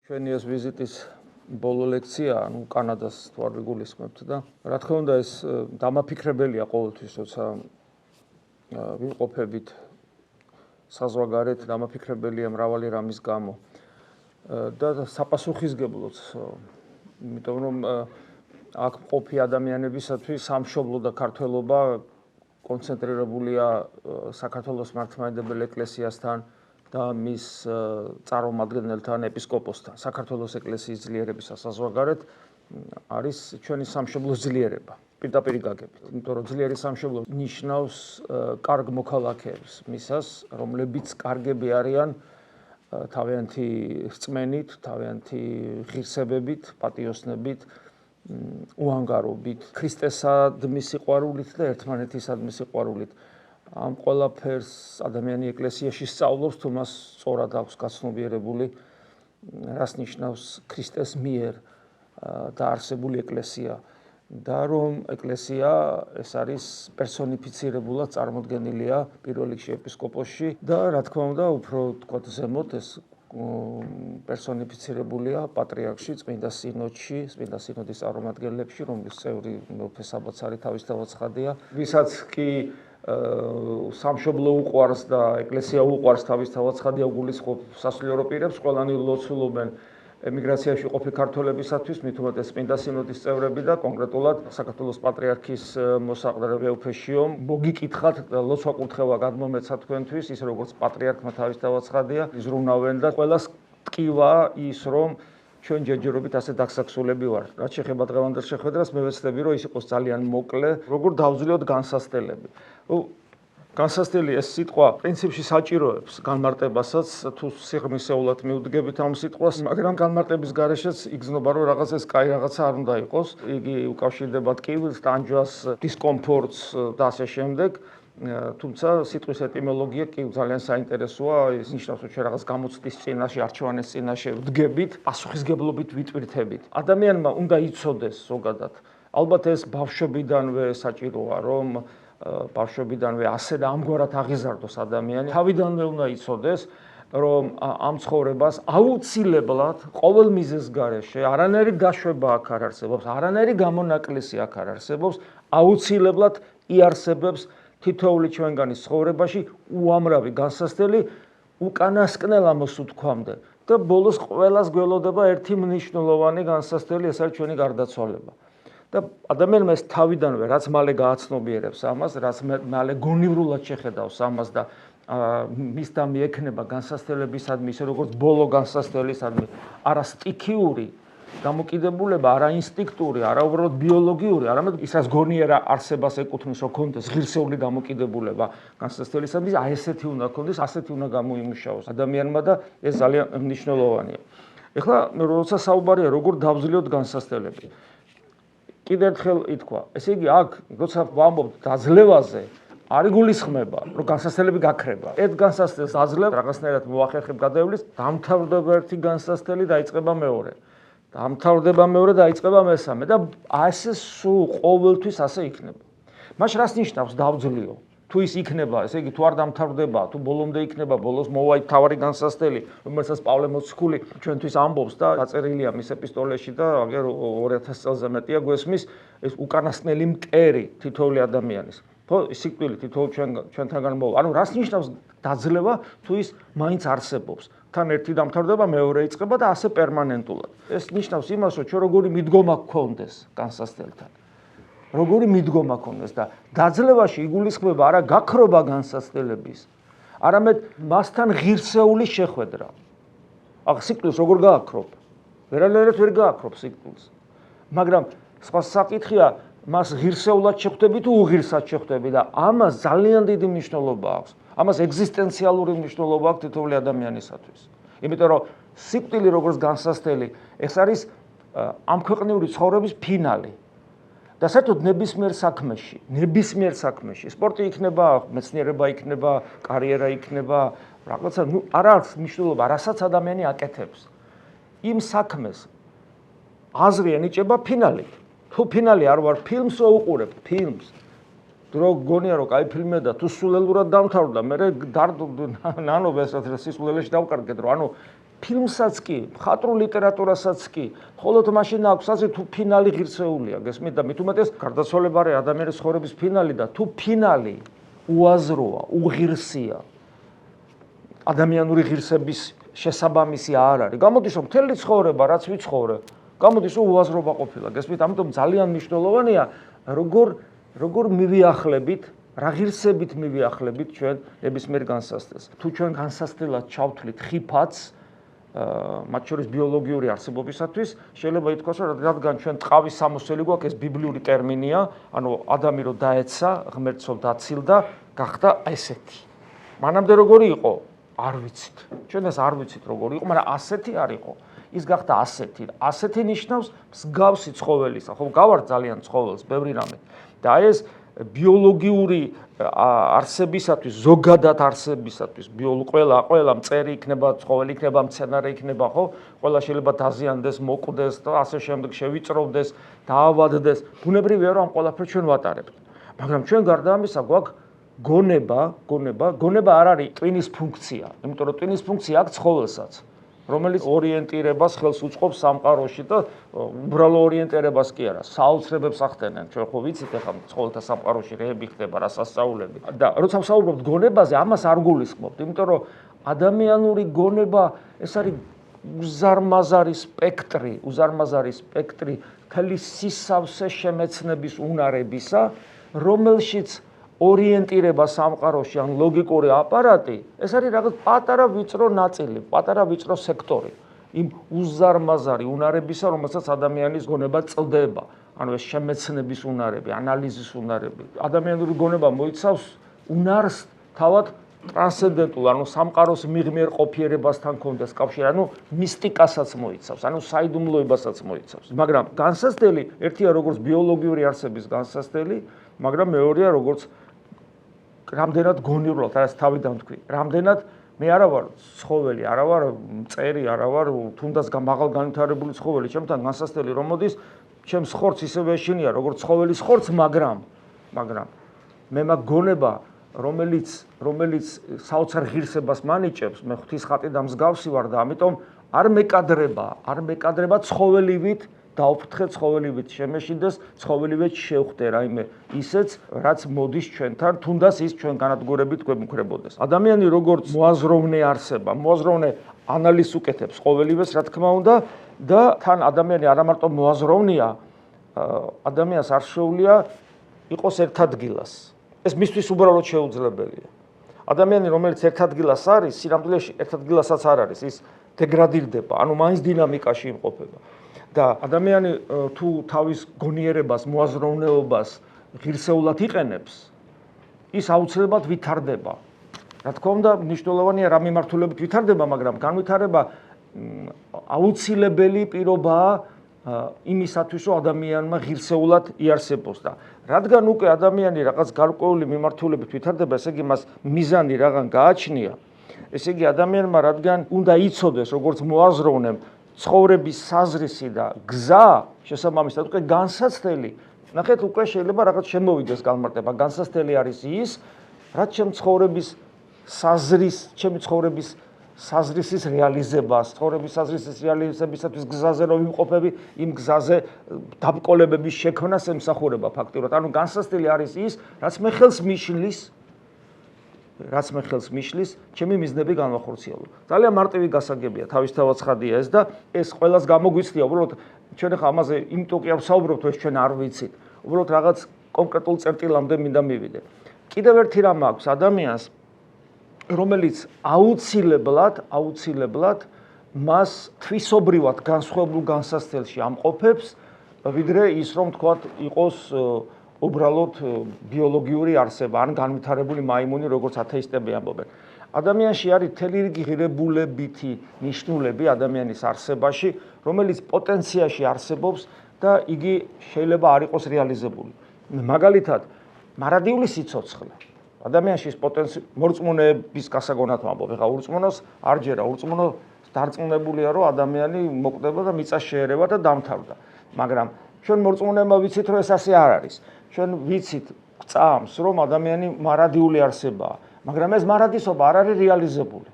ჩვენი ეს ვიზიტის ბოლო ლექცია, კანადას თუ არ ვიგულისხმებთ და რა თქმა უნდა ეს დამაფიქრებელია ყოველთვის, როცა ვიმყოფებით საზღვარგარეთ, დამაფიქრებელია მრავალი რამის გამო და საპასუხისგებლოც, იმიტომ რომ აქ მყოფი ადამიანებისათვის სამშობლო და ქართველობა კონცენტრირებულია საქართველოს მართლმადიდებელ ეკლესიასთან და მის წარმომადგენელთან, ეპისკოპოსთან. საქართველოს ეკლესიის ძლიერების საზღვარგარეთ არის ჩვენი სამშობლოს ძლიერება. პირდაპირ გაგებით. იმიტომ რომ ძლიერი სამშობლო ნიშნავს კარგ მოქალაქეებს, მისას, რომლებიც კარგები არიან თავიანთი რწმენით, თავიანთი ღირსებებით, პატიოსნებით, უანგარობით, ქრისტესადმი სიყვარულით და ერთმანეთისადმი სიყვარულით. ამ ყველაფერს ადამიანი ეკლესიაში სწავლობს, თუ მას სწორად აქვს გაცნობიერებული, რას ნიშნავს ქრისტეს მიერ დაარსებული ეკლესია და რომ ეკლესია ეს არის პერსონიფიცირებულად წარმოდგენილია პირველ რიგში ეპისკოპოსში და რა თქმა უნდა, უფრო თქვათ ზემოთ ეს პერსონიფიცირებულია პატრიარქში, წმინდა სინოდში, წმინდა სინოდის წარმომადგენლებში, რომლის წევრი მეუფე საბოცარი თავისთავად ცხადია, ვისაც კი სამშობლო უყვარს და ეკლესია უყვარს თავისთავად ცხადია უგულისხმობ სასულიერო პირებს, ყველანი ლოცულობენ ემიგრაციაში ყოფილი ქართველებისათვის, მით უმეტეს წმინდა სინოდის წევრები და კონკრეტულად საქართველოს პატრიარქის მოსაყდრე მეუფე შიომ მოგიკითხათ და ლოცვა კურთხევა გადმომეცა თქვენთვის, ის როგორც პატრიარქმა თავისთავად ცხადია, იზრუნავენ და ყველას ტკივა ის, რომ ჩვენ ჯერჯერობით ასე დაგსაქსულები ვართ. რაც შეეხება დღევანდელ შეხვედრას, მე ვეცდები, რომ ის იყოს ძალიან მოკლე, როგორ დავძლიოთ განსასწრებელი. განსასწრებელი ეს სიტყვა პრინციპში საჭიროებს განმარტებასაც, თუ სიღრმისეულად მივდგებით ამ სიტყვას, მაგრამ განმარტების გარეშეც იგრძნობა, რომ რაღაცას კაი რაღაცა არ უნდა იყოს. იგი უკავშირდება ტკივილს, ტანჯვას, დისკომფორტს და ასე შემდეგ. თუმცა სიტყვის ეტიმოლოგია კი ძალიან საინტერესოა, ის ნიშნავს, რომ ჩვენ რაღაც გამოცდის წინაშე, არჩევანის წინაშე ვდგებით, პასუხისგებლობით ვიტვირთებით. ადამიანმა უნდა იცოდეს ზოგადად. ალბათ ეს ბავშვობიდანვე საჭიროა, რომ ბავშვობიდანვე ასე და ამგვარად აღიზარდოს ადამიანი. თავიდანვე უნდა იცოდეს, რომ ამ ცხოვრებას აუცილებლად ყოველ მიზეზს გარეშე არანაირი დაშვება აქ არ არსებობს, არანაირი გამონაკლისი აქ არ არსებობს, აუცილებლად იარსებებს თითოეული ჩვენგანის ცხოვრებაში უამრავი განსასწრელი უკანასკნელ ამას უთქვამდე და ბოლოს ყველას გველოდება ერთი მნიშვნელოვანი განსასწრელი, ეს არის ჩვენი გარდაცვალება. და ადამიანმა ეს თავიდანვე რაც მალე გააცნობიერებს ამას, რაც მალე გონივრულად შეხედავს ამას და მის და მიექნება განსასწრებისადმი, ისე როგორც ბოლო განსასწრებისადმი, არა სტიქიური დამოკიდებულება, არა ინსტინქტური, არა უბრალოდ ბიოლოგიური, არამედ ისაც გონიერა არსებას ეკუთვნის, რომ კონდეს ღირსეული დამოკიდებულება განსასწრებისადმი, აი ესეთი უნდა კონდეს, ასეთი უნდა გამოიმუშაოს ადამიანმა და ეს ძალიან მნიშვნელოვანია. ეხლა როცა საუბარია როგორ დავძლიოთ განსასწრებლები. კიდევ ერთხელ ითქვა, ესე იგი აქ, როცა ვამბობთ დაძლევაზე, არ იგულისხმება, რომ განსასწრებლები გაქრება. ერთ განსასწრებელს აძლევ, რაღაცნაირად მოახერხებ გადაივლის, დამთავრდება ერთი განსასწრებელი და დაიწყება მეორე. დამთავრდება მეორე და დაიწყება მესამე და ასე სულ ყოველთვის ასე იქნება. მაშინ რას ნიშნავს დავძლიო? თუ ის იქნება, ესე იგი თუ არ დამთავრდება, თუ ბოლომდე იქნება, ბოლოს მოვა თავარი განსასწრებელი, რომელსაც პავლე მოციქული ჩვენთვის ამბობს და დაწერილია მის ეპისტოლეში და აგერ 2000 წელზე მეტია გვესმის ეს უკანასკნელი მტერი თითოეული ადამიანის. ხო, სიკვდილი თითოეულ ჩვენთანგან მოვა. ანუ რას ნიშნავს დაძლევა, თუ ის მაინც არსებობს? თან ერთი დამთავრდება, მეორე იწყება და ასე პერმანენტულად. ეს ნიშნავს იმას, რომ ჩვენ როგორი მიდგომა გქონდეს განსასწრებთან. როგორი მიდგომა ქონდეს და დაძლევაში იგულისხმება არა გაქრობა განსასწრებლების, არამედ მასთან ღირსეული შეხვედრა. ახ სიკვდილს როგორ გააქრობ? ვერანაირად ვერ გააქრობ სიკვდილს. მაგრამ სხვა საკითხია, მას ღირსეულად შეხვდები თუ უღირსად შეხვდები და ამას ძალიან დიდი მნიშვნელობა აქვს. ამას ეგზისტენციალური მნიშვნელობა აქვს თითოეული ადამიანისათვის. იმიტომ რომ სიკვდილი როგორც განსასწრებელი, ეს არის ამ ქვეყნიური ცხოვრების ფინალი. და საერთოდ ნებისმიერ საქმეში, სპორტი იქნება, მეცნიერება იქნება, კარიერა იქნება, რაღაცა, არ აქვს მნიშვნელობა, რასაც ადამიანი აკეთებს. იმ საქმეს აზრი ენიჭება ფინალით. თუ ფინალი არ ვარ ფილმს რო უყურებ, ფილმს. დრო გონია რომ კაი ფილმია და თუ სულელურად დამთავრდა, მე ნანობ ეს სისულელეში დავკარგეთ, რომ ანუ ფილმსაც კი, მხატვრულ ლიტერატურასაც კი, მხოლოდ მაშინ აქვს აზრი თუ ფინალი ღირსეულია, გესმით და მით უმეტეს გარდაცვალება არის ადამიანის ცხოვრების ფინალი და თუ ფინალი უაზროა, უღირსია, ადამიანური ღირსების შესაბამისი არ არის. გამოდის რომ მთელი ცხოვრება რაც ვიცხოვრე, გამოდის რომ უაზრობა ყოფილა, გესმით? ამიტომ ძალიან მნიშვნელოვანია როგორ მივიახლებით, რა ღირსებით მივიახლებით ჩვენ ნებისმიერ განსასწრებას. თუ ჩვენ განსასწრებლად ჩავთვლით ხიფათს მათ შორის ბიოლოგიური არსებობისათვის, შეიძლება ითქვას, რომ რადგან ჩვენ ტყავის სამოსელი გვაქვს, ეს ბიბლიური ტერმინია, ანუ ადამი რო დაეცა, ღმერთსო დაცილდა, გახდა ესეთი. მანამდე როგორი იყო? არ ვიცით. ჩვენ ეს არ ვიცით როგორი იყო, მაგრამ ასეთი არ იყო. ის გახდა ასეთი. ასეთი ნიშნავს მსგავსი ცხოველისა, ხო, გავართ ძალიან ცხოველს, ბევრი რამე. და ეს ბიოლოგიური არსებისათვის, ზოგადად არსებისათვის, ყველა მწერი იქნება, ცხოველი იქნება, მცენარე იქნება, ხო? ყველა შეიძლება დაზიანდეს, მოკვდეს და ასე შემდეგ შევიწროვდეს, დაავადდეს. ბუნებრივია, რომ ამ ყველაფერს ჩვენ ვატარებთ. მაგრამ ჩვენ გარდა ამისა გვაქვს გონება არ არის ტვინის ფუნქცია, იმიტომ რომ ტვინის ფუნქცია აქვს ცხოველსაც, რომელიც ორიენტირებას ხელს უწყობს სამყაროში და უბრალო ორიენტირებას კი არა, საოცრებებს ახდენენ. ჩვენ ხო ვიცით ახლა ცხოველთა სამყაროში რეები ხდება, რა სასწაულები. და როცა ვსაუბრობთ გონებაზე, ამას არ გულისხმობთ, იმიტომ რომ ადამიანური გონება ეს არის უზარმაზარი სპექტრი მთელი სისავსე შემეცნების უნარებისა, რომელშიც ორიენტირება სამყაროში ან ლოგიკური აპარატი, ეს არის რაღაც პატარა ვიწრო ნაწილი, პატარა ვიწრო სექტორი იმ უზარმაზარი უნარებისა, რომელსაც ადამიანის გონება წლდება. ანუ ეს შემეცნების უნარები, ანალიზის უნარები. ადამიანური გონება მოიცავს უნარს თავად ტრანსცენდენტულ, ანუ სამყაროს მიღმიერ ყოფიერებასთან კონდეს კავშირი, ანუ მისტიკასაც მოიცავს, ანუ საიდუმლოებასაც მოიცავს. მაგრამ განსასწრელი ერთია როგორც ბიოლოგიური არსების განსასწრელი, მაგრამ მეორეა როგორც რამდენად გონივრულად, რაც თავიდან თქვი, რამდენად მე არა ვარ ცხოველი, არა ვარ მწერი, არა ვარ თუნდაც მაღალ განვითარებული ცხოველი, ჩემთან განსასწრელი რომ მოდის, ჩემს ხორცს ისევე ეშინია, როგორც ცხოველის ხორცს, მაგრამ მე მაგ გონება, რომელიც საოცარ ღირსებას მანიჭებს, მე ღვთის ხატი და მსგავსი ვარ და ამიტომ არ მეკადრება ცხოველივით დაუფრთხე ცხოველივით შემეშინდეს, ცხოველივით შევხვდე რაიმე ისეც, რაც მოდის ჩვენთან, თუნდაც ის ჩვენ განადგურებით გვემუქრებოდეს. ადამიანი როგორც მოაზროვნე არსება, მოაზროვნე ანალიზს უკეთებს ყოველივეს, რა თქმა უნდა, და თან ადამიანი არა მარტო მოაზროვნეა, ადამიანს არ შეუძლია იყოს ერთ ადგილას. ეს მისთვის უბრალოდ შეუძლებელია. ადამიანი, რომელიც ერთ ადგილას არის, სინამდვილეში ერთ ადგილასაც არ არის, ის დეგრადირდება, ანუ მაინც დინამიკაში იმყოფება. და ადამიანი თუ თავის გონიერებას, მოაზროვნეობას ღირსეულად იყენებს, ის აუცილებლად ვითარდება. რა თქმა უნდა, მნიშვნელოვანია რა მიმართულებით ვითარდება, მაგრამ განვითარება აუცილებელი პირობაა იმისათვის, რომ ადამიანმა ღირსეულად იარსებოს და რადგან უკვე ადამიანი რაღაც გარკვეული მიმართულებით ვითარდება, ესე იგი მას მიზანი რაღაც გააჩნია, ესე იგი ადამიანმა რადგან უნდა იცოდეს, როგორც მოაზროვნემ ცხოვრების საზრისი და გზა შესაბამისად უკვე განსაცდელი. ნახეთ, უკვე შეიძლება რაღაც შემოვიდეს განმარტება. განსაცდელი არის ის, რაც ჩემი ცხოვრების საზრისის რეალიზებას, ცხოვრების საზრისის რეალიზებისათვის გზაზე რომ ვიმყოფები, იმ გზაზე დაბრკოლებების შექმნას ემსახურება ფაქტიურად. ანუ განსაცდელი არის ის, რაც მე ხელს მიშლის, ჩემი მიზნები განვახორციელო. ძალიან მარტივი გასაგებია, თავისთავად ცხადია ეს და ეს ყველას გამოგვიცდია, უბრალოდ ჩვენ ახლა ამაზე იმიტომ კი არ ვსაუბრობთ, ეს ჩვენ არ ვიცით. უბრალოდ რაღაც კონკრეტულ წერტილამდე მინდა მივიდე. კიდევ ერთი რამ აქვს ადამიანს, რომელიც აუცილებლად მას თვისობრივად განსხვავებულ განსასწრელში ამყოფებს, ვიდრე ის რომ თქვათ იყოს უბრალოდ ბიოლოგიური არსება, ან განვითარებული მაიმუნი, როგორც ათეისტები ამბობენ. ადამიანში არის მთელი რიგი ღირებულებითი ნიშნულები ადამიანის არსებაში, რომელიც პოტენციაში არსებობს და იგი შეიძლება არ იყოს რეალიზებული. მაგალითად, მარადიული სიცოცხლე. ადამიანში ის მორწმუნეების გასაგონად ვამბობ, ეხლა ურწმუნოს არ ჯერა, ურწმუნო დარწმუნებულია, რომ ადამიანი მოკვდება და მიწას შეერევა და დამთავრდა. მაგრამ ჩვენ მორწმუნეებმა ვიცით, რომ ეს ასე არ არის. ჩვენ ვიცით წამს, რომ ადამიანი მარადიული არსებაა, მაგრამ ეს მარადისობა არ არის რეალიზებული.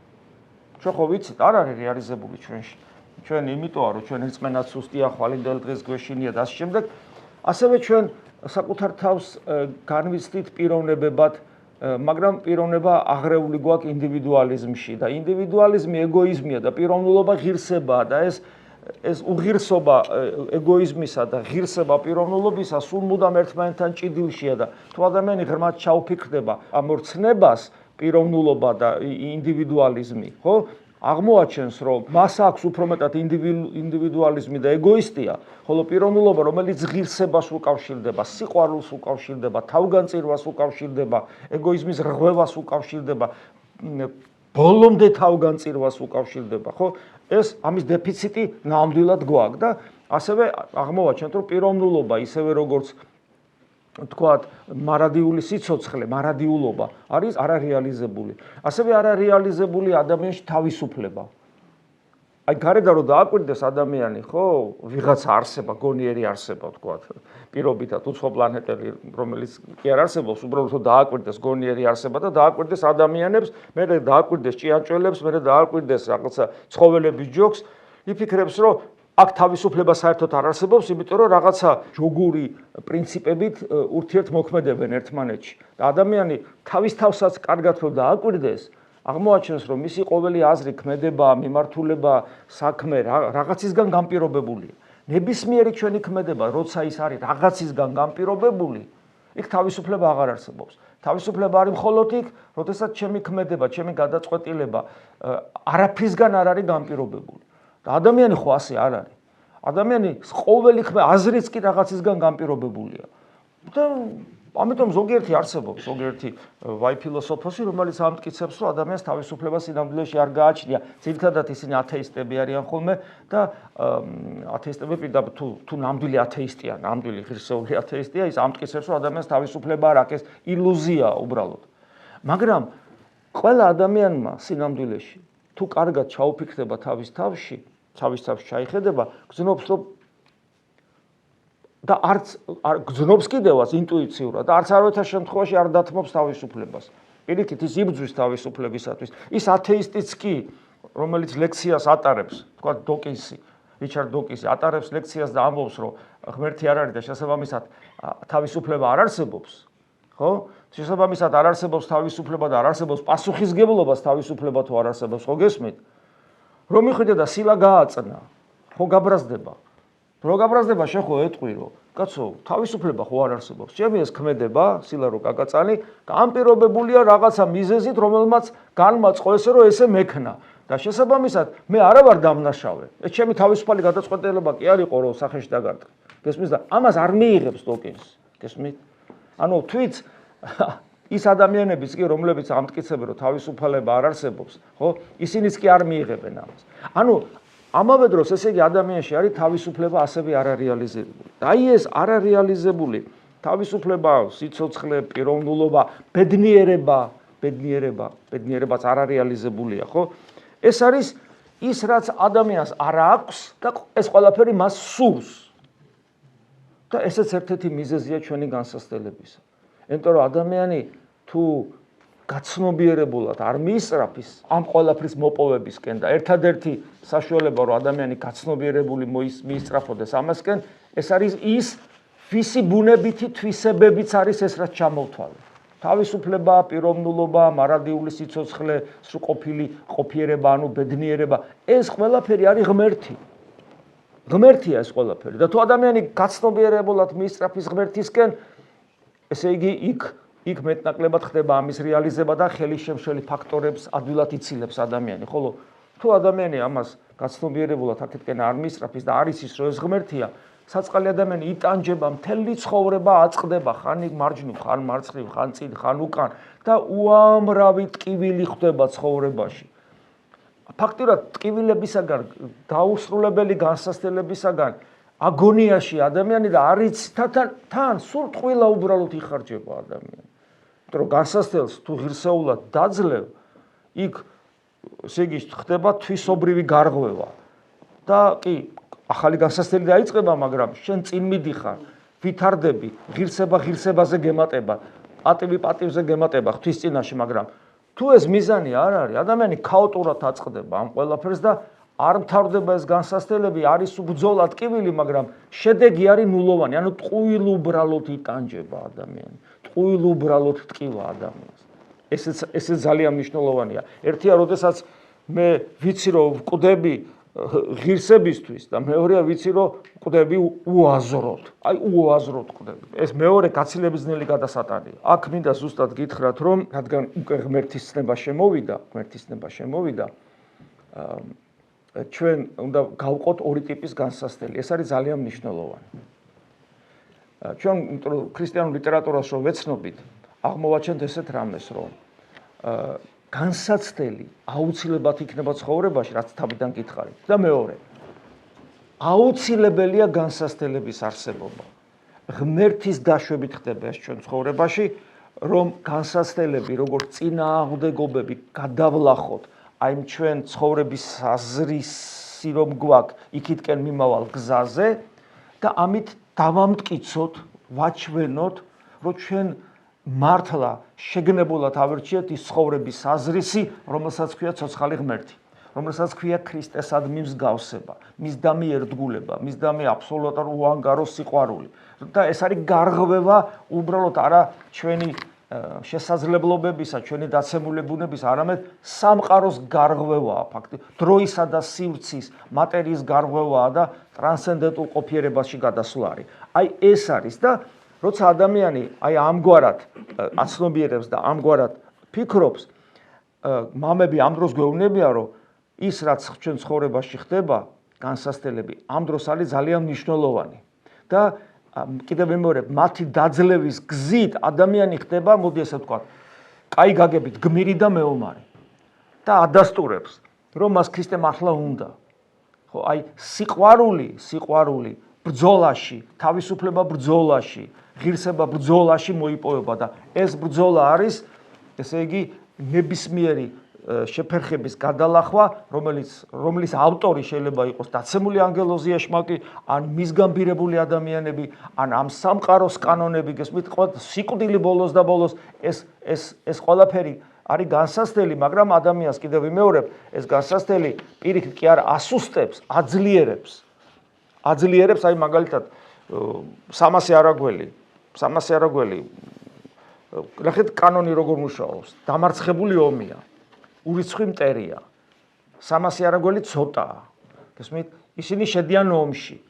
ჩვენ ხო ვიცით, არ არის რეალიზებული ჩვენში. ჩვენ იმიტომ რომ ჩვენ რწმენაც სუსტია, ხვალინდელ დღეს გვეშინია და ასე შემდეგ. ასევე ჩვენ საკუთარ თავს განვიცდით პიროვნებებად, მაგრამ პიროვნება აღრეული გვაქვს ინდივიდუალიზმში და ინდივიდუალიზმი ეგოიზმია და პიროვნულობა ღირსებაა და ეს უღირსობა ეგოიზმისა და ღირსება პიროვნულობისა სულ მუდამ ერთმანეთთან ჭიდილშია და თუ ადამიანი ღრმად ჩაუფიქრდება ამ ორ ცნებას, პიროვნულობა და ინდივიდუალიზმი, ხო? აღმოაჩენს, რომ მას აქვს უფრო მეტად ინდივიდუალიზმი და ეგოისტია, ხოლო პიროვნულობა, რომელიც ღირსებას უკავშირდება, სიყვარულს უკავშირდება, თავგანწირვას უკავშირდება, ეგოიზმის რღვევას უკავშირდება, ბოლომდე თავგანწირვას უკავშირდება, ხო? ეს ამის დეფიციტი ნამდვილად გვაქვს და ასევე აღმოვაჩენთ, რომ პიროვნულობა ისევე როგორც თქვათ, მარადიული სიცოცხლე, მარადიულობა არის არარეალიზებული. ასევე არარეალიზებული ადამიანში თავისუფლება. აი გარედან რომ დააკვირდეს ადამიანი, ხო, ვიღაცა არსება, გონიერი არსება, თქვათ, პირობითად უცხო პლანეტელი, რომელიც კი არ არსებობს, უბრალოდ რომ დააკვირდეს გონიერი არსება და დააკვირდეს ადამიანებს, მერე დააკვირდეს ჭიანჭველებს, მერე დააკვირდეს რაღაცა ცხოველების ჯოგს, იფიქრებს, რომ აქ თავისუფლება საერთოდ არ არსებობს, იმიტომ რომ რაღაცა ჯოგური პრინციპებით ურთიერთმოქმედებენ ერთმანეთში. და ადამიანი თავის თავსაც კარგად რომ დააკვირდეს, აღმოაჩენს, რომ მისი ყოველი აზრი, ქმედება, მიმართულება, საქმე რაღაცისგან განპირობებულია. ნებისმიერი ჩვენი ქმედება, როცა ის არის რაღაცისგან განპირობებული, იქ თავისუფლება აღარ არსებობს. თავისუფლება არის მხოლოდ იქ, როდესაც ჩემი ქმედება, ჩემი გადაწყვეტილება არაფრისგან არ არის განპირობებული. და ადამიანი ხო ასე არ არის. ადამიანი ყოველი აზრიც კი რაღაცისგან განპირობებულია. და ამიტომ ზოგიერთი არსებობს, ზოგიერთი ვაი ფილოსოფოსი, რომელიც ამტკიცებს, რომ ადამიანს თავისუფლება სინამდვილეში არ გააჩნია. ძირითადად ისინი ათეისტები არიან ხოლმე და ათეისტები პირდაპირ თუ ნამდვილი ათეისტია, ნამდვილი ღირსეული ათეისტია, ის ამტკიცებს, რომ ადამიანს თავისუფლება არ აქვს, ეს ილუზიაა უბრალოდ. მაგრამ ყველა ადამიანმა სინამდვილეში თუ კარგად ჩაუფიქრდება თავის თავში ჩაიხედება, გრძნობს რომ და არც გრძნობს კიდევაც ინტუიციურად და არც აროთა შემთხვევაში არ დათმობს თავისუფლებას. პირიქით ის იბრძვის თავისუფლებისათვის. ის ათეისტიც კი, რომელიც ლექციას ატარებს, თქვა დოკინსი, რიჩარდ დოკინსი ატარებს ლექციას და ამბობს, რომ ღმერთი არ არის და შესაბამისად თავისუფლება არ არსებობს, ხო? შესაბამისად არ არსებობს თავისუფლება და არ არსებობს პასუხისგებლობას თავისუფლება თუ არ არსებობს, ხო გესმით? რომ მიხვიდე და სილა გააწნა, ხო გაბრაზდება. რო გაბრაზდება შეხო ეტყვირო, კაცო, თავისუფლება ხო არ არსებობს. ჩემი ეს ქმედება, სილა რო გაგაწანი, განპირობებულია რაღაცა მიზეზით, რომელმაც განმაწყო ესე, რომ ესე მექნა. და შესაბამისად, მე არა ვარ დამნაშავე. ეს ჩემი თავისუფალი გადაწყვეტილება კი არ იყო, რომ სახეში დაგარტყე. გესმის და ამას არ მიიღებს დოკინს. გესმით? ანუ თვით ის ადამიანებიც კი, რომლებიც ამტკიცებენ, რომ თავისუფლება არ არსებობს, ხო? ისინიც კი არ მიიღებენ ამას. ანუ ამავე დროს ესე იგი ადამიანში არის თავისუფლება ასევე არარეალიზებული. და აი ეს არარეალიზებული თავისუფლება, სიცოცხლე, პიროვნულობა, ბედნიერებაც არარეალიზებულია, ხო? ეს არის ის, რაც ადამიანს არ აქვს და ეს ყველაფერი მას სურს. და ესეც ერთ-ერთი მიზეზია ჩვენი განსასწრებისა. იმიტომ რომ ადამიანი თუ გაცნობიერებულად არ მიისწრაფის ამ ყველაფრის მოპოვებისკენ და ერთადერთი საშუალება რომ ადამიანი გაცნობიერებული მიისწრაფოდეს ამასკენ, ეს არის ის ვისი ბუნებითი თვისებებიც არის ეს რაც ჩამოვთვალე. თავისუფლება, პიროვნულობა, მარადიული სიცოცხლე, სრულყოფილი ყოფიერება, ანუ ბედნიერება, ეს ყველაფერი არის ღმერთი. ღმერთია ეს ყველაფერი და თუ ადამიანი გაცნობიერებულად მიისწრაფის ღმერთისკენ, ესე იგი იქ მეტნაკლებად ხდება ამის რეალიზება და ხელისშემშელი ფაქტორებს ადვილად იცილებს ადამიანი. ხოლო თუ ადამიანი ამას გაცნობიერებულად აქეთკენ არ მიისწრაფის და არის ის, რომ ეს ღმერთია, საწყალი ადამიანი იტანჯება, მთელი ცხოვრება აწყდება, ხან მარჯვნივ, ხან მარცხნივ, ხან წინ, ხან უკან და უამრავი ტკივილი ხდება ცხოვრებაში. ფაქტიურად ტკივილებისაგან, დაუსრულებელი განსასწრებისაგან აგონიაში ადამიანი და არიც თან სულ ტყვილა უბრალოდ იხარჯება ადამიანი. იმიტომ რომ განსასწრელს თუ ღირსეულად დაძლევ, იქ ესე იგი ხდება თვისობრივი გარღვევა. და კი, ახალი განსასწრელი დაიწყება, მაგრამ შენ წინ მიდიხარ, ვითარდები, ღირსება ღირსებაზე გემატება, პატივი პატივზე გემატება ღვთის წინაშე, მაგრამ თუ თუ ეს მიზანი არ არის, ადამიანი ქაოტურად აწყდება ამ ყველაფერს და არ მთავრდება ეს განსასწრებელი, არის ბრძოლა ტკივილი, მაგრამ შედეგი არის ნულოვანი, ანუ ტყუილ უბრალოდ იტანჯება ადამიანი. ტყუილ უბრალოდ ტკივა ადამიანს. ესეც ძალიან მნიშვნელოვანია. ერთია, როდესაც მე ვიცი რომ ვკვდები ღირსებისთვის და მეორეა ვიცი რომ ვკვდები უაზროდ. აი უაზროდ ვკვდები. ეს მეორე გაცილებისნელი გადასატანია. აქ მინდა ზუსტად გითხრათ რომ რადგან უკვე ღმერთის ცნება შემოვიდა, ჩვენ უნდა გავყოთ ორი ტიპის განსასწრებელი. ეს არის ძალიან მნიშვნელოვანი. ჩვენ ქრისტიანულ ლიტერატურას რო ვეცნობით, აღმოვაჩენთ ესეთ რამეს, რომ განსაცდელი აუცილებლად იქნება ცხოვრებაში, რაც თავიდან გითხარით. და მეორე, აუცილებელია განსასწრებლების არსებობა. ღმერთის დაშვებით ხდება ეს ჩვენ ცხოვრებაში, რომ განსასწრებლები, როგორც წინააღმდეგობები გადავლახოთ, აი ჩვენ ცხოვრების აზრისი რომ გვაქვს, იქითკენ მიმავალ გზაზე და ამით დავამტკიცოთ, ვაჩვენოთ, რომ ჩვენ მართლა შეგნებულად ავერჩიეთ ის ცხოვრების აზრისი, რომელსაც ქვია ცოცხალი ღმერთი, რომელსაც ქვია ქრისტესადმი მსგავსება, მისდამი ერთგულება, მისდამი აბსოლუტურად უანგარო სიყვარული. და ეს არის გარღვევა უბრალოდ არა ჩვენი შესაძლებლობებისა, ჩვენი დაცემული ბუნების, არამედ სამყაროს გარღვევაა ფაქტი. დროისა და სივრცის, მატერიის გარღვევაა და ტრანსცენდენტულ ყოფიერებაში გადასვლა არის. აი ეს არის და როცა ადამიანი აი ამგვარად აცნობიერებს და ამგვარად ფიქრობს, მამები ამ დროს გვეუბნებიან, რომ ის რაც ჩვენ ცხოვრებაში ხდება, განსასწრებელი, ამ დროს არის ძალიან მნიშვნელოვანი. და კიდევ ვიმეორებ, მათი დაძლევის გზით ადამიანი ხდება, მოდი ესე ვთქვათ, კაი გაგებით გმირი და მეომარი. და ადასტურებს, რომ მას ქრისტე მართლა უნდა. ხო, აი სიყვარული ბრძოლაში, თავისუფლება ბრძოლაში, ღირსება ბრძოლაში მოიპოვება და ეს ბრძოლა არის, ესე იგი, ნებისმიერი შეფერხების გადალახვა, რომლის ავტორი შეიძლება იყოს დაცემული ანგელოზი ეშმაკი, ან მისგან ბირებული ადამიანები, ან ამ სამყაროს კანონები, გესმით, სიკვდილი ბოლოს და ბოლოს ეს ყველაფერი არის განსასწრებელი, მაგრამ ადამიანს კიდევ ვიმეორებ, ეს განსასწრებელი პირიქით კი არ ასუსტებს, აძლიერებს, აი მაგალითად 300 არაგველი, ნახეთ კანონი როგორ მუშაობს, დამარცხებული ომია. ურიცხვი მტერია. 300 არაგველი ცოტაა. გესმით? ისინი შედიან ომში.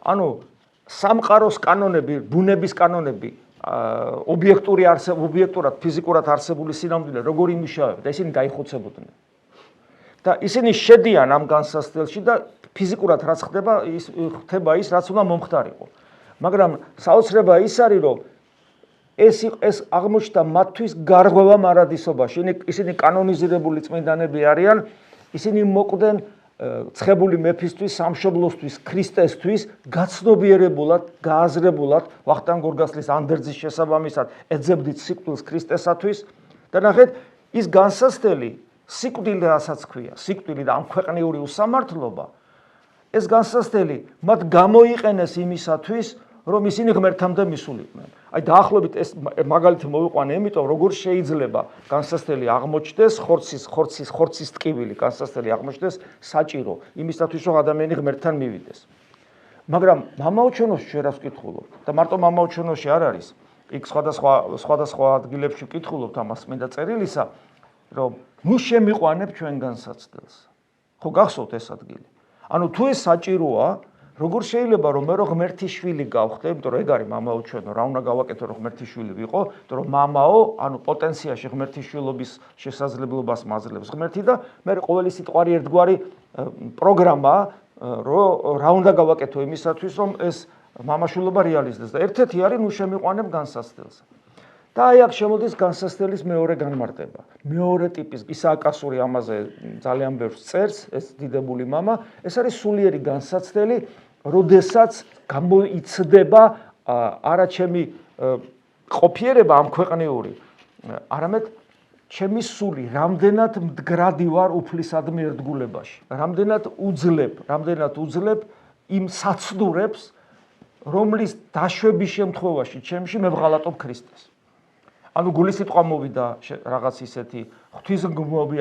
ანუ სამყაროს კანონები, ბუნების კანონები, ობიექტურად, ფიზიკურად არსებული სინამდვილე როგორ იმუშავებდა, ისინი დაიხოცებოდნენ. და ისინი შედიან ამ განსასწრებელში და ფიზიკურად რაც ხდება ის, რაც უნდა მომხდარიყო. მაგრამ საოცრება ის არის, რომ ეს აღმოჩნდა მათთვის გარღვევა მარადისობაში. ისინი კანონიზირებული წმინდანები არიან, ისინი მოკვდნენ ცხებული მეფისთვის, სამშობლოსთვის, ქრისტესთვის, გაცნობიერებულად, გააზრებულად, ვახტანგ გორგასლის ანდერძის შესაბამისად, ეძებდით სიკვდილს ქრისტესათვის და ნახეთ, ის განსასწრებელი სიკვდილი რასაც ქვია, სიკვდილი და ამ ქვეყნიური უსამართლობა, ეს განსასწრებელი მათ გამოიყენეს იმისათვის, რომ ისინი ღმერთამდე მისულიყვნენ. აი დაახლოებით ეს მაგალითი მოვიყვანე, იმიტომ როგორ შეიძლება განსასწრებელი აღმოჩნდეს ხორცის ტკივილი, განსასწრებელი აღმოჩნდეს საჭირო იმისათვის, რომ ადამიანი ღმერთთან მივიდეს. მაგრამ მამაოჩვენოში ჩვენ რას ვკითხულობთ? და მარტო მამაოჩვენოში არ არის. იქ სხვადასხვა ადგილებში ვკითხულობთ ამას წმინდა წერილისა, რომ ნუ შემიყვანებ ჩვენ განსაცდელს. ხო გახსოვთ ეს ადგილი? ანუ თუ ეს საჭიროა, როგორ შეიძლება რომ მე ღმერთის შვილი გავხდე, იმიტომ რომ ეგ არის მამაოჩვენო, რა უნდა გავაკეთო რომ ღმერთის შვილი ვიყო, იმიტომ რომ მამაო, ანუ პოტენციაში ღმერთის შვილობის შესაძლებლობას მაძლევს ღმერთი და მე ყოველი სიტყვარი ერთგვარი პროგრამაა, რომ რა უნდა გავაკეთო იმისათვის, რომ ეს მამაშვილობა რეალიზდეს და ერთ-ერთი არის ნუ შემიყვანებ განსასწრელს. და აი აქ შემოდის განსასწრელის მეორე განმარტება. მეორე ტიპის ისააკასური ამაზე ძალიან ბევრს წერს, ეს დიდებული მამა, ეს არის სულიერი განსასწრელი, როდესაც გამოიცდება არა ჩემი ყოფიერება ამ ქვეყნიური, არამედ ჩემი სული, რამდენად მდგრადი ვარ უფლისადმი ერთგულებაში, რამდენად უძლებ იმ საცდურებს, რომლის დაშვების შემთხვევაში ჩემში მე ვღალატობ ქრისტეს. ანუ გულის სიტყვა მოვიდა რაღაც ისეთი ღვთისმგმობი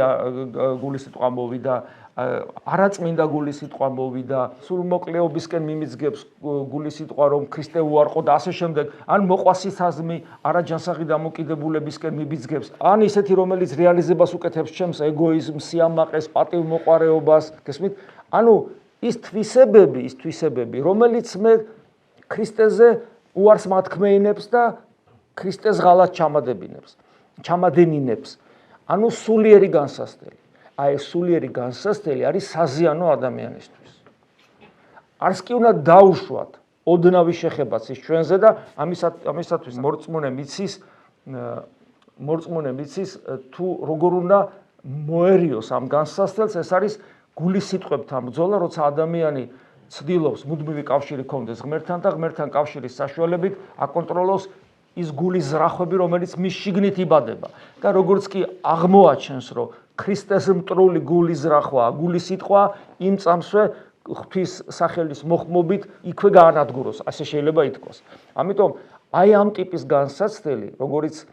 გულის სიტყვა მოვიდა, არაწმინდა გულის სიტყვა მოვიდა, სულმოკლეობისკენ მიმიძგებს გულის სიტყვა რომ ქრისტე უარყო და ასე შემდეგ, ან მოყვასისაზმი არაჯანსაღი დამოკიდებულებისკენ მიმიძგებს, ან ისეთი რომელიც რეალიზებას უკეთებს ჩემს ეგოიზმს, სიამაყეს, პატივმოყვარეობას, გესმით? ანუ ის თვისებები, რომელიც მე ქრისტეზე უარს მათქმეინებს და ქრისტეს ღალატ ჩამადენინებს. ანუ სულიერი განსასწრელი. აი ეს სულიერი განსასწრელი არის საზიანო ადამიანისთვის. არც კი უნდა დაუშვათ ოდნავი შეხებაც ის ჩვენზე და ამისათვის მორწმუნე მიცის თუ როგორ უნდა მოერიოს ამ განსასწრელს, ეს არის გულის სიტყვებთან ბრძოლა, როცა ადამიანი ცდილობს მუდმივი კავშირი ჰქონდეს ღმერთთან და ღმერთთან კავშირის საშუალებით აკონტროლოს ის გულის ზრახვები, რომელიც მის შიგნით იბადება. და როგორც კი აღმოაჩენს, რომ ქრისტეს მტრული გულის ზრახვაა, გულის სიტყვა, იმ წამსვე ღვთის სახელის მოხმობით იქვე გაანადგუროს, ასე შეიძლება ითქვას. ამიტომ აი ამ ტიპის განსაცდელი, როგორც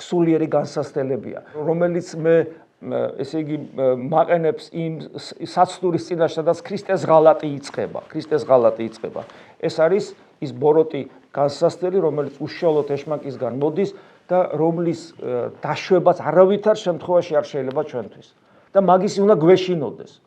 სულიერი განსაცდებია, რომელიც მე ესე იგი მაყენებს იმ საცდურის წინაშე, სადაც ქრისტეს ღალატი იწყება. ეს არის ის ბოროტი განსაცდელი, რომელიც უშუალოდ ეშმაკისგან მოდის და რომლის დაშვებაც არავითარ შემთხვევაში არ შეიძლება ჩვენთვის. და მაგისი უნდა გვეშინოდეს.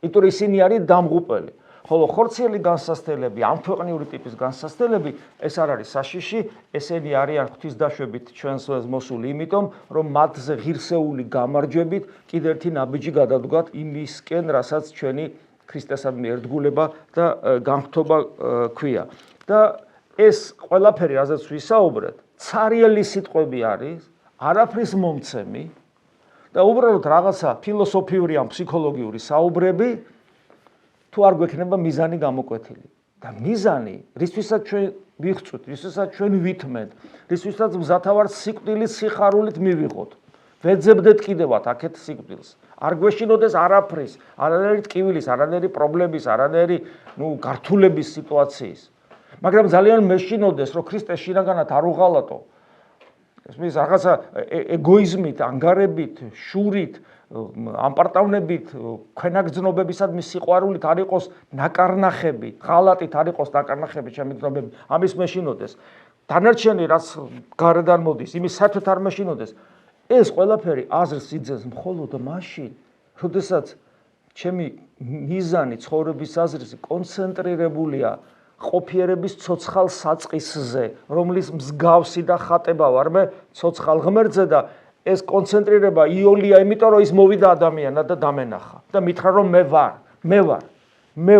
იმიტომ რომ ისინი არის დამღუპელი. ხოლო ხორციელი განსაცდელები, ამქვეყნიური ტიპის განსაცდელები, ეს არ არის საშიში, ესენი არიან ღვთის დაშვებით ჩვენს მოსული, იმიტომ რომ მათზე ღირსეული გამარჯვებით კიდევ ერთი ნაბიჯი გადადგათ იმისკენ, რასაც ჩვენი ქრისტესადმი ერთგულება და განხთობა ქვია. და ეს ყველაფერი, რაზეც ვისაუბრეთ, ცარიელი სიტყვები არის, არაფრის მომცემი და უბრალოდ რაღაცა ფილოსოფიური ან ფსიქოლოგიური საუბრები, თუ არ გვექნება მიზანი გამოკვეთილი. და მიზანი, რისთვისაც ჩვენ ვიხწვით, რისთვისაც ჩვენ ვითმენთ, რისთვისაც მზათა ვართ სიკვდილის სიხარულით მივიღოთ. ვეძებდეთ კიდევაც აქეთ სიკვდილს. არ გვეშინოდეს არაფრის, არანაირი ტკივილის, არანაირი პრობლემის, არანაირი გართულების სიტუაციის. მაგრამ ძალიან მეშინოდეს, რომ ქრისტე შინაგანად არ უღალატო. ეს რაღაცა ეგოიზმით, ანგარებით, შურით, ამპარტავნებით, ქვენაგრძნობებისადმი სიყვარულით არ იყოს ნაკარნახები, ღალატით არ იყოს ნაკარნახები, ჩემი გრძნობები, ამის მეშინოდეს. დანარჩენი რაც გარედან მოდის, იმის საერთოდ არ მეშინოდეს. ეს ყველაფერი აზრს იძენს მხოლოდ მაშინ, როდესაც ჩემი მიზანი ცხოვრების აზრისი კონცენტრირებულია ყოფიერების ცოცხალ საწყისზე, რომლის მსგავსი და ხატება ვარ მე ცოცხალ ღმერთზე და ეს კონცენტრირება იოლია, იმიტომ რომ ის მოვიდა ადამიანად და დამენახა და მითხრა რომ მე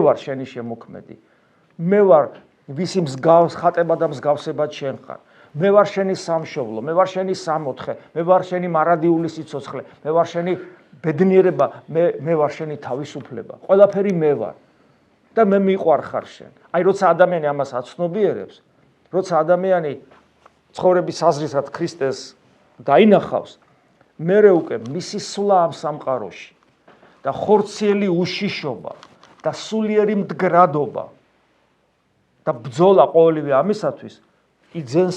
ვარ შენი შემოქმედი. მე ვარ ვისი მსგავს ხატება და მსგავსება შენ ხარ. მე ვარ შენი სამშობლო, მე ვარ შენი სამოთხე, მე ვარ შენი მარადიული სიცოცხლე, მე ვარ შენი ბედნიერება, მე ვარ შენი თავისუფლება. ყველაფერი მე ვარ. და მე მიყვარხარ შენ. აი როცა ადამიანი ამას აცნობიერებს, როცა ადამიანი ცხოვრების აზრისად ქრისტეს დაინახავს, მერე უკვე მისი სვლა ამ სამყაროში და ხორციელი უშიშობა და სულიერი მდგრადობა და ბრძოლა ყოველივე ამისათვის იძენს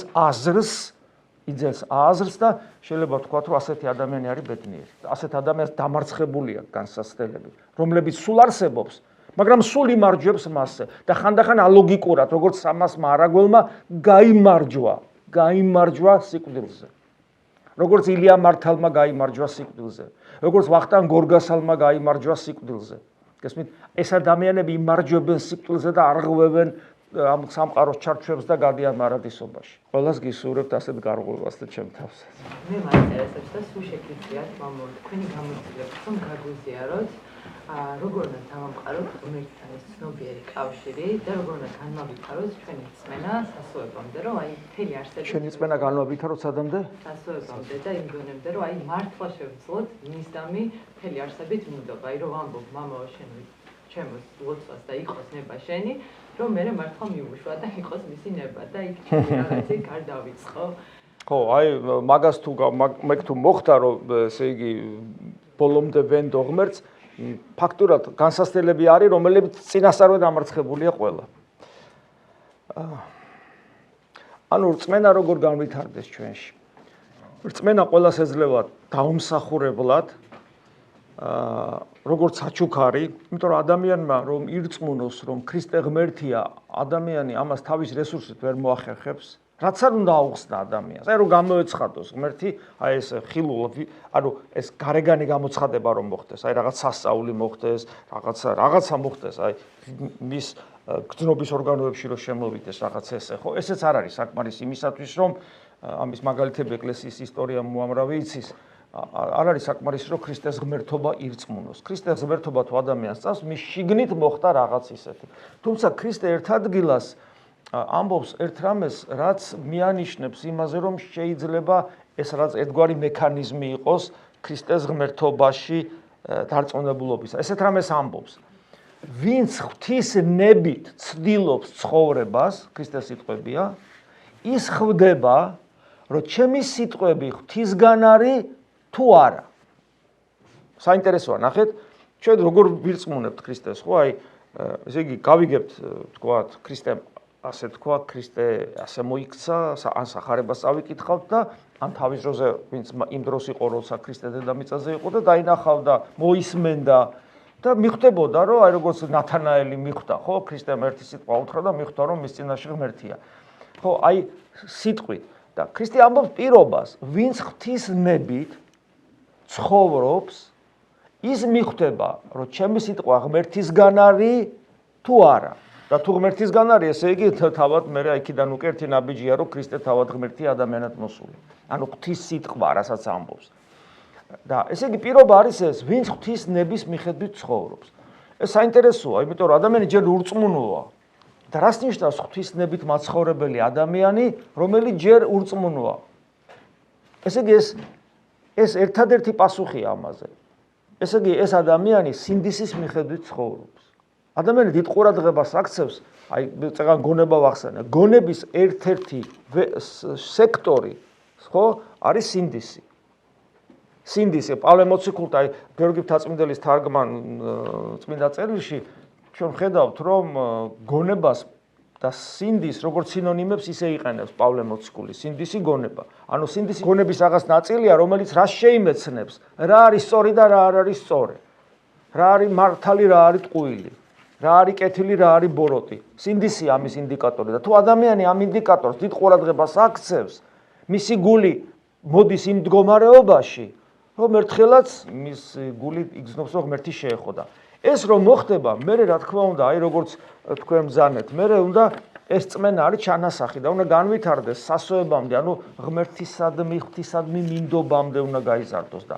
აზრს და შეიძლება ვთქვათ, რომ ასეთი ადამიანი არის ბედნიერი. ასეთ ადამიანს დამარცხებული აქვს განსაცდელები, რომლებიც სულ არსებობს, მაგრამ სულ იმარჯვებს მასზე და ხანდახან ალოგიკურად, როგორც სამასმა არაგველმა გაიმარჯვა სიკვდილზე. როგორც ილია მართალმა გაიმარჯვა სიკვდილზე, როგორც ვახტანგ გორგასალმა გაიმარჯვა სიკვდილზე. გესმით, ეს ადამიანები იმარჯვებენ სიკვდილზე და არღვევენ ამ სამყაროს ჩარჩვებს და გადიან მარადისობაში. ყველას გისურვებთ ასეთ გარღვევას და ჩემ თავსაც. მე მაინტერესებს და სულ შეგიძლიათ მამო თქვენი გამოცდილება რომ გაგვიზიაროთ როგორ უნდა დავამყაროთ ღმერთთან ეს ცნობიერი კავშირი და როგორ უნდა განმავითაროთ ჩვენი წმენა სასწაულებამდე, რომ აი მთელი არსებობა ჩვენი წმენა განმავითაროთ სადამდე? სასწაულებამდე და იმ დონემდე, რომ აი მართლა შევძლოთ მისდამი მთელი არსებით მინდობა, აი რომ ვამბობ მამაო შენ ჩემს ლოცვას და იყოს ნება შენი, რომ მე მართლა მიუუშვა და იყოს მისი ნება და იქ რაღაცა გარდავიწყო. ხო, აი მაგას თუ მოხდა, რომ ესე იგი ბოლომდე ვენდო ღმერთს, ფაქტურად განსაცდელები არის, რომლებიც წინასწარვე დამარცხებულია ყველა. ანუ რწმენა როგორ განვითარდეს ჩვენში? რწმენა ყველას ეძლევა დაუმსახურებლად როგორც საჩუქარი, იმიტომ რომ ადამიანმა რომ ირწმუნოს, რომ ქრისტე ღმერთია, ადამიანი ამას თავის რესურსით ვერ მოახერხებს. რაც არ უნდა აუხსნა ადამიანს. აი რომ გამოეცხადოს ღმერთი, აი ეს ხილულობ, ანუ ეს გარეგანი გამოცხადება რომ მოხდეს, აი რაღაც სასწაული მოხდეს, რაღაცა მოხდეს, აი მის გრძნობის ორგანოებში რომ შემოვიდეს რაღაც ესე, ხო? ესეც არ არის საკმარის იმისათვის, რომ ამის მაგალითები ეკლესიის ისტორიამ უამრავი იცის. არ არის საკმარისი რომ ქრისტეს ღმერთობა ირწმუნოს. ქრისტეს ღმერთობა თუ ადამიანს წავს, მის შიგნით მოხდა რაღაც ისეთი. თუმცა ქრისტე ერთ ადგილას ამბობს ერთ რამეს, რაც მიანიშნებს იმაზე, რომ შეიძლება ეს რაც ერთგვარი მექანიზმი იყოს ქრისტეს ღმერთობაში დარწმუნებულობის. ესეთ რამეს ამბობს. ვინც ღვთის ნებით ცდილობს ცხოვრებას, ქრისტეს სიტყვებია, ის ხვდება, რომ ჩემი სიტყვები ღვთისგან არის თუ არა. საინტერესოა, ნახეთ, ჩვენ როგორ ვირწმუნებთ ქრისტეს, ხო? აი, ესე იგი, გავიგებთ, თქვათ, ქრისტემ ასე თქვა, ქრისტე ასე მოიქცა, ან სახარებას წავიკითხავთ და ან თავის დროზე, ვინც იმ დროს იყო, როცა ქრისტე დედამიწაზე იყო და დაინახავდა, მოისმენდა და მიხვდებოდა, რომ აი როგორც ნათანაელი მიხვდა, ხო? ქრისტემ ერთი სიტყვა უთხრა და მიხვდა, რომ მის წინაშე ღმერთია. ხო, აი სიტყვით და ქრისტე ამბობს პირობას, ვინც ღვთის ნებით ცხოვრობს, ის მიხვდება, რომ ჩემი სიტყვა ღმერთისგან არის თუ არა. და თუ ღმერთისგან არის, ესე იგი თავად მე აქედან უკვე ერთი ნაბიჯია, რომ ქრისტე თავად ღმერთია ადამიანად მოსული. ანუ ღვთის სიტყვა, რასაც ამბობს. და ესე იგი პირობა არის ეს, ვინც ღვთის ნების მიხედვით ცხოვრობს. ეს საინტერესოა, იმიტომ რომ ადამიანი ჯერ ურწმუნოა. და რას ნიშნავს ღვთის ნებით მაცხოვრებელი ადამიანი, რომელიც ჯერ ურწმუნოა? ესე იგი ეს ერთადერთი პასუხია ამაზე. ესე იგი ეს ადამიანი სინდისის მიხედვით ცხოვრობს. ადამიანი დიდ ყურადღებას აქცევს, აი წეგან გონება ვახსენე. გონების ერთ-ერთი სექტორი, ხო, არის სინდისი. სინდისი, პავლე მოციქულთა, აი გიორგი მთაწმიდელის თარგმან წმინდა წერილში ჩვენ ხედავთ, რომ გონებას და სინდის როგორც სინონიმებს ისე იყენებს პავლე მოციქული. სინდისი გონება. ანუ სინდისი გონების რაღაც ნაწილია, რომელიც რას შეიმეცნებს, რა არის სწორი და რა არ არის სწორი. რა არის მართალი, რა არის ტყუილი. რა არის კეთილი, რა არის ბოროტი. სინდისი ამის ინდიკატორი და თუ ადამიანი ამ ინდიკატორს დიდ ყურადღებას აქცევს, მისი გული მოდის იმ მდგომარეობაში, რომ ერთხელაც მის გული იგრძნობს, რომ ღმერთი შეეხოდა. ეს რომ მოხდება, მე რა თქმა უნდა, აი როგორც თქვენ ბრძანეთ, მე უნდა ეს წმენა არის ჩანასახი და უნდა განვითარდეს სასოებამდე, ანუ ღმერთისადმი, ღვთისადმი მინდობამდე უნდა გაიზარდოს და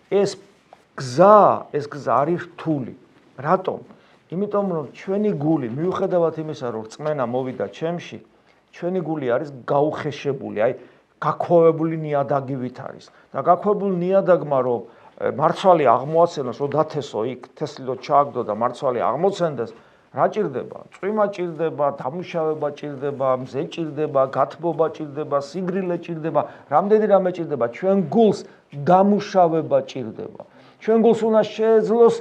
ეს გზა არის რთული. რატომ? იმიტომ რომ ჩვენი გული, მიუხედავად იმისა, რომ წმენა მოვიდა ჩემში, ჩვენი გული არის გაუხეშებული, აი გაქვავებული ნიადაგივით არის. და გაქვავებული ნიადაგმა რომ მარცვალი აღმოაცენოს, რომ დათესო იქ თესლი ჩააგდო და მარცვალი აღმოცენდეს, რა ჭირდება? წვიმა ჭირდება, დამუშავება ჭირდება, მზე ჭირდება, გათბობა ჭირდება, სიგრილე ჭირდება, რამდენი რამე ჭირდება, ჩვენ გულს დამუშავება ჭირდება. ჩვენ გულს უნდა შეეძლოს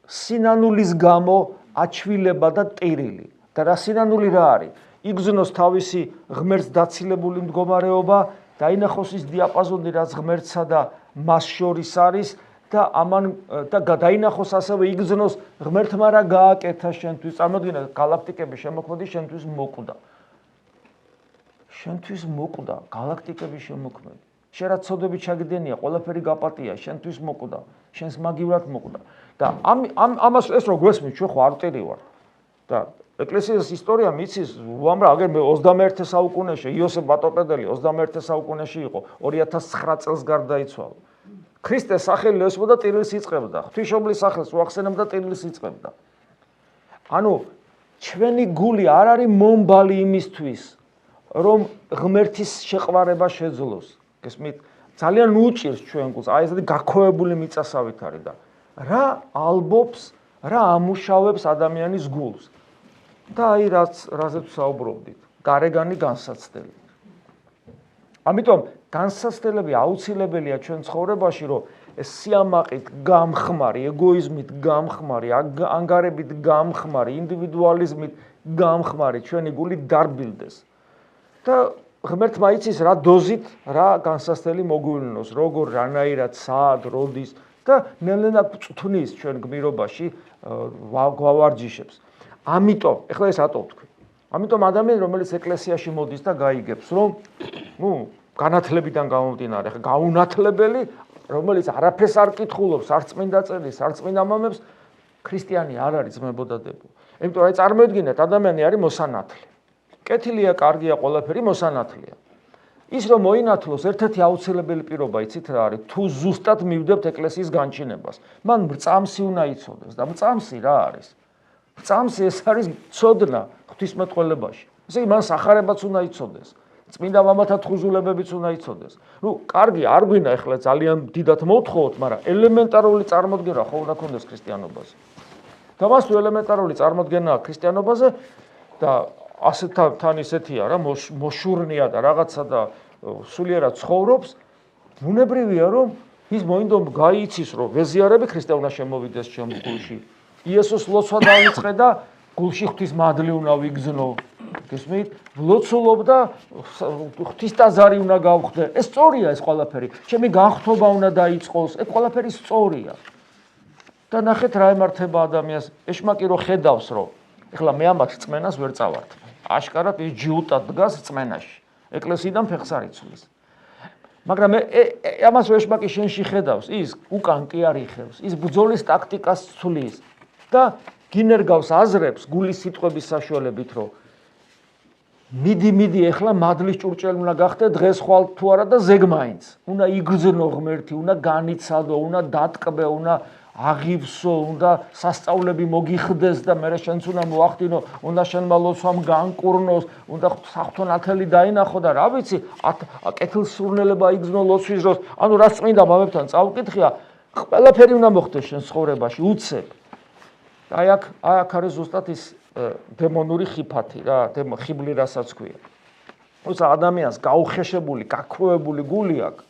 სინანულის გამო აჩვილება და ტირილი. და რა სინანული რა არის? იგზნოს თავისი ღმერთს დაცილებული მდგომარეობა, დაინახოს ის დიაპაზონი, რაც ღმერთსა და მას შორის არის და ამან და დაინახოს ასევე იგზნოს ღმერთმა რა გააკეთა შენთვის. წარმოგიდგენთ, გალაქტიკები შემოქმედი შენთვის მოკვდა. შენთვის მოკვდა გალაქტიკების შემოქმედი. შენ რა ცოდები ჩაგდენია, ყველაფერი გაპატია, შენთვის მოკვდა, შენს მაგივრად მოკვდა. და ამას ეს რო გვესმის, ჩვენ ხო არ ვტირი ვარ. და ეკლესიის ისტორია მიცის უამრავ, აგერ 21 საუკუნეში იოსებ ბატოპედელი 21 საუკუნეში იყო, 2009 წელს გარდაიცვალა. ქრისტეს სახელი ესმოდა ტირილს იწყებდა, ღვთისმშობლის სახელს უახსენებდა ტირილს იწყებდა. ანუ ჩვენი გული არ არის მომბალი იმისთვის, რომ ღმერთის შეყვარება შეძლოს. გესმით? ძალიან უჭირს ჩვენ გულს, აი ესეთი გაქვავებული მიწასავით არის და რა ალბობს, რა ამუშავებს ადამიანის გულს. და აი რაზეც საუბრობდით, გარეგანი განსაცდელი. ამიტომ განსაცდელები აუცილებელია ჩვენ ცხოვრებაში, რომ ეს სიამაყით გამხმარი, ეგოიზმით გამხმარი, ანგარებით გამხმარი, ინდივიდუალიზმით გამხმარი ჩვენი გული დარბილდეს. და ღმერთმა იცის რა დოზით რა განსასწრელი მოგვივლინოს, როგორ რანაირად, სად, როდის და ნელ-ნელა წვთნის ჩვენ გმირობაში გვავარჯიშებს. ამიტომ, ეხლა ეს რატო ვთქვი? ამიტომ ადამიანი, რომელიც ეკლესიაში მოდის და გაიგებს, რომ განათლებიდან გამომდინარე, ხა გაუნათლებელი, რომელიც არაფერს არ კითხულობს, არც წმინდა წერილს, არც წმინდა მამებს, ქრისტიანი არ არის ძმებო და დებო. იმიტომ რომ წარმოიდგინეთ, ადამიანი არის მოსანათლი. კეთილია, კარგია, ყველაფერი მოსანათლია. ის რომ მოინათლოს, ერთ-ერთი აუცილებელი პირობა იცით რა არის? თუ ზუსტად მივდებთ ეკლესიის განჩინებას, მან მრწამსი უნდა იცოდეს და მრწამსი რა არის? მრწამსი ეს არის ცოდნა ღვთისმეტყველებაში. ესე იგი მან სახარებაც უნდა იცოდეს. წმინდა მამათა თხზულებებიც უნდა იცოდეს. კარგი, არ გვინდა ეხლა ძალიან დიდად მოვთხოვოთ, მაგრამ ელემენტარული წარმოდგენა ხო უნდა ქონდეს ქრისტიანობაზე. და მას თუ ელემენტარული წარმოდგენა აქვს ქრისტიანობაზე და თან ისეთია რა, მოშურნია და რაღაცა და სულიერად ცხოვრობს, ბუნებრივია რომ ის მოინდო გაიცის რომ ვეზიარები ქრისტე უნდა შემოვიდეს ჩემ გულში. იესოს ლოცვა დავიწყე და გულში ღვთის მადლი უნდა ვიგზნო. გესმით? ვლოცულობ და ღვთის ტაძარი უნდა გავხდე. ეს სწორია ეს ყველაფერი. ჩემი განხთობა უნდა დაიწყოს. ეს ყველაფერი სწორია. და ნახეთ რა ემართება ადამიანს. ეშმაკი რო ხედავს რომ ეხლა მე ამას წმენას ვერ წავართ. აშკარად ის ჯიუტად დგას წმენაში. ეკლესიიდან ფეხს არ იცვლის. მაგრამ ამას რო ეშმაკი შენში ხედავს, ის უკან კი არ იხევს. ის ბრძოლის ტაქტიკას ცვლის და გინერგავს აზრებს გულის სიტყვების საშუალებით რომ მიდი ეხლა მადლის ჭურჭელი უნდა გახდე დღეს ხვალ თუ არა და ზეგ მაინც. უნდა იგრძნო ღმერთი, უნდა განიცადო, უნდა დატკბე, უნდა აღივსო, უნდა სასწაულები მოგიხდეს და მე შენც უნდა მოახდინო, უნდა შენმა ლოცვამ განკურნოს, უნდა საღვთო ნათელი დაინახო და რა ვიცი, კეთილსურნელება იგრძნო ლოცვის დროს. ანუ რაც წმინდა მამებთან წავკითხია, ყველაფერი უნდა მოხდეს შენ ცხოვრებაში, უცებ. აი აქ არის ზუსტად ის დემონური ხიფათი რა, ხიბლი რასაც ქვია. თუმცა ადამიანს გაუხეშებული, გაქვევებული გული აქვს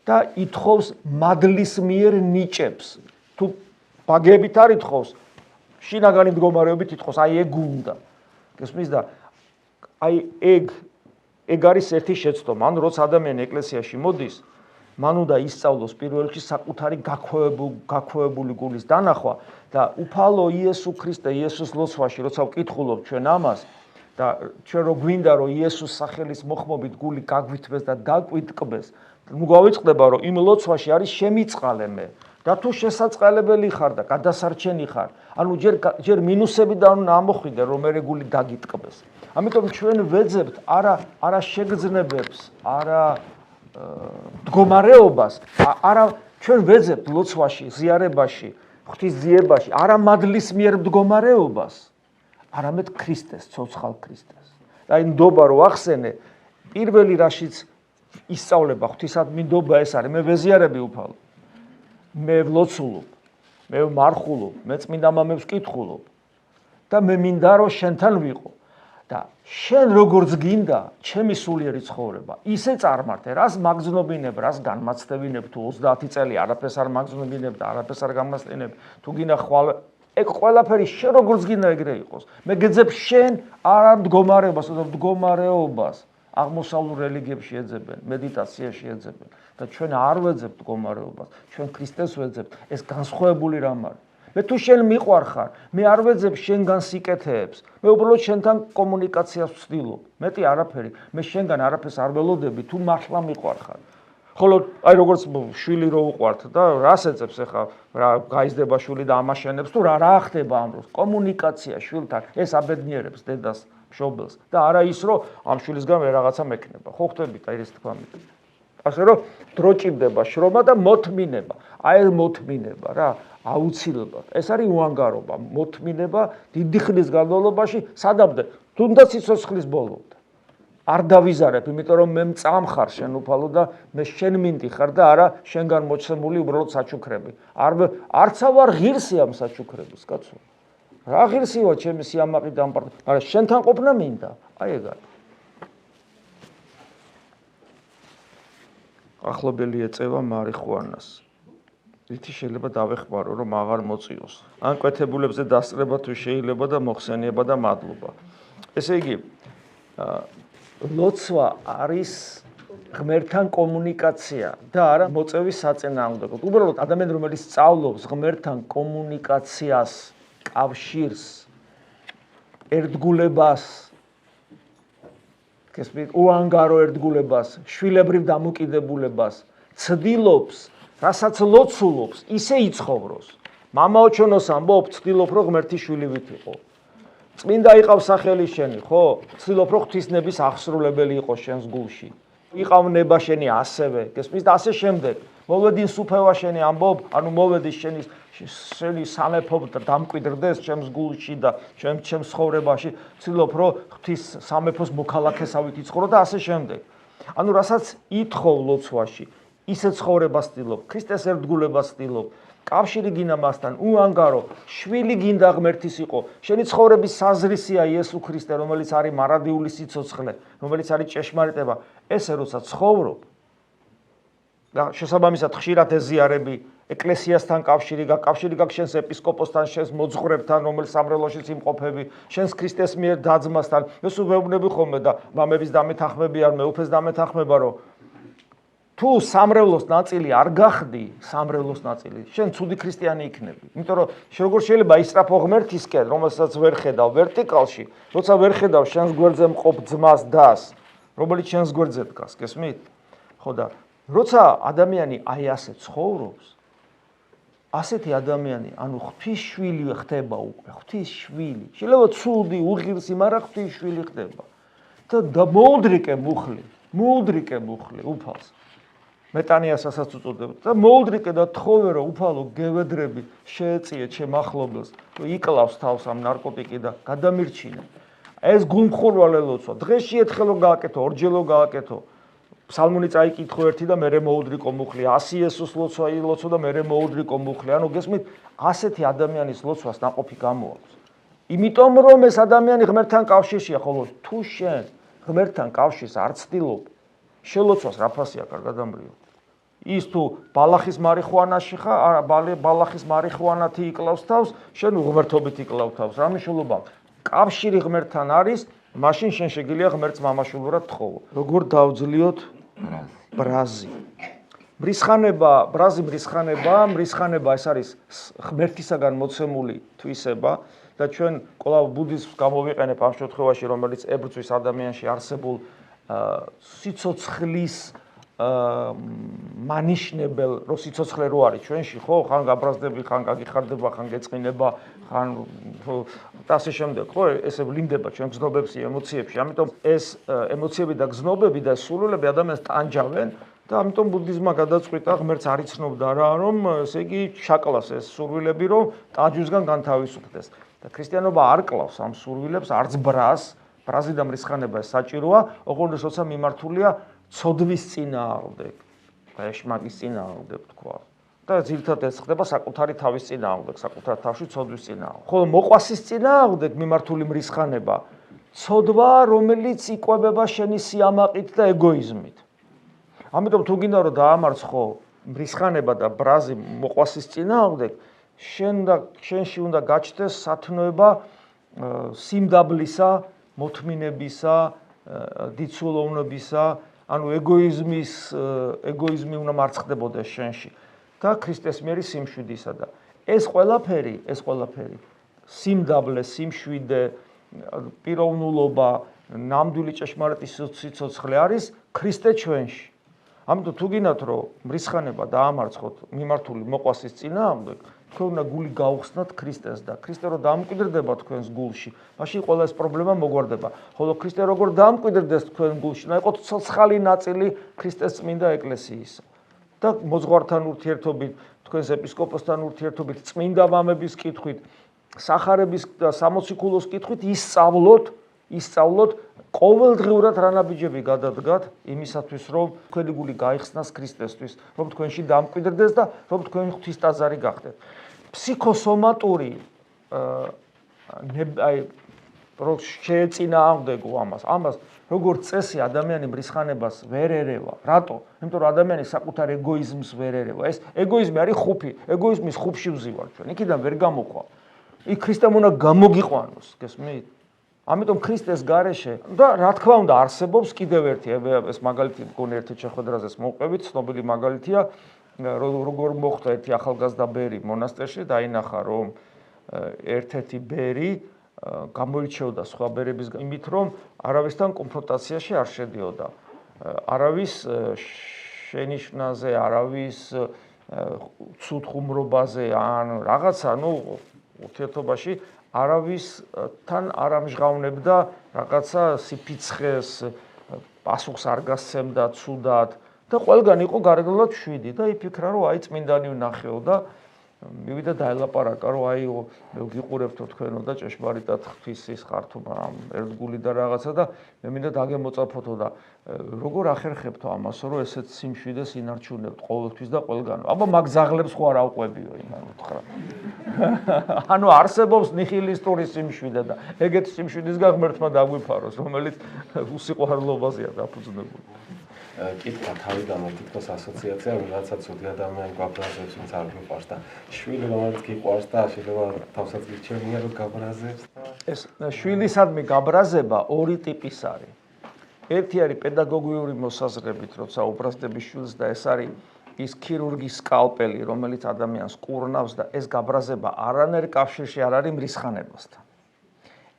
და ითხოვს მადლის მიერ ნიჭებს. თუ ბაგებით არ ითხოვს, შინაგანი მდგომარეობით ითხოვს, აი ეგ უნდა. გესმის და აი ეგ არის ერთი შეცდომა. ანუ როცა ადამიანი ეკლესიაში მოდის, მან უნდა ისწავლოს პირველ რიგში საკუთარი გაქვევებული გულის დანახვა და უფალო იესო ქრისტე იესოს ლოცვაში, როცა ვკითხულობ ჩვენ ამას და ჩვენ რო გვინდა რომ იესოს სახელის მოხმობით გული გაგვითმეს და დაგვიტკბეს, ნუ გავიწყდება რომ იმ ლოცვაში არის შემიწყალე მე და თუ შესაწყალებელი ხარ და გადასარჩენი ხარ, ანუ ჯერ მინუსებიდან უნდა ამოხვიდე რომ მე გული დაგიტკბეს. ამიტომ ჩვენ ვეძებთ არა შეგრძნებებს, არა მდგომარეობას, არა ჩვენ ვეძებთ ლოცვაში, ზიარებაში, ღვთის ძიებაში, არა მადლის მიერ მდგომარეობას, არამედ ქრისტეს, ცოცხალ ქრისტეს. და აი ნდობა რო ახსენე, პირველი რაშიც ისწავლება ღვთისადმინდობა ეს არის, მე ვეზიარები უფალო. მე ვლოცულობ, მე ვმარხულობ, მე წმინდა მამებს ვკითხულობ და მე მინდა რომ შენთან ვიყო. და შენ როგორც გინდა, ჩემი სულიერი ცხოვრება, ისე წარმართე, რას მაგზნობინებ, რას განმაცდებინებ, თუ 30 წელი არაფერს არ მაგზნობინებ და არაფერს არ გამასწინებ, თუ გინდა ხვალ ეგ ყველაფერი შენ როგორც გინდა ეგრე იყოს. მე გეძებ შენ არა მდგომარეობას, და მდგომარეობას აღმოსავლურ რელიგიებში ეძებენ, მედიტაციაში ეძებენ და ჩვენ არ ვეძებთ მდგომარეობას, ჩვენ ქრისტეს ვეძებთ, ეს განსხვავებული რამ არის. მე თუ შენ მიყვარ ხარ, მე არ ვეძებ შენგან სიკეთეებს, მე უბრალოდ შენთან კომუნიკაციას ვცდილობ, მეტი არაფერი, მე შენგან არაფერს არ ველოდები, თუ მართლა მიყვარ ხარ. ხოლო აი როგორც შვილი რო უყვართ და რას ეძებს ახლა, რა გაიზრდება შვილი და ამაშენებს თუ რა ხდება ამ დროს, კომუნიკაცია შვილთან, ეს აბედნიერებს დედას, მშობელს და არა ის რომ ამ შვილისგან რაღაცა მექნება. ხო ხვდებით აი ეს თქვა. ასე რომ დრო ჭირდება შრომა და მოთმინება. აი მოთმინება რა, აუცილებლად. ეს არის უანგარობა, მოთმინება დიდი ხნის განმავლობაში, სადამდე თუნდაც სიცოცხლის ბოლომდე. არ დავიზარებ, იმიტომ რომ მე მწამხარ შენ უფალო და მე შენ მინდი ხარ და არა შენგან მოჩემული უბრალოდ საჩუქრები. არცა ვარ ღირსი ამ საჩუქრების, კაცო. რა ღირსიო ჩემი სიამაყი დამპარტა, მაგრამ შენთან ყოფნა მინდა. აი ეგ არის. ახლობელი ეწევა მარიხუანას. ითი შეიძლება დავეხმარო რომ აღარ მოწიოს. ან კვეთებულებზე დასწრება თუ შეიძლება და მოხსენიება და მადლობა. ესე იგი ლოცვა არის ღმერთთან კომუნიკაცია და არა მოწევის საწინააღმდეგო. უბრალოდ ადამიანი რომელიც სწავლობს ღმერთთან კომუნიკაციას, კავშირს, ერთგულებას, უანგარო ერთგულებას, შვილებრივ დამოკიდებულებას, ცდილობს, რასაც ლოცულობს, ისე იცხოვროს. მამაოჩონოს ამბობ, ცდილობ რომ ღმერთი შვილი ვითიყო. წმინდა იყავს სახელი შენი, ხო? ცდილობ რომ ღვთისნების აღსრულებელი იყოს შენს გულში. იყავ ნება შენი ასევე, გესმის და ასე შემდეგ. მოვედი სუფევა შენი ამბობ, ანუ მოვედი შენი სამეფო დამკვიდრდეს ჩემს გულში და ჩემს ცხოვრებაში, ცდილობ რომ ღვთის სამეფოს მოქალაქესავით იცხოვრო და ასე შემდეგ. ანუ რასაც ითხოვ ლოცვაში, ისე ცხოვრებას ცდილობ, ქრისტეს ერთგულებას ცდილობ, კავშირი გინდა მასთან, უანგარო, შვილი გინდა ღმერთის იყო. შენი ცხოვრების საზრისია იესო ქრისტე, რომელიც არის მარადიული სიცოცხლე, რომელიც არის ჭეშმარიტება. ესე როცა ცხოვრობ და შესაბამისად ხშირად ეზიარები ეკლესიასთან კავშირი გაქვს შენს ეპისკოპოსთან, შენს მოძღვრებთან, რომელიც სამრევლოშიც იმყოფები, შენს ქრისტეს მიერ დაძმასთან. ეს უვეუბნები ხოლმე და მამების დამეთანხმები არ მეუფეს დამეთანხმება, რომ თუ სამრევლოს ნაწილი არ გახდი, სამრევლოს ნაწილი, შენ ცუდი ქრისტიანი იქნები. იმიტომ რომ როგორ შეიძლება ისწრაფო ღმერთისკენ, რომელსაც ვერ ხედავ ვერტიკალში, როცა ვერ ხედავ შენს გვერდზე მყოფ ძმას დას, რომელიც შენს გვერდზე დგას, გესმით? ხო და როცა ადამიანი აი ასე ცხოვრობს, ასეთი ადამიანი, ანუ ღვთის შვილი ხდება უკვე, ღვთის შვილი. შეიძლება ცუდი, უღირსი, მაგრამ ღვთის შვილი ხდება. და მოუდრიკე მუხლი უფალს. მეტანიასაც უწოდებთ და მოუდრიკე და თხოვე რომ უფალო გევედრები შეეწიე ჩემ ახლობელს, რომ იკლავს თავს ამ ნარკოტიკი და გადამირჩინე. ეს გულმხურვალე ლოცვა. დღეში ერთხელ რომ გააკეთო, ორჯერ გააკეთო. ფსალმუნი წაიკითხო ერთი და მერე მოუდრიკო მუხლი, 100 იესოს ლოცვა და მერე მოუდრიკო მუხლი. ანუ გესმით, ასეთი ადამიანის ლოცვას ნაყოფი გამოაქვს. იმიტომ რომ ეს ადამიანი ღმერთთან კავშირშია, ხოლო თუ შენ ღმერთთან კავშირს არ ცდილობ, შელოცვას რაფასია კარგად ამბრიო. ის თუ ბალახის მარიხუანაში ხარ, ბალახის მარიხუანათი იკლავს თავს, შენ უღმერთობით იკლავ თავს. რა მნიშვნელობა? კავშირი ღმერთთან არის, მაშინ შენ შეგიძლია ღმერთს მამაშვილურად თხოვო. როგორ დავძლიოთ ბრაზი? მრისხანება ეს არის ღმერთისაგან მოცემული თვისება და ჩვენ ყველა ბუდიზმს გამოვიყენებ ამ შემთხვევაში, რომელიც ებრძვის ადამიანში არსებულ სიცოცხლის მანიშნებელ, რომ სიცოცხლე რო არის ჩვენში, ხო, ხან გაბრაზდები, ხან გაგიხარდება, ხან გეწყინება, ხან და ასე შემდეგ, ხო, ესე ვლინდება ჩვენ გზნობებში, ემოციებში. ამიტომ ეს ემოციები და გზნობები და სურვილები ადამიანს ტანჯავენ და ამიტომ ბუდიზმმა გადაწყვიტა ღმერთს არ იცნობდა რა, რომ ესე იგი ჩაკლას ეს სურვილები, რომ ტანჯვისგან განთავისუფლდეს. და ქრისტიანობა არ კლავს ამ სურვილებს, არც ბრაზი და მრისხანება საჭიროა, ოღონდ როცა მიმართულია ცოდვის წინააღმდეგ, ეშმაკის წინააღმდეგ თქვა. და ძირითადად ეს ხდება საკუთარი თავის წინააღმდეგ, საკუთარ თავში ცოდვის წინააღმდეგ. ხოლო მოყვასის წინააღმდეგ მიმართული მრისხანება, ცოდვა, რომელიც იკვებება შენი სიამაყით და ეგოიზმით. ამიტომ თუ გინდა რომ დაამარცხო მრისხანება და ბრაზი მოყვასის წინააღმდეგ, შენში უნდა გაჩნდეს სათნოება სიმდაბლისა, მოთმინებისა, დიცულოვნებისა, ანუ ეგოიზმი უნდა მარცხდებოდეს შენში და ქრისტეს მიერი სიმშვიდისა და ეს ყველაფერი სიმდაბლე, სიმშვიდე, პიროვნულობა, ნამდვილი ჭეშმარიტი სიცოცხლე არის ქრისტე ჩვენში. ამიტომ თუ გინდათ რომ მრისხანება დაამარცხოთ მიმართული მოყვასის წინააღმდეგ, თქვენ უნდა გული გაუხსნათ ქრისტეს და ქრისტე რო დამკვიდრდება თქვენს გულში, მაშინ ყველა ეს პრობლემა მოგვარდება. ხოლო ქრისტე როგორ დამკვიდრდეს თქვენ გულში, უნდა იყოს ცოცხალი ნაწილი ქრისტეს წმინდა ეკლესიისა. და მოძღვართან ურთიერთობით, თქვენს ეპისკოპოსთან ურთიერთობით, წმინდა მამების კითხვით, სახარების და სამოციქულოს კითხვით ისწავლოთ ყოველდღიურად რა ნაბიჯები გადადგათ იმისათვის, რომ თქვენი გული გაიხსნას ქრისტესთვის, რომ თქვენში დამკვიდრდეს და რომ თქვენ ღვთისტაძარი გახდეთ. ფსიქოსომატური რო შეეწინააღმდეგო ამას როგორც წესი ადამიანი მრისხანებას ვერ ერევა. რატო? იმიტომ რომ ადამიანი საკუთარ ეგოიზმს ვერ ერევა. ეს ეგოიზმი არის ხუფი, ეგოიზმის ხუფში ვზივარ ჩვენ. იქიდან ვერ გამოყვა. იქ ქრისტემ უნდა გამოგიყვანოს, გესმით? ამიტომ ქრისტეს გარეშე და რა თქმა უნდა არსებობს კიდევ ერთი ეს მაგალითი მგონი ერთი შეხვედრაზეც მოვყვებით, ცნობილი მაგალითია, როგორ მოხდა ერთი ახალგაზრდა ბერი მონასტერში, დაინახა რომ ერთ-ერთი ბერი გამოირჩეოდა სხვა ბერების იმით, რომ არავისთან კონფრონტაციაში არ შედიოდა. არავის შენიშვნაზე, არავის ცუდ ხუმრობაზე ან რაღაცა, ურთიერთობაში არავისთან არ ამჟღავნებდა რაღაცა სიფიცხეს, პასუხს არ გასცემდა ცუდად და ყველგან იყო გარეგნულად 7 და იფიქრა, რომ აი წმინდანი ვნახეო და მივიდა დაელაპარაკა, რომ აი მე გიყურებთო თქვენო და ჭეშმარიტად ღვთისის ხართო ერთგული და რაღაცა და მე მინდა დაგემოწაფოთო და როგორ ახერხებთო ამასო, რომ ესეთ სიმშვიდეს ინარჩუნებთ ყოველთვის და ყველგან. აბა მაგ ზაღლებს ხო არ ავყვებიო იმან უთხრა. ანუ არსებობს ნიჰილისტური სიმშვიდე და ეგეთ სიმშვიდისგან ღმერთმა დაგვიფაროს, რომელიც უსიყვარულობაზეა დაფუძნებული. კითხვა თავიდანვე თითქოს ასოციაცია, ვიღაცა ცუდი ადამიანი გაბრაზებს, ვინც არ მიყვარს და შვილი რომელიც გიყვარს და შეიძლება თავსაც გირჩევია რომ გაბრაზებს და ეს შვილისადმი გაბრაზება ორი ტიპის არის. ერთი არის პედაგოგიური მოსაზრებით, როცა უბრაზდების შვილს და ეს არის ის ქირურგის სკალპელი, რომელიც ადამიანს კურნავს და ეს გაბრაზება არანაირ კავშირში არ არის მრისხანებასთან.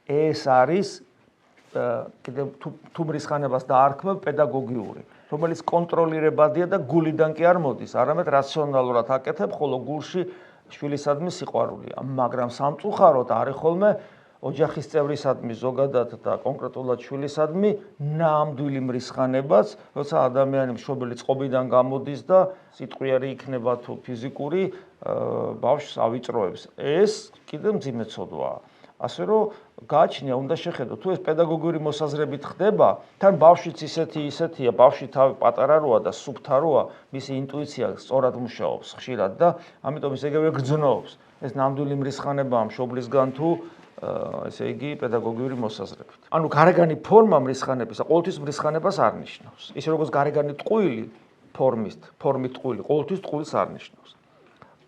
ეს არის კიდევ თუ მრისხანებას დაარქმევ პედაგოგიური, რომელიც კონტროლირებადია და გულიდან კი არ მოდის, არამედ რაციონალურად აკეთებ, ხოლო გულში შვილისადმი სიყვარულია. მაგრამ სამწუხაროდ არის ხოლმე ოჯახის წევრისადმი ზოგადად და კონკრეტულად შვილისადმი ნამდვილი მრისხანებაც, როცა ადამიანი მშობელი წყობიდან გამოდის და სიტყვიერი იქნება თუ ფიზიკური ბავშვს ავიწროებს. ეს კიდევ მძიმე ცოდვაა. ასე რომ გააჩნია, უნდა შეხედო, თუ ეს პედაგოგიური მოსაზრებით ხდება, თან ბავშვიც ისეთია, ბავშვი თავი პატარა როა და სუფთა როა, მისი ინტუიცია სწორად მუშაობს ხშირად და ამიტომ ის ეგრევე გრძნობს. ეს ნამდვილი მრისხანებაა მშობლისგან თუ ესე იგი პედაგოგიური მოსაზრებით. ანუ გარეგანი ფორმა მრისხანების, ყოველთვის მრისხანებას არ ნიშნავს. ისე როგორც გარეგანი ტყუილი ფორმით ტყუილი, ყოველთვის ტყუილს არ ნიშნავს.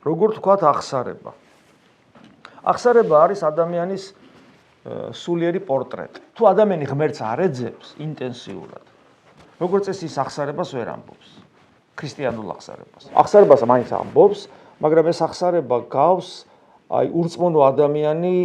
როგორ თქვათ აღსარება? აღსარება არის ადამიანის სულიერი პორტრეტი. თუ ადამიანი ღმერთს არ ეძებს ინტენსიურად, როგორც წესი ის აღსარებას ვერ ამბობს. ქრისტიანულ აღსარებას. აღსარებას მაინც ამბობს, მაგრამ ეს აღსარება გავს აი ურწმუნო ადამიანი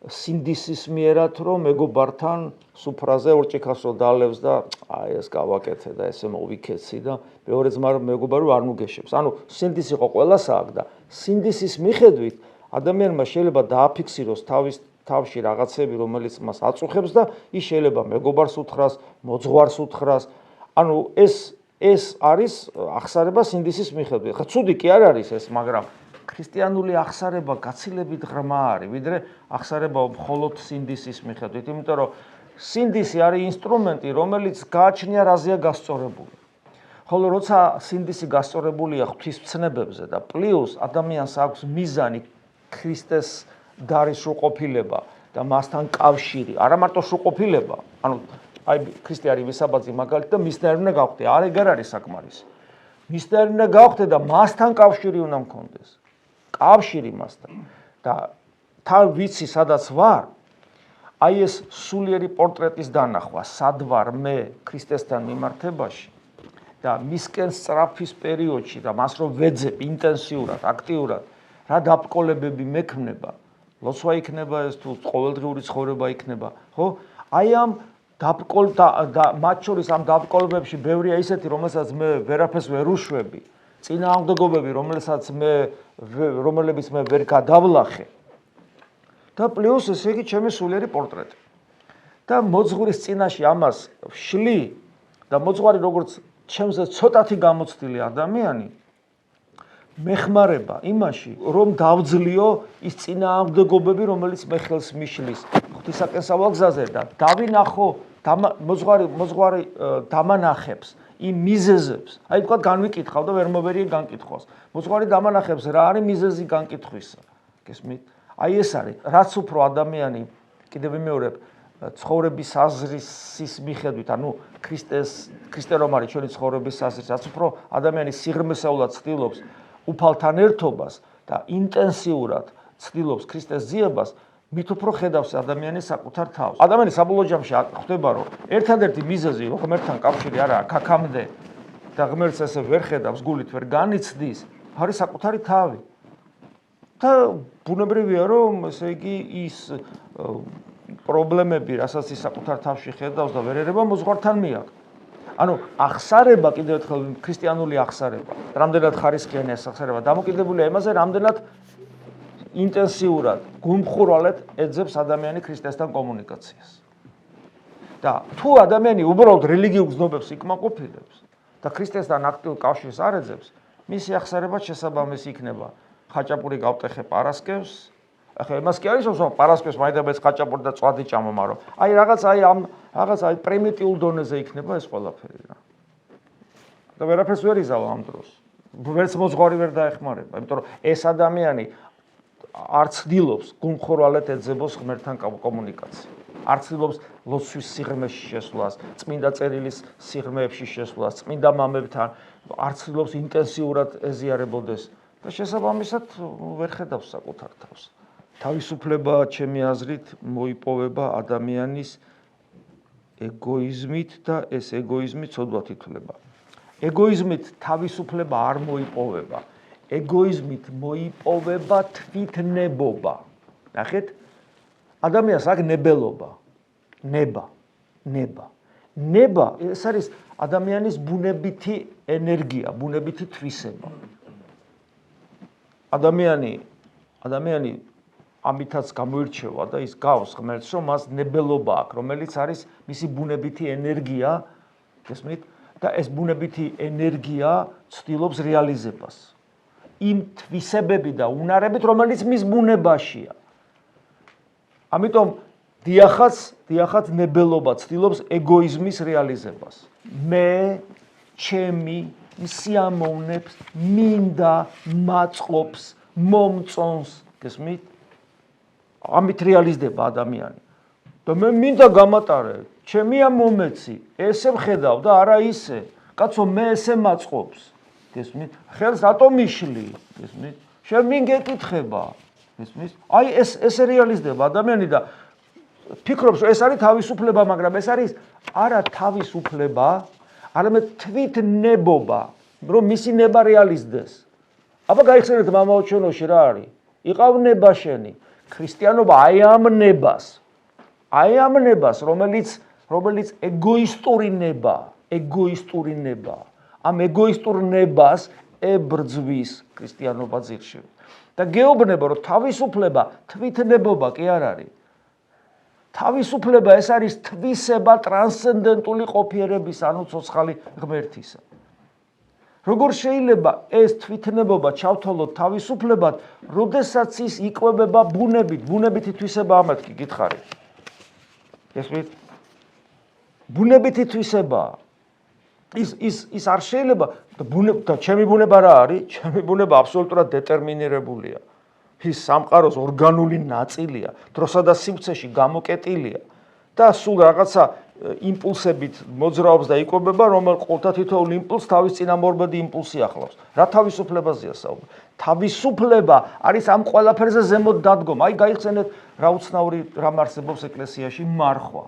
სინდისის მიერად, რომ მეგობართან სუფრაზე ორჭიქასო დალევს და აი ეს გავაკეთე და ესე მოვიქეცი და მეორე ძმა მეგობარო არ მოგეშებს. ანუ სინდისი ხო ყველას აქვს და სინდისის მიხედვით ადამიანმა შეიძლება დააფიქსიროს თავის თავში რაღაცები, რომელიც მას აწუხებს და ის შეიძლება მეგობარს უთხრას, მოძღვარს უთხრას. ანუ ეს არის აღსარება სინდისის მიხედვით. ხა ცუდი კი არ არის ეს, მაგრამ ქრისტიანული აღსარება გაცილებით ღრმა არის, ვიდრე აღსარება მხოლოდ სინდისის მიხედვით, იმიტომ რომ სინდისი არის ინსტრუმენტი, რომელიც გააჩნია რაზეა გასწორებული. ხოლო როცა სინდისი გასწორებულია ღვთისმცნებებზე და პლუს ადამიანს აქვს მიზანი ქრისტეს დარის სრულყოფილება და მასთან კავშირი, არა მარტო სრულყოფილება, ანუ აი ქრისტე არის ვისაბაძი მაგალითად და მისნაირ უნდა გავხდე, ეგ არ არის საკმარისი. მისნაირ უნდა გავხდე და მასთან კავშირი უნდა მქონდეს. კავშირი მასთან და თან ვიცი სადაც ვარ, აი ეს სულიერი პორტრეტის დანახვა, სად ვარ მე ქრისტესთან მიმართებაში და მისკენ სწრაფის პერიოდში და მას რომ ვეძებ ინტენსიურად, აქტიურად, რა დაბკოლებები მექმნება, ლოცვა იქნება ეს თუ ყოველდღიური ცხოვრება იქნება, ხო? აი ამ მათ შორის ამ დაბკოლებებში ბევრია ისეთი, რომელსაც მე ვერაფერს ვერ უშვები, წინააღმდეგობები, რომლებიც მე ვერ გადავლახე. და პლუს ესე იგი ჩემი სულიერი პორტრეტი. და მოძღვრის წინაშე ამას ვშლი და მოძღვარი როგორც ჩემზე ცოტათი გამოცდილი ადამიანი მეხმარება იმაში, რომ დავძლიო ის წინააღმდეგობები, რომელიც მე ხელს მიშლის ღვთისაკენსავალ გზაზე და დავინახო მოძღვარი დამანახებს იმ მიზეზებს. აი თქვა განვიკითხავ და ვერ მოვერიე განკითხვას. მოძღვარი დამანახებს რა არის მიზეზი განკითხვისა. გესმით? აი ეს არის, რაც უფრო ადამიანი კიდევ ვიმეორებ ცხოვრების აზრის მიხედვით, ანუ ქრისტე რომ არის ჩვენი ცხოვრების აზრის, რაც უფრო ადამიანი სიღრმისეულად ცდილობს უფალთან ერთობას და ინტენსიურად ცდილობს ქრისტეს ძიებას, მით უფრო ხედავს ადამიანის საკუთარ თავს. ადამიანი საბოლოო ჯამში ხვდება, რომ ერთადერთი მიზეზი, რომ ღმერთთან კავშირი არ აქვს აქამდე და ღმერთს ესე ვერ ხედავს, გულით ვერ განიცდის, არის საკუთარი თავი. და ბუნებრივია, რომ ესე იგი ის პრობლემები, რასაც ის საკუთარ თავში ხედავს და ვერ ერება მოზღვართან მიაქვს. ანუ აღსარება კიდევ ერთხელ ქრისტიანული აღსარება, რამდენად ხარისხიანი აღსარება, დამოკიდებულია იმაზე, რამდენად ინტენსიურად, გულმხურვალედ ეძებს ადამიანი ქრისტესთან კომუნიკაციას. და თუ ადამიანი უბრალოდ რელიგიურ გზნობებს იკმაყოფილებს და ქრისტესთან აქტიურ კავშირს არ ეძებს, მისი აღსარება შესაბამისი იქნება. ხაჭაპური გავტეხე პარასკევს. ახლა იმას კი არის, რომ პარასკევს მაინდამაინც ხაჭაპური და წვადი ჭამო, მაგრამ რაღაც პრიმიტიულ დონეზე იქნება ეს ყველაფერი რა. და ვერაფერს ვერ იზავა ამ დროს. ვერც მოზღვარი ვერ დაეხმარება, იმიტომ რომ ეს ადამიანი არ ცდილობს გულმხურვალედ ეძებოს ღმერთთან კომუნიკაცია. არ ცდილობს ლოცვის სიღრმეში შესვლას, წმინდა წერილის სიღრმეებში შესვლას, წმინდა მამებთან, არ ცდილობს ინტენსიურად ეზიარებოდეს და შესაბამისად ვერ ხედავს საკუთარ თავს. თავისუფლება, ჩემი აზრით, მოიპოვება ადამიანის ეგოიზმით და ეს ეგოიზმი ცოდვად ითვლება. ეგოიზმით თავისუფლება არ მოიპოვება. ეგოიზმით მოიპოვება თვითნებობა. ნახეთ? ადამიანს აქვს ნებელობა. ნება ეს არის ადამიანის ბუნებითი ენერგია, ბუნებითი თვისება. ადამიანი ამითაც გამოირჩევა და ის გავს ღმერთს, რომ მას ნებელობა აქვს, რომელიც არის მისი ბუნებითი ენერგია, გესმით? და ეს ბუნებითი ენერგია ცდილობს რეალიზებას. იმ თვისებები და უნარებით, რომელიც მის ბუნებაშია. ამიტომ დიახაც ნებელობა ცდილობს ეგოიზმის რეალიზებას. მე, ჩემი, სიამოვნებს, მინდა, მაწყობს, მომწონს, გესმით? ამით რეალიზდება ადამიანი. და მე მინდა გამატარე, ჩემია მომეცი, ესე მხედავ და არა ისე. კაცო, მე ესე მაწყობს, გესმით? ხელს რატომ მიშლი, გესმით? შენ მინ გეკითხება, გესმით? აი ესე რეალიზდება ადამიანი და ფიქრობს, რომ ეს არის თავისუფლება, მაგრამ ეს არის არა თავისუფლება, არამედ თვითნებობა, რომ მისი ნება რეალიზდეს. აბა გაიხსენეთ მამაო ჩვენოში რა არის? იყავ ნება შენი. ქრისტიანობა აი ამ ნებას, რომელიც ეგოისტური ნება. ამ ეგოისტურ ნებას ებრძვის ქრისტიანობა ძირში. და გეუბნება, რომ თავისუფლება თვითნებობა კი არ არის. თავისუფლება ეს არის თვისება ტრანსცენდენტული ყოფიერების, ანუ ცოცხალი ღმერთისა. როგორ შეიძლება ეს თვითნებობა ჩავთვალოთ თავისუფლებად, როდესაც ის იკვებება ბუნებითი თვისება ამათი გითხარით. გესმით? ბუნებითი თვისებაა. ის არ შეიძლება და ჩემი ბუნება რა არის? ჩემი ბუნება აბსოლუტურად დეტერმინირებულია. ის სამყაროს ორგანული ნაწილია, დროსა და სივრცეში გამოკეტილია და სულ რაღაცა იმპულსებით მოძრაობს და იკვებება, რომელ ყოველთა თითოეულ იმპულსს თავის წინამორბედი იმპულსი ახლავს. რა თავისუფლებაზეა საუბარი? თავისუფლება არის ამ ყველაფერზე ზემოთ დადგომა. აი გაიხსენეთ რა უცნაური რამ არსებობს ეკლესიაში მარხვა.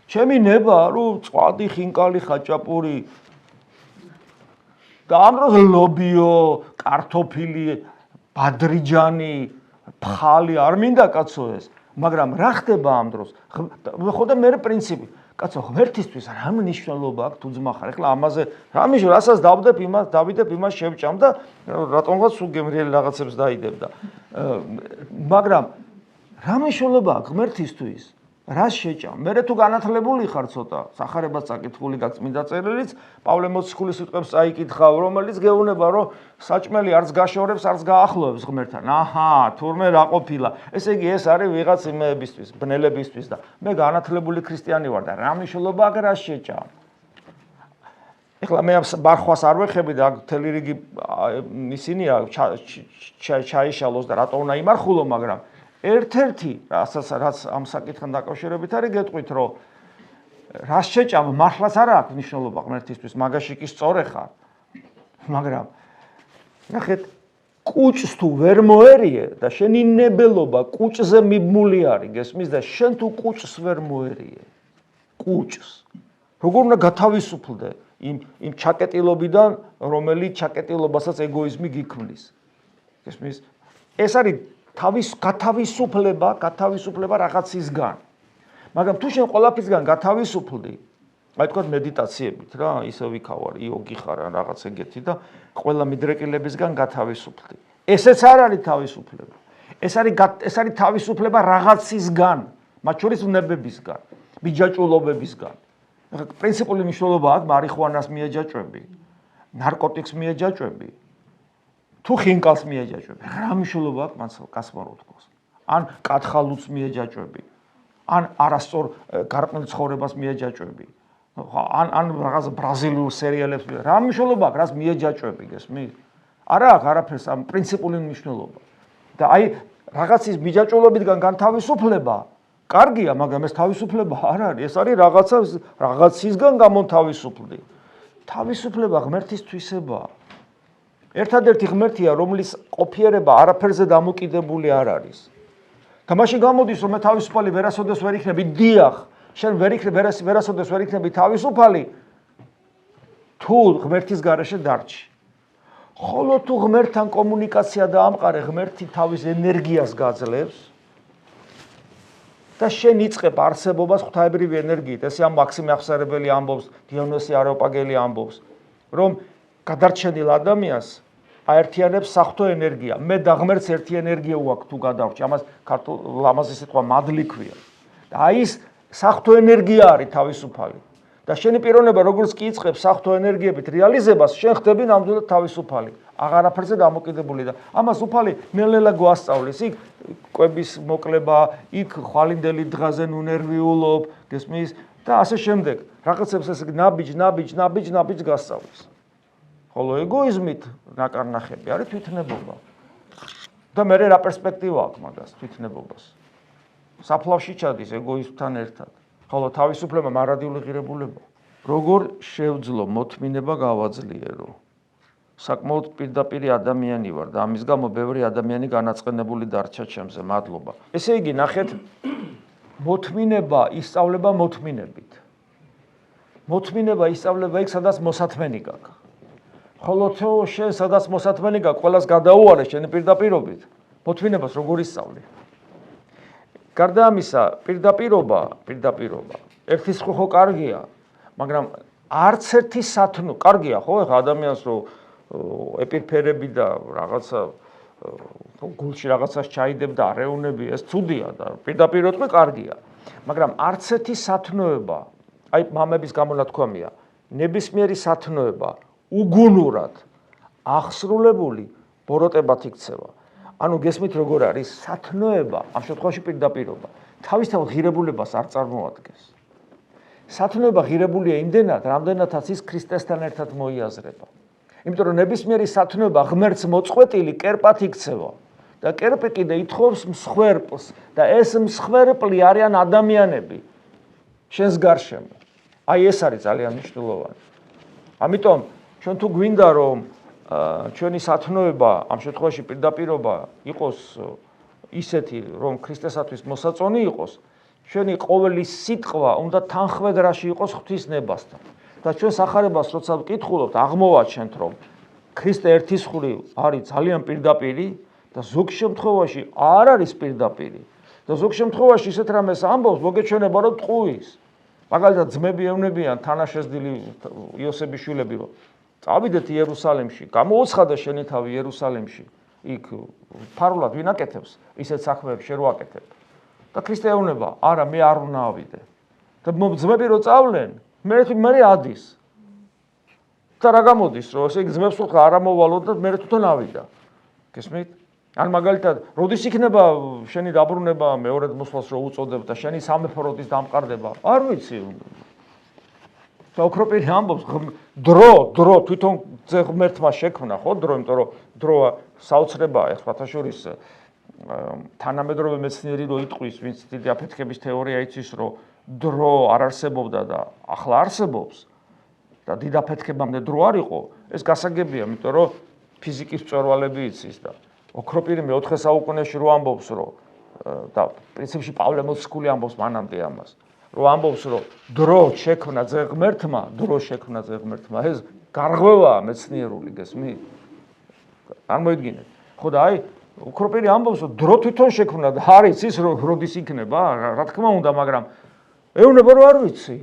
ჩემი ნება, რომ წვადი, ხინკალი, ხაჭაპური და ამ დროს ლობიო, კარტოფილი, ბადრიჯანი, ფხალი არ მინდა კაცო ეს, მაგრამ რა ხდება ამ დროს? ხო და მე პრინციპი, კაცო, ღმერთისთვის რა მნიშვნელობა აქვს თუ ძმა ხარ? ეხლა ამაზე რა მნიშვნელობა, რასაც დავიდებ იმას შევჭამ და რატომღაც სულ გემრიელი რაღაცებს დაიდებ და მაგრამ რა მნიშვნელობა აქვს ღმერთისთვის? რას შეჭამ? მე თუ განათლებული ხარ ცოტა, სახარებას წაკითხული გაქვს წმინდა წერილიც, პავლე მოციქულის სიტყვებს წაიკითხავ, რომელიც გეუბნება, რომ საჭმელი არც გაშორებს, არც გაახლოებს ღმერთთან. აჰა, თურმე რა ყოფილა. ესე იგი ეს არის ვიღაც იმეებისთვის, ბნელებისთვის და მე განათლებული ქრისტიანი ვარ და რა მნიშვნელობა აქვს რას შეჭამ? ეხლა მე მარხვას არ ვეხები და მთელი რიგი ისინია ჩაიშალოს და რატო უნდა იმარხულო, მაგრამ ერთ-ერთი რაც ამ საკითხთან დაკავშირებით არის, გეტყვით, რომ რას შეჭამ, მართლაც არ აქვს მნიშვნელობა ღმერთისთვის, მაგაში კი სწორე ხარ. მაგრამ ნახეთ, კუჭს თუ ვერ მოერიე და შენი ნებელობა კუჭზე მიბმული არის, გესმის და შენ თუ კუჭს ვერ მოერიე. კუჭს. როგორ უნდა გათავისუფლდე იმ ჩაკეტილობიდან, რომელიც ჩაკეტილობასაც ეგოიზმი გიქმნის. გესმის? ეს არის გათავისუფლება რაღაცისგან. მაგრამ თუ შენ ყველაფრისგან გათავისუფლდი, აი თქვა მედიტაციებით რა, ისე ვიქავარ, იოგი ხარ ან რაღაც ეგეთი და ყველა მიდრეკილებისგან გათავისუფლდი. ესეც არ არის თავისუფლება. ეს არის თავისუფლება რაღაცისგან, მათ შორის ვნებებისგან, მიჯაჭვულობებისგან. პრინციპული მნიშვნელობა აქვს მარიხუანას მიეჯაჭვები, ნარკოტიკს მიეჯაჭვები, თუ ხინკალს მიეჯაჭვები. რა მნიშვნელობა აქვს მას კასპაროვ თქოს? ან კათხალუც მიეჯაჭვები, ან არასწორ გარყვნილ ცხოვრებას მიეჯაჭვები. ან რაღაც ბრაზილიურ სერიალებს რა მნიშვნელობა აქვს, რას მიეჯაჭვები, გესმით? არა აქვს არაფერს ამ პრინციპული მნიშვნელობა. და აი რაღაცის მიჯაჭვულობიდან განთავისუფლება კარგია, მაგრამ ეს თავისუფლება არ არის, ეს არის რაღაცისგან გამონთავისუფლდი. თავისუფლება ღმერთისთვისებაა. ერთადერთი ღმერთია, რომლის ყოფიერება არაფერზე დამოკიდებული არ არის. და მაშინ გამოდის, რომ მე თავისუფალი ვერასოდეს ვერ იქნები, დიახ, შენ ვერასოდეს ვერ იქნები თავისუფალი, თუ ღმერთის გარეშე დარჩი. ხოლო თუ ღმერთთან კომუნიკაცია დაამყარე, ღმერთი თავის ენერგიას გაძლევს და შენ იწყებ არსებობას ღვთაებრივი ენერგიით. ესე ამ მაქსიმე ახსარებელი ამბობს, დიონოსი არეოპაგელი ამბობს, რომ გადარჩენილ ადამიანს აერთიანებს საღვთო ენერგია. მე და ღმერთს ერთი ენერგია უაქვს თუ გადავრჩი. ამას ქართულ ლამაზი სიტყვა მადლი ქვია. და აი ეს საღვთო ენერგია არის თავისუფალი. და შენი პიროვნება როგორც კი იწყებს საღვთო ენერგიებით რეალიზებას, შენ ხდები ნამდვილად თავისუფალი. აღარაფერზე დამოკიდებული და ამას უფალი ნელ-ნელა გვასწავლის. იქ კვების მოკლება, იქ ხვალინდელი დღაზე ნუნერვიულობ, გესმის? და ასე შემდეგ. რაღაცებს ეს ნაბიჯ გასწავლის. ხოლო ეგოიზმით ნაკარნახები არის თვითნებობა. და მე რა პერსპექტივა აქვს მაგას თვითნებობას? საფლავში ჩადის ეგოიზმთან ერთად. ხოლო თავისუფლება მარადიული ღირებულება. როგორ შევძლო მოთმინება გავაძლიერო? საკმაოდ პირდაპირი ადამიანი ვარ და ამის გამო ბევრი ადამიანი განაწყენებული დარჩა ჩემზე. მადლობა. ესე იგი, ნახეთ, მოთმინება ისწავლება მოთმინებით. მოთმინება ისწავლება იქ, სადაც მოსათმენი გაქვს. ხოლო თუ შენ სადაც მოსათმენი გაქვს, ყველას გადაუარე შენი პირდაპირობით, მოთმინებას როგორ ისწავლი? გარდა ამისა, პირდაპირობა, ერთის ხო კარგია, მაგრამ არც ერთი სათნო, კარგია ხო, ეხა ადამიანს რო ეპირფერები და რაღაცა გულში რაღაცას ჩაიდებ და არეუნები, ეს ცუდია და პირდაპირად კი კარგია. მაგრამ არც ერთი სათნოება, აი მამების გამონათქვამია, ნებისმიერი სათნოება უგუნურად აღსრულებული ბოროტებად იქცევა. ანუ გესმით როგორ არის სათნოება, ამ შემთხვევაში პირდაპირობა, თავისთავად ღირებულებას არ წარმოადგენს. სათნოება ღირებულია იმდენად, რამდენადაც ის ქრისტესთან ერთად მოიაზრება. იმიტომ რომ ნებისმიერი სათნოება ღმერთს მოწყვეტილი კერპად იქცევა და კერპი კიდე ითხოვს მსხვერპლს და ეს მსხვერპლი არიან ადამიანები შენს გარშემო. აი ეს არის ძალიან მნიშვნელოვანი. ამიტომ ჩვენ თუ გვინდა რომ ჩვენი სათნოება, ამ შემთხვევაში პირდაპირობა იყოს ისეთი, რომ ქრისტესათვის მოსაწონი იყოს, ჩვენი ყოველი სიტყვა უნდა თანხვედრაში იყოს ღვთისნებასთან. და ჩვენ სახარებას როცა ვკითხულობთ, აღმოვაჩენთ, რომ ქრისტე ერთის მხრივ არის ძალიან პირდაპირი და ზოგ შემთხვევაში არ არის პირდაპირი. და ზოგ შემთხვევაში ისეთ რამეს ამბობს, მოგეჩვენება რომ ტყუის. მაგალითად ძმები ევნებიან თანაშეზდილი იოსების შვილები, რომ წავიდეთ იერუსალიმში, გამოუცხადა შენი თავი იერუსალიმში. იქ ფარულად ვინ აკეთებს ისეთ საქმეებს შენ რო აკეთებ. და ქრისტე ეუბნება, არა, მე არ უნდა ავიდე. და ძმები რო წავლენ, მე ადის. და რა გამოდის, რომ ესე იგი ძმებს ხო არ ამოვალო და მე თვითონ ავიდა. გესმით? ან მაგალითად, როდის იქნება შენი დაბრუნება მეორედ მოსვლას რო უწოდებ და შენი სამეფო როდის დამყარდება? არ ვიცი. და ოქროპირი ამბობს, დრო თვითონ ღმერთმა შექმნა, ხო, დრო, იმიტომ რომ დროა საოცრებაა, ეხლა შორის თანამედროვე მეცნიერი რო იტყვის, ვინც დიდი აფეთქების თეორია იცის, რომ დრო არ არსებობდა და ახლა არსებობს და დიდ აფეთქებამდე დრო არ იყო, ეს გასაგებია, იმიტომ რომ ფიზიკის მწვერვალები იცის და ოქროპირი მე-4 საუკუნეში რო ამბობს, რომ და პრინციპში პავლე მოციქული ამბობს მანამდე ამას, რომ ამბობს, რომ დრო შექმნა ძეღმერთმა, ეს გარღვევაა მეცნიერული, გესმით? წარმოიდგინეთ. ხო და აი ოქროპირი ამბობს, რომ დრო თვითონ შექმნა და არის ის რომ როდის იქნება, რა თქმა უნდა, მაგრამ ეუბნება რომ არ ვიცი.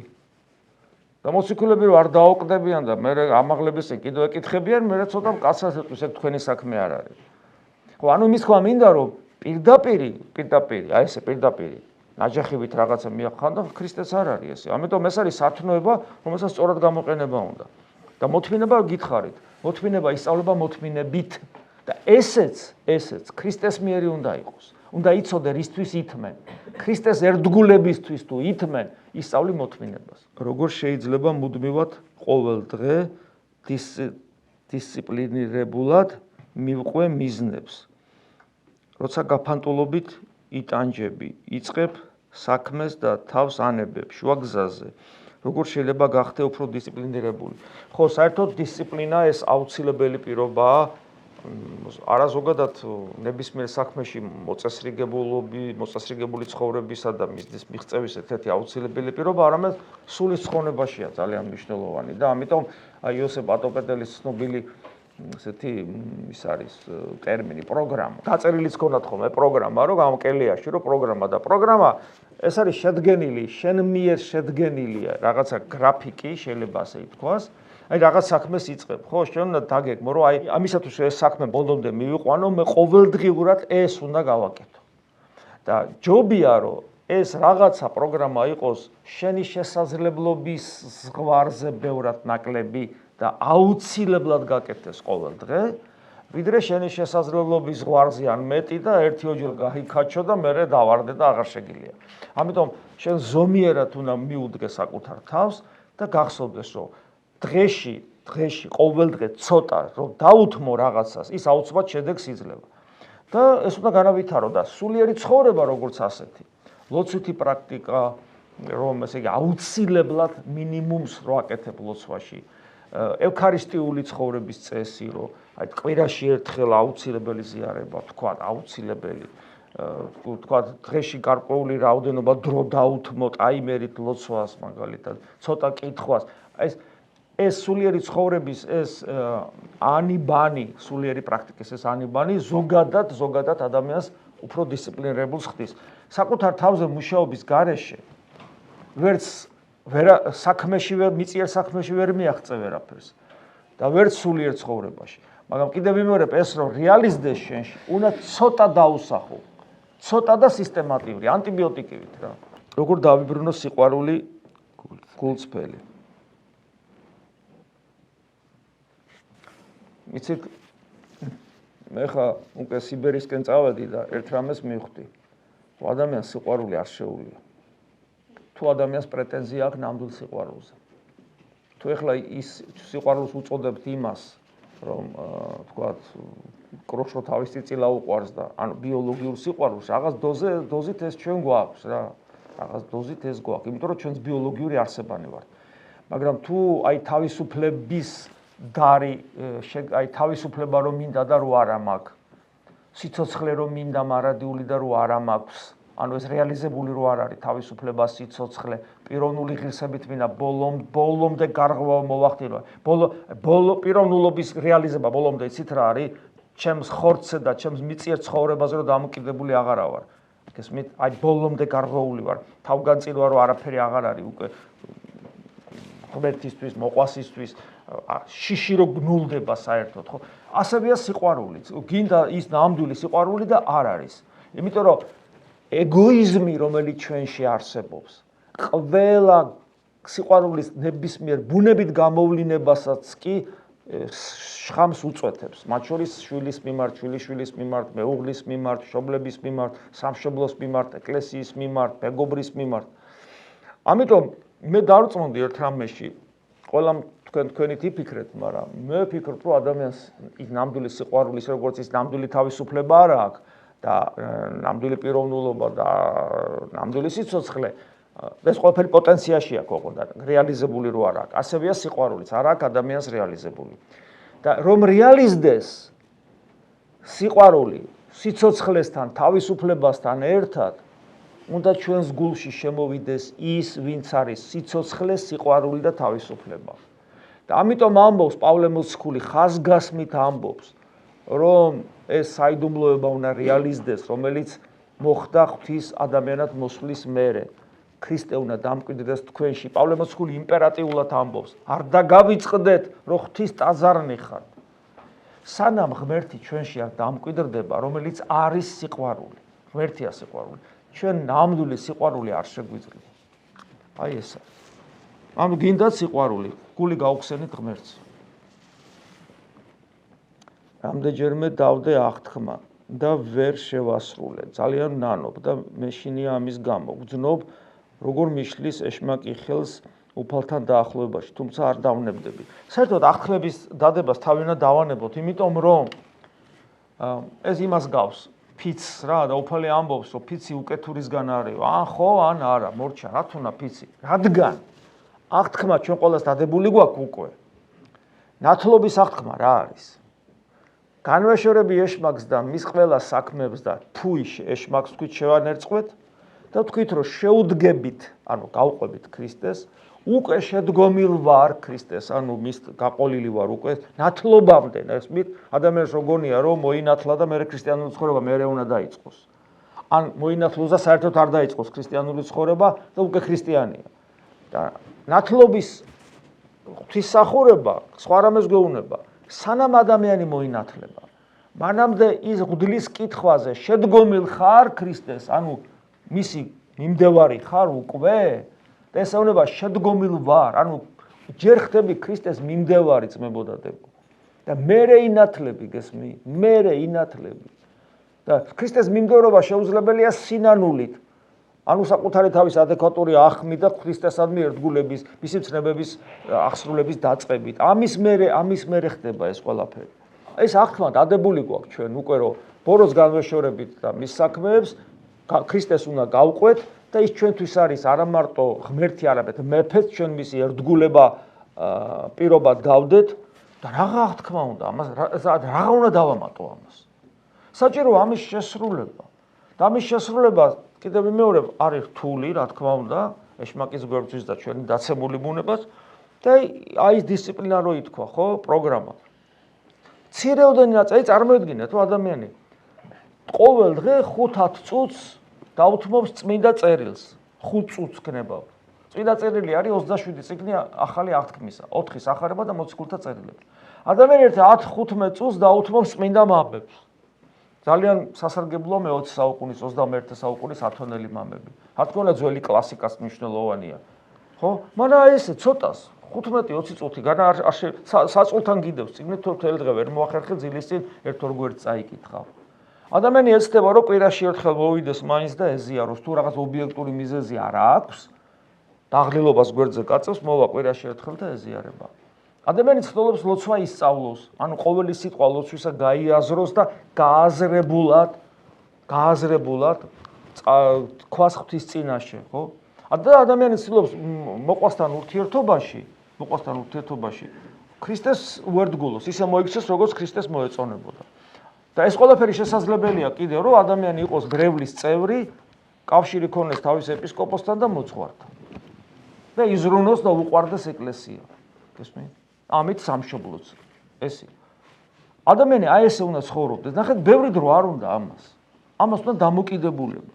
და მოციქულები რომ არ დაოკვდებიან და მე ამაღლების კიდევ ეკითხებიან, მე ცოტა კაცად ეტყვის, ეგ თქვენი საქმე არ არის. ხო, ანუ იმის თქვა მინდა რომ პირდაპირ, აი ესე პირდაპირ ნაჯახებით რაღაცა მიახან და ქრისტეს არ არის ესე. ამიტომ ეს არის სათნოება, რომელსაც სწორად გამოყენება უნდა. და მოთმინება გითხარით. მოთმინება ისწავლება მოთმინებით და ესეც ქრისტეს მიერი უნდა იყოს. უნდა იცოდე რისთვის ითმენ. ქრისტეს ერთგულებისთვის თუ ითმენ, ისწავლი მოთმინებას. როგორ შეიძლება მუდმივად ყოველ დღე დისციპლინირებულად მივყვე მიზნებს. როცა გაფანტულობით იტანჯები, იწყებ საქმეს და თავს ანებებ შუაგზაზე. როგორ შეიძლება გახდე უფრო დისციპლინირებული? ხო, საერთოდ დისციპლინა ეს აუცილებელი პირობაა. არაზოგადად ნებისმიერ საქმეში მოწესრიგებული ცხოვრებისა და მიზნის მიღწევის ერთ-ერთი აუცილებელი პირობა, არამედ სულის ცხონებაშია ძალიან მნიშვნელოვანი და ამიტომ აი იოსებ ატოპედელის ცნობილი ესეთი ის არის ტერმინი პროგრამა. გაწერილიც ქონათ ხოლმე პროგრამა, რომ გამკელიაში რომ პროგრამა და პროგრამა ეს არის შედგენილი, შენ მიერ შედგენილია რაღაცა გრაფიკი, შეიძლება ასე ითქვას. აი რაღაც საქმეს იწყებ, ხო, შენ უნდა დაგეგმო, რომ აი ამისათვის ეს საქმე ბოლომდე მივიყვანო, მე ყოველდღიურად ეს უნდა გავაკეთო. და ჯობია, რომ ეს რაღაცა პროგრამა იყოს შენი შესაძლებლობის ზღვარზე ბევრად ნაკლები და აუცილებლად გაკეთდეს ყოველ დღე, ვიდრე შენი შესაძლებლობის ზღვარზე ან მეტი და ერთიოჯერ გაიქაჩო და მერე დავარდე და აღარ შეგიძლია. ამიტომ შენ ზომიერად უნდა მიუდგე საკუთარ თავს და გახსოვდეს, რომ დღეში ყოველდღე ცოტა რომ დაუთმო რაღაცას, ის აუცილებლად შედეგს იძლევა. და ეს უნდა განავითარო და სულიერი ცხოვრება როგორც ასეთი. ლოცვითი პრაქტიკა, რომ ესე იგი აუცილებლად მინიმუმს რო აკეთებ ლოცვაში. ევქარისტიული ცხოვრების წესი, რომ აი კვირაში ერთხელ აუცილებელი ზიარება, თქვა აუცილებელი, თქვა დღეში გარკვეული რაოდენობა დრო დაუთმოთ, აიმერით ლოცვას მაგალითად, ცოტა კითხვას. ეს სულიერი ცხოვრების ეს ანიბანი, სულიერი პრაქტიკის ეს ანიბანი ზოგადად ადამიანს უფრო დისციპლინირებულს ხდის. საკუთარ თავზე მუშაობის გარეშე ვერც საქმეში მიწიერ საქმეში ვერ მიაღწევ ვერაფერს და ვერც სულიერ ცხოვრებაში. მაგრამ კიდევ ვიმეორებ ეს რომ რეალიზდეს შენში, უნდა ცოტა დაუსახო. ცოტა და სისტემატიური, ანტიბიოტიკებით რა. როგორ დავიბრუნო სიყვარული გულწრფელი. იცით, მე ხა უკვე სიბერისკენ წავედი და ერთ რამეს მივხვდი. ადამიანს სიყვარული არ შეუძლია. თუ ადამიანს პრეტენზია აქვს ნამდვილ სიყვარულზე. თუ ეხლა ის სიყვარულს უწოდებთ იმას, რომ თქვათ კროშო თავის წიწილა უყვარს და ანუ ბიოლოგიურ სიყვარულს რაღაც დოზით ეს ჩვენ გვაქვს რა. რაღაც დოზით ეს გვაქვს, იმიტომ რომ ჩვენს ბიოლოგიური არსებანი ვართ. მაგრამ თუ აი თავისუფლების დარი, აი თავისუფლება რომ მინდა და რო არა მაქვს. სიცოცხლე რომ მინდა მარადიული და რო არა მაქვს. ანუ ეს რეალიზებული რო არ არის თავისუფლება, სიცოცხლე, პიროვნული ღირსებით მინდა ბოლომდე გარღვევა მოვახდინო. პიროვნულობის რეალიზება ბოლომდე იცით რა არის? ჩემს ხორცზე და ჩემს მიწიერ ცხოვრებაზე რომ დამოკიდებული აღარა ვარ. გესმით? აი ბოლომდე გარღვეული ვარ. თავგანწირვა რომ არაფერი აღარ არის უკვე ღმერთისთვის, მოყვასისთვის, შიში რო გნულდება საერთოდ, ხო? ასევეა სიყვარულიც. გინდა ის ნამდვილი სიყვარული და არ არის. იმიტომ რომ ეგოიზმი, რომელიც ჩვენში არსებობს, ყველა სიყვარულის ნებისმიერ ბუნებით გამოვლინებასაც კი შხამს უწვეთებს. მათ შორის შვილის მიმართ, შვილიშვილის მიმართ, მეუღლის მიმართ, მშობლების მიმართ, სამშობლოს მიმართ, ეკლესიის მიმართ, მეგობრის მიმართ. ამიტომ მე დავწმუნდი ერთ რამეში, ყველა თქვენით იფიქრეთ, მაგრამ მე ვფიქრობ, რომ ადამიანს ის ნამდვილი სიყვარული, როგორც ის ნამდვილი თავისუფლება არ აქვს და ნამდვილი პიროვნულობა და ნამდვილი სიცოცხლე, ეს ყველაფერი პოტენციაში აქვს ოღონდ, რეალიზებული რო არ აქვს. ასევეა სიყვარულიც, არ აქვს ადამიანს რეალიზებული. და რომ რეალიზდეს სიყვარული სიცოცხლესთან, თავისუფლებასთან ერთად, უნდა ჩვენს გულში შემოვიდეს ის, ვინც არის სიცოცხლე, სიყვარული და თავისუფლება. და ამიტომ ამბობს პავლე მოციქული, ხაზგასმით ამბობს, რომ ეს საიდუმლოება უნდა რეალიზდეს, რომელიც მოხდა ღვთის ადამიანად მოსვლის მერე. ქრისტე უნდა დამკვიდრდეს თქვენში. პავლე მოციქული იმპერატიულად ამბობს, არ დაგავიწყდეთ, რომ ღვთის ტაძარნი ხართ. სანამ ღმერთი ჩვენში არ დამკვიდრდება, რომელიც არის სიყვარული, ღმერთია სიყვარული, ჩვენ ნამდვილი სიყვარული არ შეგვიძლია. აი ესა. ანუ გინდათ სიყვარული, გული გაუხსენით ღმერთს. რამდენჯერმე დავდე აღთქმა და ვერ შევასრულე. ძალიან ნანობ და მეშინია ამის გამო. ვძნობ, როგორ მიშლის ეშმაკი ხელს უფალთან დაახლოებაში, თუმცა არ დავნებდები. საერთოდ აღთქმების დადებას თავი უნდა დავანებოთ, იმიტომ რომ ეს იმას გავს, ფიცს რა და უფალი ამბობს, რომ ფიცი უკეთურისგან არის. ან ხო, ან არა, მორჩა, რა თუნა ფიცი. რადგან აღთქმა ჩვენ ყველას დადებული გვაქვს უკვე. ნათლობის აღთქმა რა არის? განვეშორები ეშმაკს და მის ყველა საქმეებს და თუ ეშმაკს თქვით შევანერწყვეთ და თქვით რომ შეუდგებით, ანუ გავყვებით ქრისტეს, უკვე შედგომილ ვარ ქრისტეს, ანუ მის გაყოლილი ვარ უკვე ნათლობამდე, ნახეთ, ადამიანს როგორია რომ მოინათლა და მეორე ქრისტიანული ცხოვრება მეორე უნდა დაიწყოს. ან მოინათლოს და საერთოდ არ დაიწყოს ქრისტიანული ცხოვრება და უკვე ქრისტიანია. და ნათლობის ღვთისმსახურება სხვა რამეს გვეუბნება. სანამ ადამიანი მოინათლება, მანამდე ის ღვთლის კითხვაზე შედგომილ ხარ ქრისტეს, ანუ მისი მიმდევარი ხარ უკვე და ესეუნება შედგომილ ვარ, ანუ ჯერ ხდები ქრისტეს მიმდევარი ძმებოდადებო და მერე ინათლები, გესმი? მერე ინათლები. და ქრისტეს მიმდევრობა შეუძლებელია სინანულით. ანუ საკუთარი თავის ადეკვატური ახმით და ქრისტესადმი ერთგულების, მისი ცნებების აღსრულების დაწყებით. ამის მერე ხდება ეს ყველაფერი. ეს აღთქმა დადებული გვაქვს ჩვენ უკვე რომ ბოროს განვეშორებით და მის საქმეებს ქრისტეს უნდა გავყვეთ და ის ჩვენთვის არის არა მარტო ღმერთი, არამედ მეფეც, ჩვენ მისი ერთგულება პირობად გავდეთ და რაღა აღთქმა უნდა, ამას რაღა უნდა დავამატო ამას. საჭირო ამის შესრულება. და ამის შესრულება კიდევ მეორე არის რთული, რა თქმა უნდა, ეშმაკის გვერდთვის და ჩვენი დაცემული ბუნებას და აი ეს დისციპლინა რო ითქვა, ხო, პროგრამა. მცირეოდენი ნაწილი წარმოედგინეთ, რომ ადამიანი ყოველ დღე 5-10 წუთს დაუთმობს წმინდა წერილს. 5 წუთს ქნება. წმინდა წერილი არის 27 წიგნი ახალი აღთქმისა, 4 სახარება და მოციქულთა წერილები. ადამიანი ერთი 10-15 წუთს დაუთმობს წმინდა მამებს. ძალიან სასარგებლოა მე-20 საუკუნის, 21 საუკუნის ათონელი მამები. რა თქმა უნდა, ძველი კლასიკას მნიშვნელოვანია. ხო? მაგრამ ესე ცოტას 15-20 წუთი განა საწულთან გიდევს, წიგნით თითოეული დღე ვერ მოახერხე ძილის წინ ერთ-ორ გვერდს წაიკითხავ. ადამიანი ეცდება, რომ კვირაში ერთხელ მოვიდეს მაინც და ეზიაროს, თუ რაღაც ობიექტური მიზეზი არ აქვს, დაღლილობას გვერდზე გაწევს, მოვა კვირაში ერთხელ და ეზიარება. ადამიანი ცდილობს ლოცვა ისწავლოს, ანუ ყოველი სიტყვა ლოცვისა გაიაზროს და გააზრებულად თქვას ღვთის წინაშე, ხო? და ადამიანი ცდილობს მოყვასთან ურთიერთობაში ქრისტეს უერთგულოს, ისე მოიქცეს, როგორც ქრისტეს მოეწონებოდა. და ეს ყველაფერი შესაძლებელია კიდევ, რომ ადამიანი იყოს გრევლის წევრი, კავშირი ქონდეს თავის ეპისკოპოსთან და მოძღვართან. და იზრუნოს და უყვარდეს ეკლესია. გესმით? ამით სამშობლოც. ესე. ადამიანი აი ესე უნდა ცხოვრობდეს. ნახეთ, ბევრი დრო არ უნდა ამას. ამას უნდა დამოკიდებულება.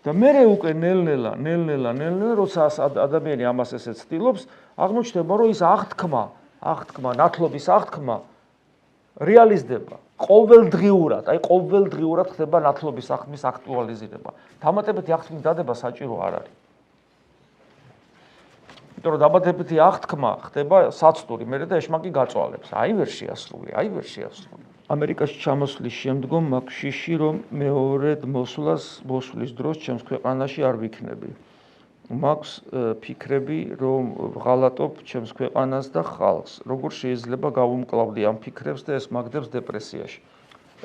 და მერე უკვე ნელ-ნელა, როცა ადამიანი ამას ესე ცდილობს, აღმოჩნდება, რომ ის აღთქმა, ნათლობის აღთქმა რეალიზდება. ყოველდღიურად ხდება ნათლობის აღთქმის აქტუალიზება. დამატებითი აღთქმის დადება საჭირო არ არის. იმიტომ რომ დამატებითი აღთქმა ხდება საცდური, მერე და ეშმაკი გაწვალებს. აი ვერ შეასრულე. ამერიკაში ჩამოსვლის შემდგომ მაქვს შიში, რომ მეორედ მოსვლის დროს ჩემს ქვეყანაში არ ვიქნები. მაქვს ფიქრები, რომ ვღალატობ ჩემს ქვეყანას და ხალხს. როგორ შეიძლება გავუმკლავდი ამ ფიქრებს და ეს მაგდებს დეპრესიაში.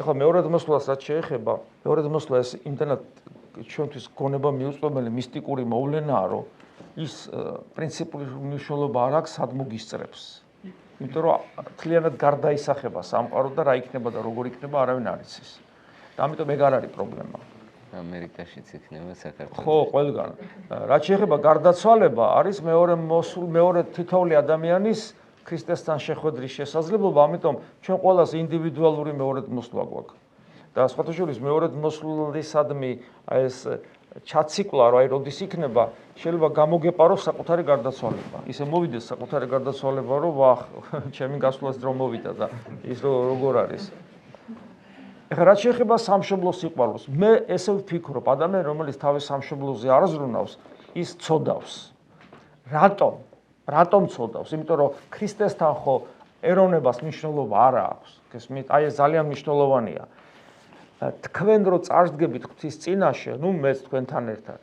ეხლა მეორედ მოსვლას რაც შეეხება, მეორედ მოსვლა ეს იმდანაც ჩვენთვის გონება მიუწვდომელი მისტიკური მოვლენაა, რომ ის პრინციპული მნიშვნელობა არ აქვს, სად მოგისწრებს. იმიტომ რომ თლიანად გარდაისახება სამყარო და რა იქნება და როგორ იქნება არავინ არ იცის. და ამიტომ ეგ არ არის პრობლემა. ამერიკაშიც იქნება საქართველოში. ხო, ყველგან. რაც შეეხება გარდაცვალება, არის მეორე თითოეული ადამიანის ქრისტესთან შეხვედრის შესაძლებლობა, ამიტომ ჩვენ ყველას ინდივიდუალური მეორედმოსვლა გვაქვს. და სხვათა შორის მეორედმოსვლისადმი ეს ჩაციკლა რა როდის იქნება, შეიძლება გამოგეპაროს საკუთარი გარდაცვალება. ისე მოვიდეს საკუთარი გარდაცვალება, რომ ვახ, ჩემი გასვლას დრო მოვიდა და ის როგორ არის. ეხლა რაც შეეხება სამშობლოს სიყვარულს, მე ესე ვფიქრობ, ადამიანი რომელიც თავის სამშობლოზე არ ზრუნავს, ის ცოდავს. რატომ ცოდავს? იმიტომ რომ ქრისტესთან ხო ეროვნებას მნიშვნელობა არ აქვს. გესმით? აი ეს ძალიან მნიშვნელოვანია. თქვენ რო წარსდგებით ღვთის წინაშე, ნუ მეც თქვენთან ერთად.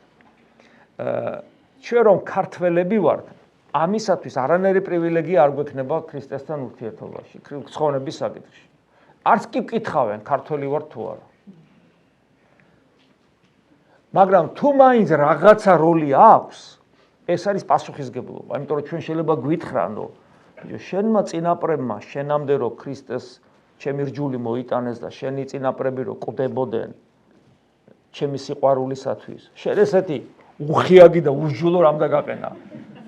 ჩვენ რომ ქართველები ვართ, ამისათვის არანაირი პრივილეგია არ გვექნება ქრისტესთან ურთიერთობაში, ცხოვრების საკითხში. არც კი ვკითხავენ, ქართველი ვარ თუ არა. მაგრამ თუ მაინც რაღაცა როლი აქვს, ეს არის პასუხისგებლობა, იმიტომ რომ ჩვენ შეიძლება გვითხრანო, შენმა წინაპრებმა შენამდე რო ქრისტეს ჩემი რჯული მოიტანეს და შენი წინაპრები რო კვდებოდნენ ჩემი სიყვარულისათვის. შენ ესეთი უხიაგი და უსჯულო რამ დაგაყენა.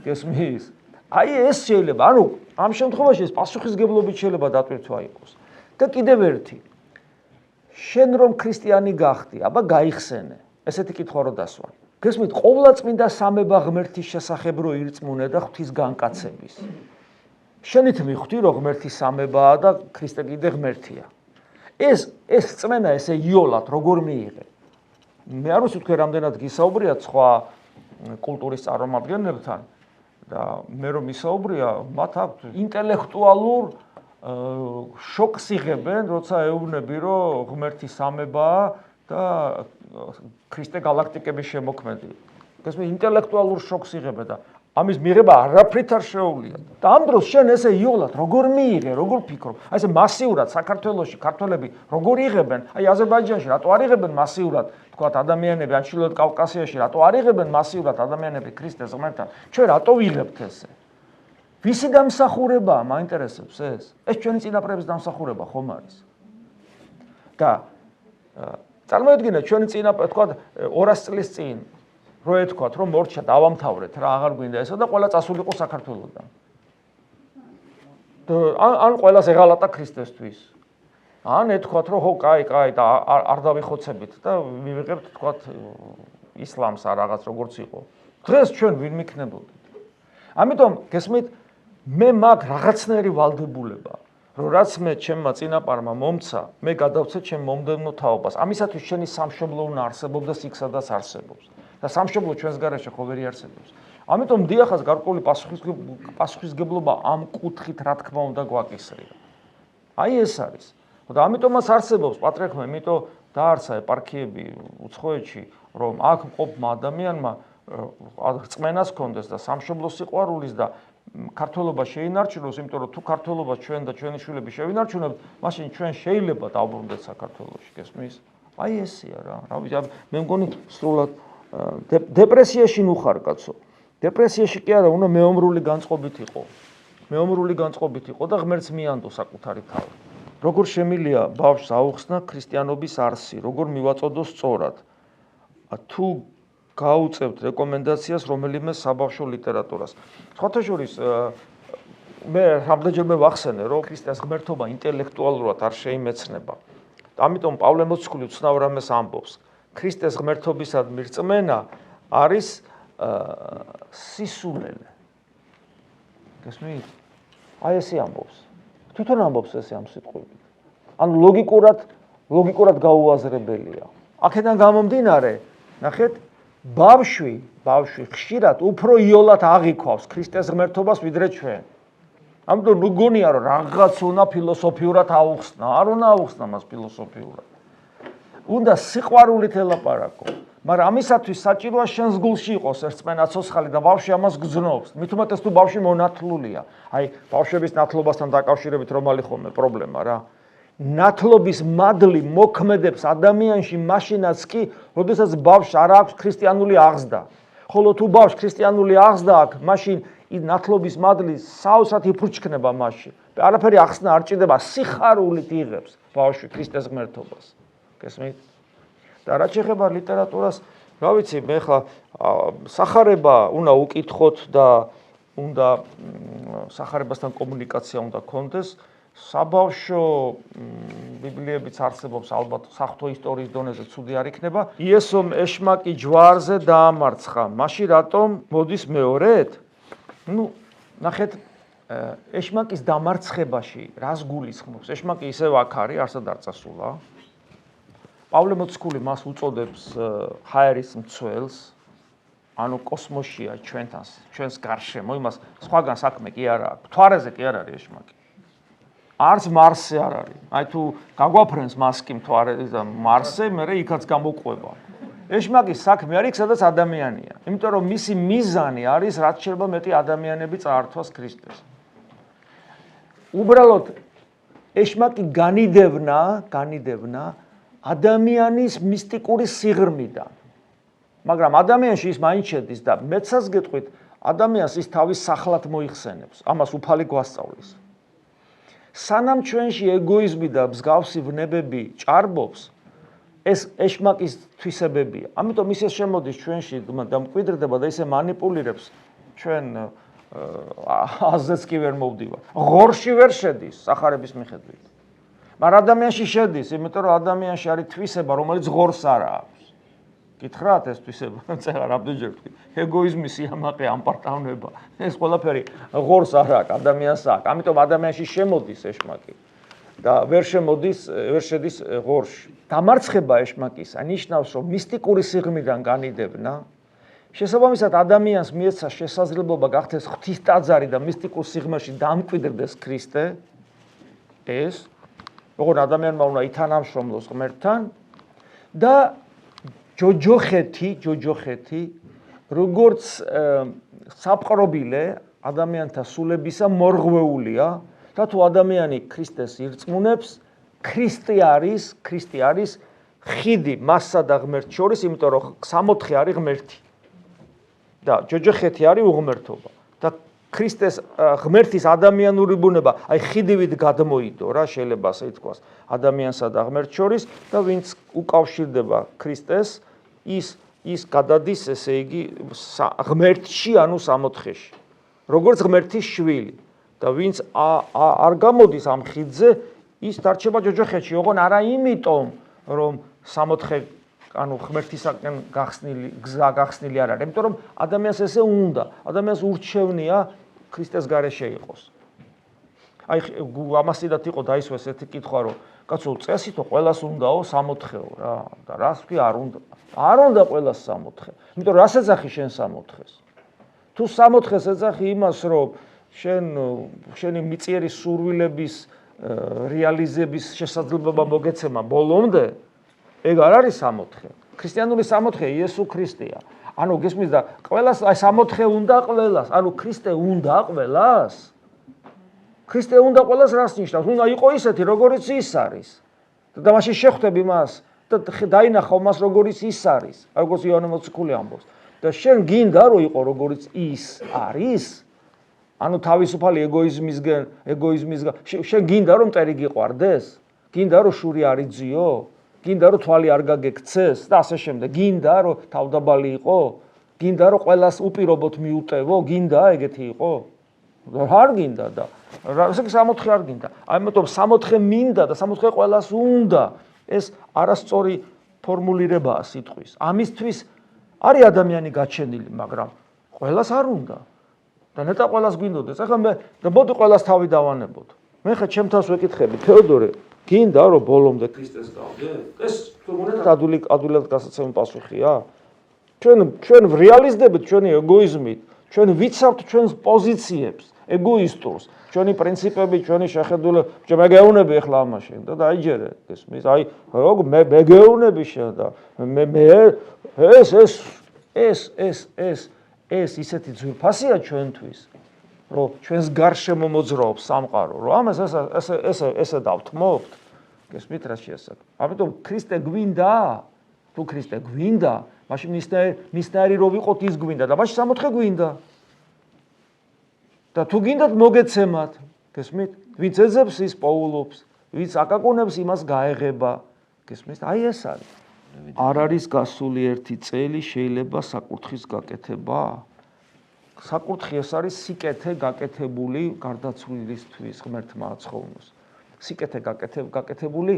გესმის? აი ეს შეიძლება, ანუ ამ შემთხვევაში ეს პასუხისგებლობით შეიძლება დატვირთვა იყოს. და კიდევ ერთი. შენ რომ ქრისტიანი გახდი, აბა გაიხსენე. ესეთი კითხვა რო დასვა. გესმით, ყოვლადწმინდა სამება ღმერთის შესახებ რო ირწმუნე და ღვთის განკაცების. შენით მიხვდი რომ ღმერთის სამებაა და ქრისტე კიდე ღმერთია. ეს წმენა ესე იოლად როგორ მიიღე? მე არ ვიცი თქვენ რამდენად გისაუბრიათ სხვა კულტურის წარმომადგენლებთან და მე რომ ისაუბრია, მათ აქვთ ინტელექტუალურ შოკს იღებენ, როცა ეუბნები რომ ღმერთის სამებაა და ქრისტე გალაქტიკების შემოქმედი. გესმით, ინტელექტუალურ შოკს იღებენ და ამის მიღება არაფრით არ შეუძლია. და ამ დროს შენ ესე იოლად როგორ მიიღე, როგორ ფიქრობ? აი ესე მასიურად საქართველოში ქართველები როგორ იღებენ? აი აზერბაიჯანში რატო არ იღებენ მასიურად, თქვათ ადამიანები ან ჩრდილოეთ კავკასიაში რატო არ იღებენ მასიურად ადამიანები ქრისტეს ღმერთთან? ჩვენ რატო ვიღებთ ესე? ვისი დამსახურებაა, მაინტერესებს ეს? ეს ჩვენი წინაპრების დამსახურება ხომ არის? და წარმოიდგინეთ ჩვენი წინაპრები, თქვათ 200 წლის წინ რო ეთქვათ, რომ მორჩა დავამთავრეთ რა აღარ გვინდა ესა და ყველა წასულიყო საქართველოდან. ან ყველას ეღალატა ქრისტესთვის. ან ეთქვათ, რომ ხო, კაი და არ დავიხოცებით და მივიღებთ თქვათ ისლამს არ რაღაც როგორც იყო. დღეს ჩვენ ვინ მიქნებოდით? ამიტომ გესმით, მე მაგ რაღაცნაირი ვალდებულება, რომ რაც მე ჩემმა წინაპარმა მომცა, მე გადავცე ჩემ მომდევნო თაობას. ამისათვის შენი სამშობლო უნდა არსებობდეს იქ, სადაც არსებობს. და სამშობლო ჩვენს გარეშე ხო ვერი არსებობს. ამიტომ დიახაც გარკვეული პასუხისგებლობა ამ კუთხით რა თქმა უნდა გვაკისრია. აი ეს არის. და ამიტომაც არსებობს პატრიარქმა, იმიტომ დაარსა ეპარქიები უცხოეთში, რომ აქ მყოფმა ადამიანმა რწმენას ჰქონდეს და სამშობლოს სიყვარულის და ქართველობა შეინარჩუნოს, იმიტომ რომ თუ ქართველობა ჩვენ და ჩვენი შვილები შევინარჩუნებთ, მაშინ ჩვენ შეიძლება დავბრუნდეთ საქართველოში, გესმის? აი ესეა რა. რა ვიცი, მე მგონი სრულად დეპრესიაში ნუხარ კაცო. დეპრესიაში კი არა, უნდა მეომრული განწყობით იყო. მეომრული განწყობით იყო და ღმერთს მიანდო საკუთარი თავი. როგორ შემილია ბავშვს აუხსნა ქრისტიანობის არსი, როგორ მივაწოდო სწორად. თუ გაუწევთ რეკომენდაციას რომელიმე საბავშვო ლიტერატურას. სხვათა შორის მე რამდენჯერმე ვახსენე, რომ ქრისტეს ღმერთობა ინტელექტუალურად არ შეიმეცნება. ამიტომ პავლე მოციქული უცნაურ რამეს ამბობს. ქრისტეს ღმერთობისადმი რწმენა არის სისულელე. გესმით? აი ესე ამბობს. თვითონ ამბობს ესე ამ სიტყვებით. ანუ ლოგიკურად გაუაზრებელია. აქედან გამომდინარე, ნახეთ, ბავშვი ხშირად უფრო იოლად აღიქვავს ქრისტეს ღმერთობას ვიდრე ჩვენ. ამიტომ ნუ გონია რომ რაღაც უნდა ფილოსოფიურად აუხსნა, არ უნდა აუხსნა მას ფილოსოფიურად. უნდა სიყვარულით ელაპარაკო, მაგრამ ამისათვის საჭიროა შენს გულში იყოს რწმენა ცოცხალი და ბავშვი ამას გძნობს. მით უმეტეს თუ ბავშვი მონათლულია. აი, ბავშვების ნათლობასთან დაკავშირებით რომალი ხოლმე პრობლემა რა. ნათლობის მადლი მოქმედებს ადამიანში მაშინაც კი, როდესაც ბავშვს არ აქვს ქრისტიანული აღზრდა. ხოლო თუ ბავშვს ქრისტიანული აღზრდა აქვს, მაშინ ის ნათლობის მადლი საოცრად იფურჩქნება მასში. არაფერი ახსნა არ ჭირდება, სიხარულით იღებს ბავშვი ქრისტეს ღმერთობას. გესმით? და რაც შეეხება ლიტერატურას, რა ვიცი, მე ხა სახარება უნდა უკითხოთ და უნდა სახარებასთან კომუნიკაცია უნდა გქონდეს. საბავშვო ბიბლიებიც არსებობს ალბათ საღვთო ისტორიის დონეზე ცუდი არ იქნება. იესომ ეშმაკი ჯვარზე დაამარცხა, მაშინ რატომ მოდის მეორედ? ნახეთ, ეშმაკის დამარცხებაში რას გულისხმობს? ეშმაკი ისევ აქ არის, არსად არ წასულა. პავლე მოციქული მას უწოდებს ჰაერის მცველს, ანუ კოსმოსშია ჩვენს გარშემო, იმას სხვაგან საქმე კი არ აქვს. მთვარეზე კი არ არის ეშმაკი. არც მარსზე არ არის. აი თუ გაგვაფრენს მას კი მთვარეზე და მარსზე, მერე იქაც გამოყვება. ეშმაკის საქმე არის, სადაც ადამიანია. იმიტომ რომ მისი მიზანი არის, რაც შეიძლება მეტი ადამიანები წაართვას ქრისტეს. უბრალოდ ეშმაკი განიდევნა ადამიანის მისტიკური სიღრმიდან. მაგრამ ადამიანში ის მაინც შედის და მეცას გეტყვით, ადამიანს ის თავის სახლად მოიხსენებს, ამას უფალი გვასწავლის. სანამ ჩვენში ეგოიზმი და მსგავსი ვნებები ჭარბობს, ეს ეშმაკის თვისებებია. ამიტომ ის შემოდის ჩვენში და მკვიდრდება და ისე манипуლირებს ჩვენ აზრს კი ვერ მოვდივარ. ღორში ვერ შედის სახარების მიხედვით. მაგრამ ადამიანში შედის, იმიტომ რომ ადამიანში არის თვისება, რომელიც ღორს არ აქვს. გითხრათ ეს თვისება, წერა რამდენჯერ ვთქვი. ეგოიზმი, სიამაყე, ამპარტავნება, ეს ყველაფერი ღორს არ აქვს, ადამიანს აქვს. ამიტომ ადამიანში შემოდის ეშმაკი და ვერ შედის ღორში. დამარცხება ეშმაკისა ნიშნავს, რომ მისტიკური სიღრმიდან განიდევნა, შესაბამისად ადამიანს მიეცა შესაძლებლობა გახდეს ღვთისტაძარი და მისტიკურ სიღრმეში დამკვიდრდეს ქრისტე. ეს როგორ ადამიანმა უნდა ითანამშრომლოს ღმერთთან და ჯოჯოხეთი, როგორც საპყრობილე ადამიანთა სულებისა მორღვეულია და თუ ადამიანი ქრისტეს ირწმუნებს, ქრისტე არის ხიდი მასსა და ღმერთს შორის, იმიტომ რომ სამოთხე არის ღმერთი. და ჯოჯოხეთი არის უღმერთობა. და ქრისტეს ღმერთის ადამიანური ბუნება, აი ხიდივით გადმოიდო რა, შეიძლება ასე ითქვას, ადამიანსა და ღმერთს შორის და ვინც უკავშირდება ქრისტეს, ის გადადის, ესე იგი, ღმერთში, ანუ სამოთხეში. როგორც ღმერთის შვილი. და ვინც არ გამოდის ამ ხიდზე, ის დარჩება ჯოჯოხეთში, ოღონ არა იმიტომ, რომ სამოთხე ანუ ღმერთისაკენ გახსნილი არ არის, იმიტომ რომ ადამიანს ესე უნდა, ადამიანს ურჩევნია ქრისტეს გარეშე იყოს. აი ამასიდათ იყო დაისვეს ერთი კითხვა, რომ კაცო, წესითო ყველას უნდაო სამოთხეო რა, და რას ვთქვი, არ უნდა. არ უნდა ყველას სამოთხე. იმიტომ რომ რას ეძახი შენ სამოთხეს? თუ სამოთხეს ეძახი იმას, რომ შენი მიწიერი სურვილების რეალიზების შესაძლებლობა მოგეცემა ბოლომდე, ეგ არ არის სამოთხე. ქრისტიანული სამოთხე იესო ქრისტეა. ანუ გესმის და ყველას აი სამოთხე უნდა ყველას, ანუ ქრისტე უნდა ყველას. ქრისტე უნდა ყველას რას ნიშნავს? უნდა იყოს ისეთი, როგორიც ის არის. და მაშინ შეხვდები მას და დაინახავ მას, როგორიც ის არის, როგორც იოანე მოციქული ამბობს. და შენ გინდა რომ იყო როგორიც ის არის? ანუ თავისუფალი ეგოიზმისგან შენ გინდა რომ მტერი გიყვარდეს? გინდა რომ შური არ იძიო? გინდა რომ თვალი არ გაგექცეს და ასე შემდეგ. გინდა რომ თავდაბალი იყო? გინდა რომ ყველას უპირობოდ მიუტევო? გინდა ეგეთი იყო? არ გინდა და ესე იგი სამოთხე არ გინდა. ამიტომ სამოთხე მინდა და სამოთხე ყველას უნდა. ეს არასწორი ფორმულირებაა სიტყვის. ამისთვის არის ადამიანი გაჩენილი, მაგრამ ყველას არ უნდა. და ნეტა ყველას გვინდოდეს. ახლა მე და მოდი ყველას თავი დავანებოთ. მე ხა ჩემ თავს ვეკითხები, თეოდორე, გინდა რომ ბოლომდე ქრისტეს გავდე? ეს თურმე ადვილად გასაცემი პასუხია. ჩვენ რეალიზდებით ჩვენი ეგოიზმით, ჩვენ ვიცავთ ჩვენს პოზიციებს, ეგოისტურს, ჩვენი პრინციპები, ჩვენი შეხედულება, მე გეუბნები ახლა ამაში და დაიჯერე ესმის. აი, როგორ მე გეუბნები შენ და მე ეს ისეთი ძვირფასია ჩვენთვის, რომ ჩვენს გარშემო მოძრაობს სამყარო, რომ ამას ესე დავთმობთ. გესმით რა შეასაკ. ამიტომ ქრისტე გვინდა, თუ ქრისტე გვინდა, მაშინ მისნაირი რო ვიყოთ ის გვინდა და მაშინ სამოთხე გვინდა. და თუ გინდათ მოგეცემათ, გესმით? ვინც ეძებს ის პოულობს, ვინც აკაკუნებს იმას გაეღება, გესმით? აი ეს არის. არ არის გასული ერთი წელი, შეიძლება საკურთხის გაკეთება? საკურთხი ეს არის სიკეთე გაკეთებული გარდაცვლილისთვის ღმერთმა აცხოვნოს. სიკეთე გაკეთებული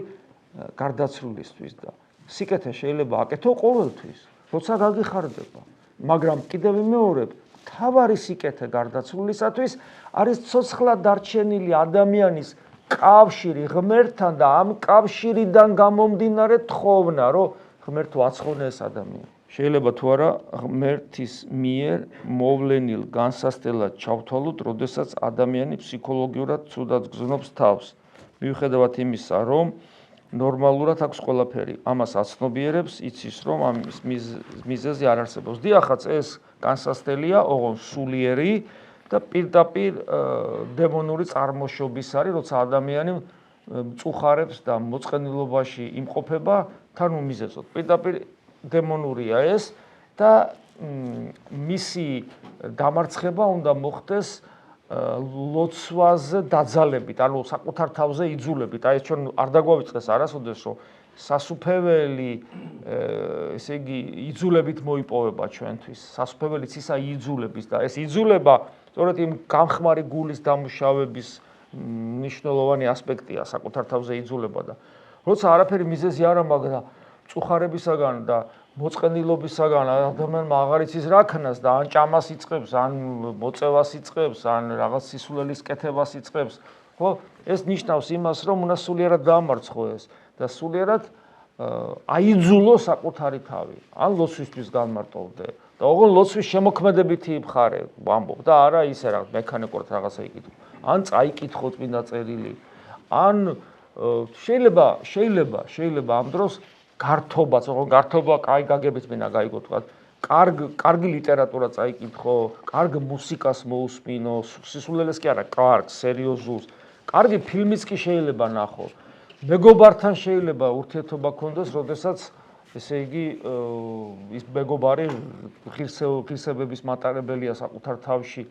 გარდაცვლილისთვის და სიკეთე შეიძლება აკეთო ყოველთვის, როცა გაგიხარდება. მაგრამ კიდევ ვიმეორებ, თავარი სიკეთე გარდაცვლილისათვის არის ცოცხლად დარჩენილი ადამიანის კავშირი ღმერთთან და ამ კავშირიდან გამომდინარე თხოვნა, რომ ღმერთო აცხოვნე ეს ადამიანი. შეიძლება თუ არა ღმერთის მიერ მოვლენილ განსასწრებლად ჩავთვალოთ, როდესაც ადამიანი ფსიქოლოგიურად ცუდად გზნობს თავს. მიუხედავად იმისა, რომ ნორმალურად აქვს ყველაფერი. ამას აცნობიერებს, იცის, რომ ამის მიზეზი არ არსებობს. დიახაც, ეს განსასწრელია, ოღონდ სულიერი და პირდაპირ დემონური წარმოშობის არის, როცა ადამიანი მწუხარებს და მოწყენილობაში იმყოფება, თან უმიზეზოდ. პირდაპირ დემონურია ეს და მისი დამარცხება უნდა მოხდეს ლოცვაზე დაძალებით, ანუ საკუთარ თავზე იძულებით. აი ეს ჩვენ არ დაგვავიწყდეს არასოდეს, რომ სასუფეველი, ესე იგი, იძულებით მოიპოვება ჩვენთვის. სასუფეველიც ისა იძულების და ეს იძულება სწორედ იმ გამხმარი გულის დამუშავების მნიშვნელოვანი ასპექტია საკუთარ თავზე იძულება და როცა არაფერი მიზეზი არ ამაგდა მწუხარებისაგან და მოწყენილობისაგან ადამიანმა აღარ იცის რა ქნას და ან ჭამას იწყებს, ან მოწევას იწყებს, ან რაღაც სისულელის კეთებას იწყებს, ხო? ეს ნიშნავს იმას, რომ უნდა სულიერად დაამარცხო ეს და სულიერად აიძულო საკუთარი თავი. ან ლოცვისთვის განმარტოვდე და ოღონდ ლოცვის შემოქმედებითი მხარე ვამბობ და არა ისე რა მექანიკურად რაღაცა იკითხო. ან წაიკითხო წმინდა წერილი, ან შეიძლება ამ დროს გართობაც, ოღონდ გართობა კაი გაგებით მინდა გაიგო თქვა. კარგი ლიტერატურა წაიკითხო, კარგ მუსიკას მოусმინო, სისულელეს კი არა, კარგ, სერიოზულს. კარგი ფილმიც კი შეიძლება ნახო. მეგობართან შეიძლება ურთიერთობა გქონდეს, როდესაც ესე იგი ის მეგობარი ღირსებების მატარებელია საკუთარ თავში.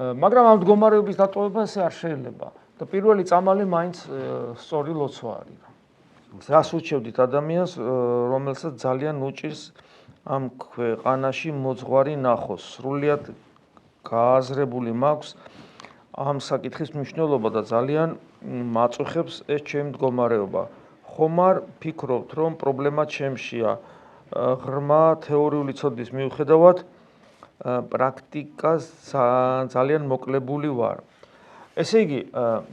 მაგრამ ამ მდგომარეობის დატოვება ესე არ შეიძლება. და პირველი წამალი მაინც სწორი ლოცვა არის. რას უჩევდით ადამიანს, რომელსაც ძალიან უჭირს ამ ქვეყანაში მოძღვარი ნახოს. სრულიად გააზრებული მაქვს ამ საკითხის მნიშვნელობა და ძალიან მაწუხებს ეს ჩემი მდგომარეობა. ხომ არ ფიქრობთ, რომ პრობლემა ჩემშია? ღრმა თეორიული ცოდნის მიუხედავად პრაქტიკას ძალიან მოკლებული ვარ. ესე იგი,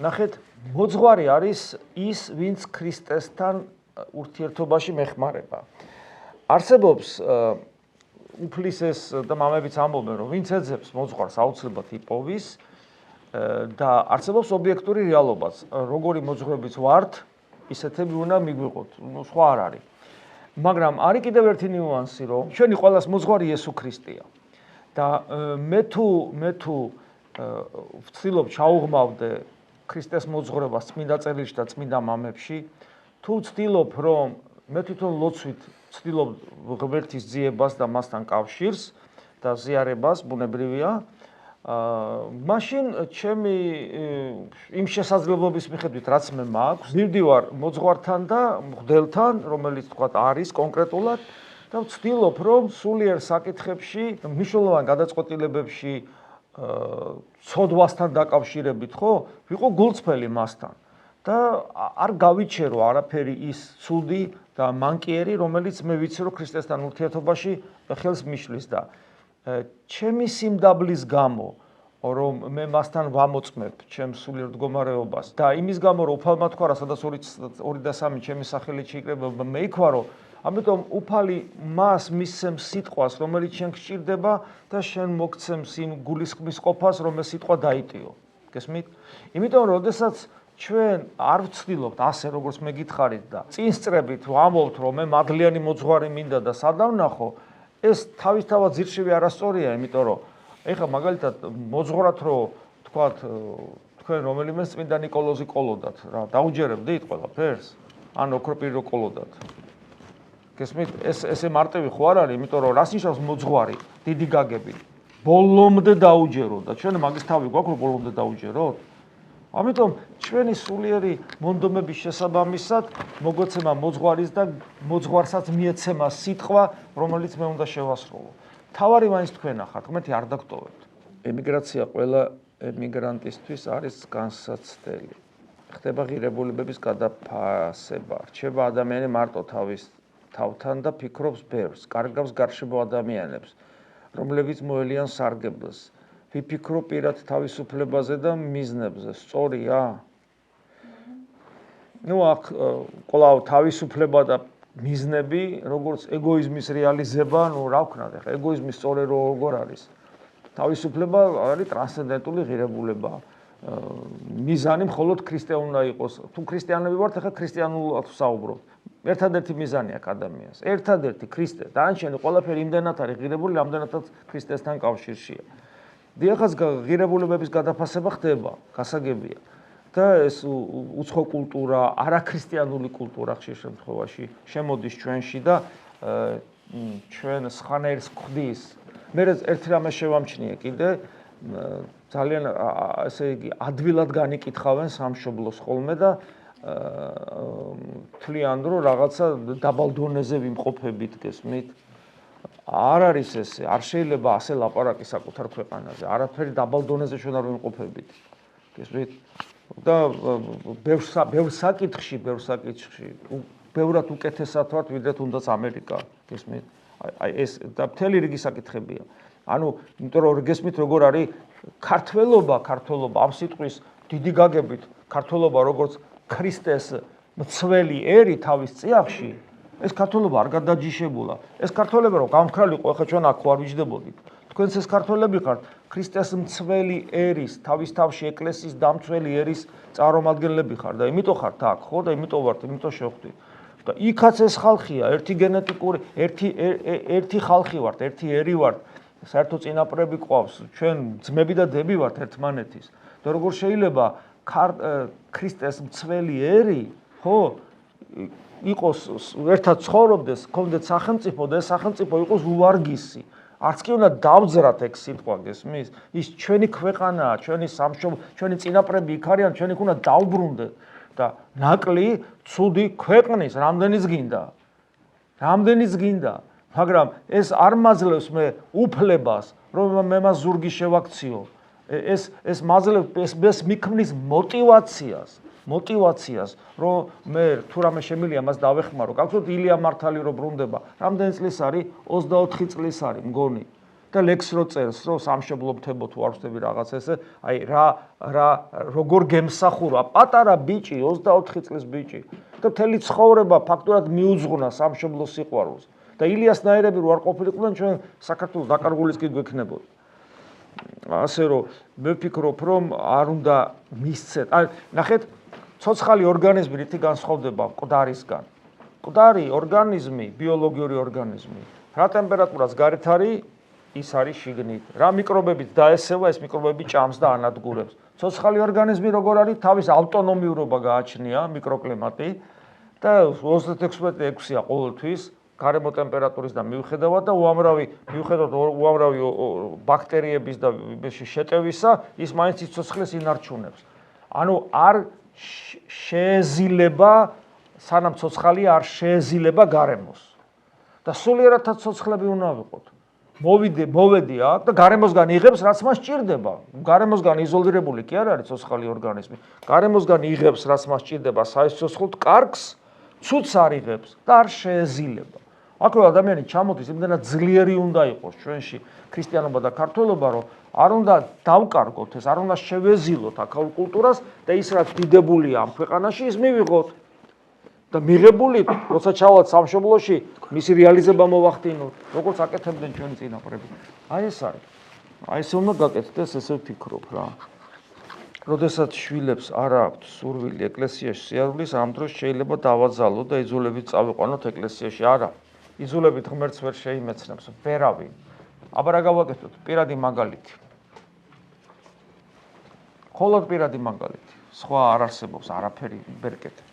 ნახეთ, მოძღვარი არის ის, ვინც ქრისტესთან ურთიერთობაში მეხმარება. არსებობს უფლისეს და მამებიც ამბობენ, რომ ვინც ეძებს მოძღვარს აუცილებლად იპოვის და არსებობს ობიექტური რეალობაც. როგორი მოძღვრებიც ვართ, ისეთები უნდა მიგვიყოთ. სხვა არ არის. მაგრამ არის კიდევ ერთი ნიუანსი, რომ ჩვენი ყველას მოძღვარი იესო ქრისტეა. და მე თუ ვცდილობ ჩაუღმავდე ქრისტეს მოძღვრებას წმინდა წერილში და წმინდა მამებში, თუ ვცდილობ, რომ მე თვითონ ლოცვით ვცდილობ ღმერთის ძიებას და მასთან კავშირს და ზიარებას, ბუნებრივია, მაშინ ჩემი იმ შესაძლებლობის მიხედვით, რაც მე მაქვს, მივდივარ მოძღვართან და მღვდელთან, რომელიც თქვა არის კონკრეტულად და ვცდილობ, რომ სულიერ საკითხებში, მნიშვნელოვან გადაწყვეტილებებში ცოდვასთან დაკავშირებით, ხო, ვიყო გულწრფელი მასთან და არ გავიჩერო არაფერი ის ცუდი და მანკიერი, რომელიც მე ვიცი, რომ ქრისტესთან ურთიერთობაში ხელს მიშლის და ჩემი სიმდაბლის გამო, რომ მე მასთან ვამოწმებ ჩემს სულიერ მდგომარეობას და იმის გამო, რომ უფალმა თქვა, სადაც 2 და 3 ჩემი სახელით შეიკრება, მე იქვა, რომ ამიტომ უფალი მას მისცემს სიტყვას, რომელიც შენ გჭირდება და შენ მოგცემს იმ გულისხმის ყოფას, რომ ეს სიტყვა დაიტიო. გესმით? იმიტომ რომ შესაძაც ჩვენ არ ვცდილობთ ასე როგორც მე გითხარით და წინსწრებით ვამბობთ, რომ მე მადლიანი მოძღვარი მინდა და სადავნახო, ეს თავისთავად ძირშივე არასწორია, იმიტომ რომ ეხლა მაგალითად მოძღვრად რომ თქვათ თქვენ რომელიმე წმინდა ნიკოლოზი ყოლოდათ რა, დაუჯერებდით ყველაფერს? ან ოქროპირო ყოლოდათ? გესმით? ესე მარტივი ხო არ არის, იმიტომ რომ რას ნიშნავს მოძღვარი? დიდი გაგებით. ბოლომდე დაუჯეროთ და ჩვენ მაგის თავი გვაქვს რომ ბოლომდე დაუჯეროთ? ამიტომ ჩვენი სულიერი მონდომების შესაბამისად მოგოცემა მოძღვარის და მოძღვარსაც მიეცემა სიტყვა, რომელიც მე უნდა შევასრულო. თავარი მაინც თქვენ ახართ, ღმერთი არ დაგტოვებთ. ემიგრაცია ყველა ემიგრანტისთვის არის განსაცდელი. ხდება ღირებულებების გადაფასება. რჩება ადამიანი მარტო თავის თავთან და ფიქრობს ბევრს, კარგავს გარშემო ადამიანებს, რომლებიც მოელიან სარგებლს. ვიფიქრო პირად თავისუფლებაზე და მიზნებზე. სწორია? აქ კვლავ თავისუფლება და მიზნები, როგორც ეგოიზმის რეალიზება, რა ვქნათ, ახლა ეგოიზმის სწორი როგორ არის? თავისუფლება არის ტრანსცენდენტული ღირებულება. მიზანი მხოლოდ ქრისტე უნდა იყოს. თუ ქრისტიანები ვართ, ახლა ქრისტიანულად ვსაუბრობ. ერთადერთი მიზანი აქვს ადამიანს. ერთადერთი ქრისტე. დანარჩენი ყველაფერი იმდენად არის ღირებული, რამდენადაც ქრისტესთან კავშირშია. დიახაც ღირებულებების გადაფასება ხდება, გასაგებია. და ეს უცხო კულტურა, არაქრისტიანული კულტურა ხშირ შემთხვევაში შემოდის ჩვენში და ჩვენ სხვანაირს გვხდის. მე ერთ რამეს შევამჩნიე კიდე, ძალიან ესე იგი ადვილად განიკითხავენ სამშობლოს ხოლმე და თვლიან რომ რაღაცა დაბალ დონეზე ვიმყოფებით, გესმით? არ არის ესე, არ შეიძლება ასე ლაპარაკი საკუთარ ქვეყანაზე. არაფერი დაბალ დონეზე ჩვენ არ ვიმყოფებით. გესმით? და ბევრ საკითხში, ბევრად უკეთესად ვართ, ვიდრე თუნდაც ამერიკა, გესმით? აი ეს და მთელი რიგი საკითხებია. ანუ, იმიტომ რომ გესმით როგორ არის ქართველობა ამ სიტყვის დიდი გაგებით, ქართველობა როგორც ქრისტეს მცველი ერი თავის წიაღში, ეს ქართველობა არ გადაჯიშებულა. ეს ქართველები რომ გამქრალიყო, ახლა ჩვენ აქ ვარ ვიჯდებოდით. თქვენც ეს ქართველები ხართ, ქრისტეს მცველი ერის, თავის თავში ეკლესიის დამცველი ერის წარმომადგენლები ხართ და იმიტომ ხართ აქ, ხო? და იმიტომ ვართ, იმიტომ შევხვდით. და იქაც ეს ხალხია, ერთი გენეტიკური, ერთი ხალხი ვართ, ერთი ერი ვართ. საერთო წინაპრები ყავს, ჩვენ ძმები და დები ვართ ერთმანეთის. და როგორ შეიძლება ქრისტეს მცველი ერი, ხო? იყოს ერთად ცხოვრობდეს, გქონდეთ სახელმწიფო და ეს სახელმწიფო იყოს უვარგისი. არც კი უნდა დავძრათ ეგ სიტყვა, გესმის? ის ჩვენი ქვეყანაა, ჩვენი სამშობლო, ჩვენი წინაპრები იქ არიან, ჩვენ იქ უნდა დავბრუნდეთ და ნაკლი ცუდი ქვეყნის რამდენიც გინდა. მაგრამ ეს არ მაძლევს მე უფლებას, რომ მე მას ზურგი შევაქციო. ეს მაძლევს მიქმნის მოტივაციას, რომ მე თუ რამე შემილია მას დავეხმარო. გახსოვთ ილია მართალი რო ბრუნდება, რამდენი წლის არის? 24 წლის არის მგონი. და ლექს რო წერს, რომ სამშობლო მთებო თუ არ ვწდები რაღაც ესე, აი როგორ გემსახურა პატარა ბიჭი, 24 წლის ბიჭი. და მთელი ცხოვრება ფაქტურად მიუძღვნა სამშობლო სიყვარულს. და ილიასნაირები რო არ ყოფილიყვნენ, ჩვენ საქართველოს დაკარგულიც კი გვექნებოდა. ასე რომ მე ვფიქრობ, რომ არ უნდა მისცეთ. აი, ნახეთ, ცოცხალი ორგანიზმი რითი განსხვავდება მკვდარისგან. მკვდარი ორგანიზმი, ბიოლოგიური ორგანიზმი, რა ტემპერატურას გარეთ არის, ის არის შიგნით. რა მიკრობებით დაესევა, ეს მიკრობები ჭამს და ანადგურებს. ცოცხალი ორგანიზმი როგორ არის, თავის ავტონომიურობა გააჩნია, მიკროკლიმატი და 36.6-ია ყოველთვის. გარემო ტემპერატურის და მიუხედავად და უამრავი ბაქტერიების და შეტევისა, ის მაინც სიცოცხლეს ინარჩუნებს. ანუ არ შეეზილება, სანამ ცოცხალი არ შეეზილება გარემოს. და სულიერადაც ცოცხლები უნდა ვიყოთ. მოვედი აქ და გარემოსგან იღებს, რაც მას სჭირდება. გარემოსგან იზოლირებული კი არ არის ცოცხალი ორგანიზმი. გარემოსგან იღებს, რაც მას სჭირდება საიცოცხლოდ კარგს, ცუდს არ იღებს და არ შეეზილება. აქ რო ადამიანი ჩამოდის, იმდენად ძლიერი უნდა იყოს ჩვენში ქრისტიანობა და ქართველობა, რომ არ უნდა დავკარგოთ ეს, არ უნდა შევეზილოთ აქაურ კულტურას და ის რაც დიდებულია ამ ქვეყანაში, ის მივიღოთ. და მიღებული, როცა ჩავალთ სამშობლოში, მისი რეალიზება მოვახდინოთ, როგორც აკეთებდნენ ჩვენი წინაპრები. აი ეს არის. აი ესე უნდა გაკეთდეს, ესე ვფიქრობ რა. როდესაც შვილებს არ აქვთ სურვილი ეკლესიაში სიარულის, ამ დროს შეიძლება დავაძალოთ და იძულებით წავიყვანოთ ეკლესიაში. არა. იძულებით ღმერთს ვერ შეიმეცნებს, ვერავინ. აბა რა გავაკეთოთ? პირადი მაგალითი. მხოლოდ პირადი მაგალითი. სხვა არ არსებობს, არაფერი ვერ კეთებ.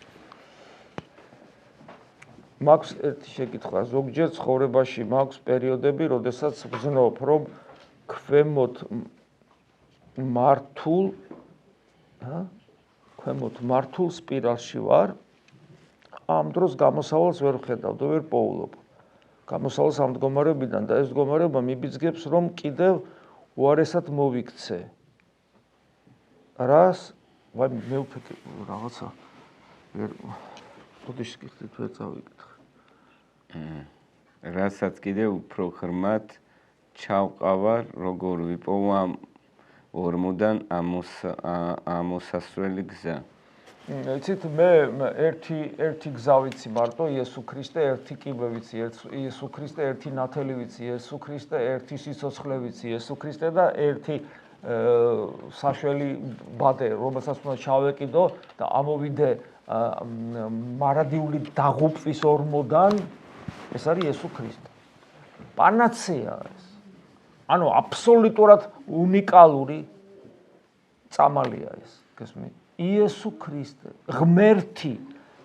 მაქვს ერთი შეკითხვა, ზოგჯერ ცხოვრებაში მაქვს პერიოდები, როდესაც ვზნობ, რომ ქვემოთ მართულ სპირალში ვარ. ამ დროს გამოსავალს ვერ ხედავ და ვერ პოულობ. გამოსავალს ამ მდგომარეობიდან და ეს მდგომარეობა მიბიძგებს, რომ კიდევ უარესად მოვიქცე. რას? ვაი, მე უფიქრე რაღაცა. ვერ ხოდიშ გიხდით ვერ წავიკითხე. რასაც კიდევ უფრო ღრმად ჩავყავარ, როგორ ვიპოვა ორმოდან ამოსასვლელი გზა. იცით, მე ერთი გზა ვიცი მარტო, იესო ქრისტე, ერთი კიბე ვიცი, იესო ქრისტე, ერთი ნათელი ვიცი, იესო ქრისტე, ერთი სიცოცხლე ვიცი, იესო ქრისტე და ერთი საშველი ბადე, რომელსაც უნდა ჩავეკიდო და ამოვიდე მარადიული დაღუპვის ორმოდან, ეს არის იესო ქრისტე. პანაცეა ეს. ანუ აბსოლუტურად უნიკალური წამალია ეს, გესმით? იესო ქრისტე,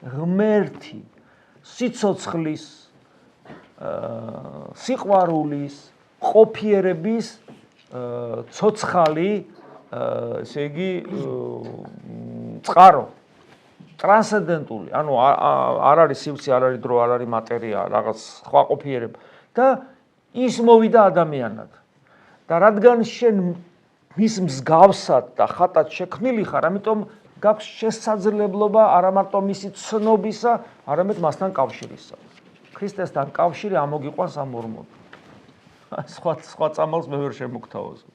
ღმერთი, სიცოცხლის, სიყვარულის, ყოფიერების ცოცხალი, ესე იგი, წყარო, ტრანსცენდენტული, ანუ არ არის სივრცე, არ არის დრო, არ არის მატერია, რაღაც სხვა ყოფიერება და ის მოვიდა ადამიანად. და რადგან შენ მის მსგავსად და ხატად შექმნილი ხარ, ამიტომ გაქვს შესაძლებლობა არა მარტო მისი ცნობისა, არამედ მასთან კავშირისა. ქრისტესთან კავშირი ამოგიყვანს ამ ორმოდ. სხვა წამალს მე ვერ შემოგთავაზებ.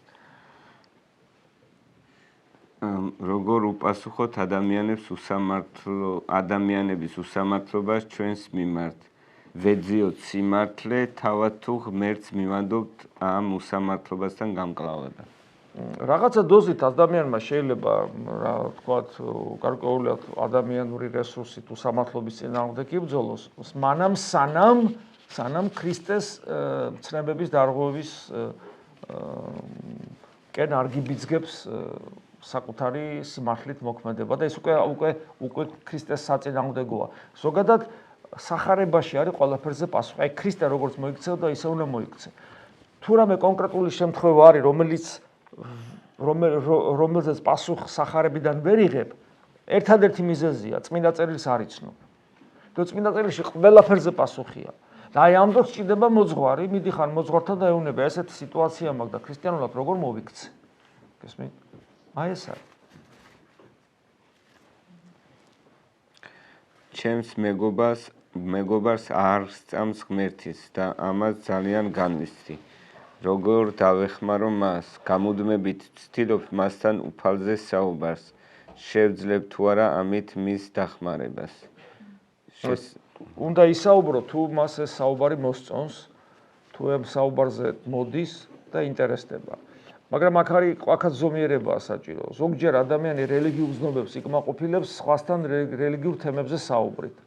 როგორ უპასუხოთ ადამიანების უსამართლობას ჩვენს მიმართ? ვეძიოთ სიმართლე, თავად თუ ღმერთს მივანდობთ ამ უსამართლობასთან გამკლავება. რაღაცა დოზით ადამიანმა შეიძლება, რა ვთქვათ, გარკვეულად ადამიანური რესურსით უსამართლობის წინააღმდეგ იბრძოლოს, მანამ სანამ ქრისტეს ცნებების დარღვევის კენ არ გიბიძგებს საკუთარი სიმართლით მოქმედება და ეს უკვე ქრისტეს საწინააღმდეგოა. ზოგადად სახარებაში არის ყველაფერზე პასუხი. აი ქრისტე როგორც მოიქცეოდა, ისე უნდა მოიქცე. თუ რამე კონკრეტული შემთხვევა არის, რომელზეც პასუხ სახარებიდან ვერ იღებ, ერთადერთი მიზეზია წმინდა წერილს არ იცნობ. და წმინდა წერილში ყველაფერზე პასუხია. და აი ამ დროს ჭირდება მოძღვარი, მიდიხარ მოძღვართან და ეუბნება, ესეთი სიტუაცია მაქვს და ქრისტიანულად როგორ მოვიქცე. გესმით? აი ეს არის. ჩემს მეგობარს არ სწამს ღმერთის და ამას ძალიან განვიცდი. როგორ დავეხმარო მას? გამუდმებით ვცდილობ მასთან უფალზე საუბარს. შევძლებ თუ არა ამით მის დახმარებას. უნდა ისაუბრო თუ მას ეს საუბარი მოსწონს, თუ ამ საუბარზე მოდის და ინტერესდება. მაგრამ აქაც ზომიერებაა საჭირო. ზოგჯერ ადამიანი რელიგიურ ზნობებს იკმაყოფილებს სხვასთან რელიგიურ თემებზე საუბრით.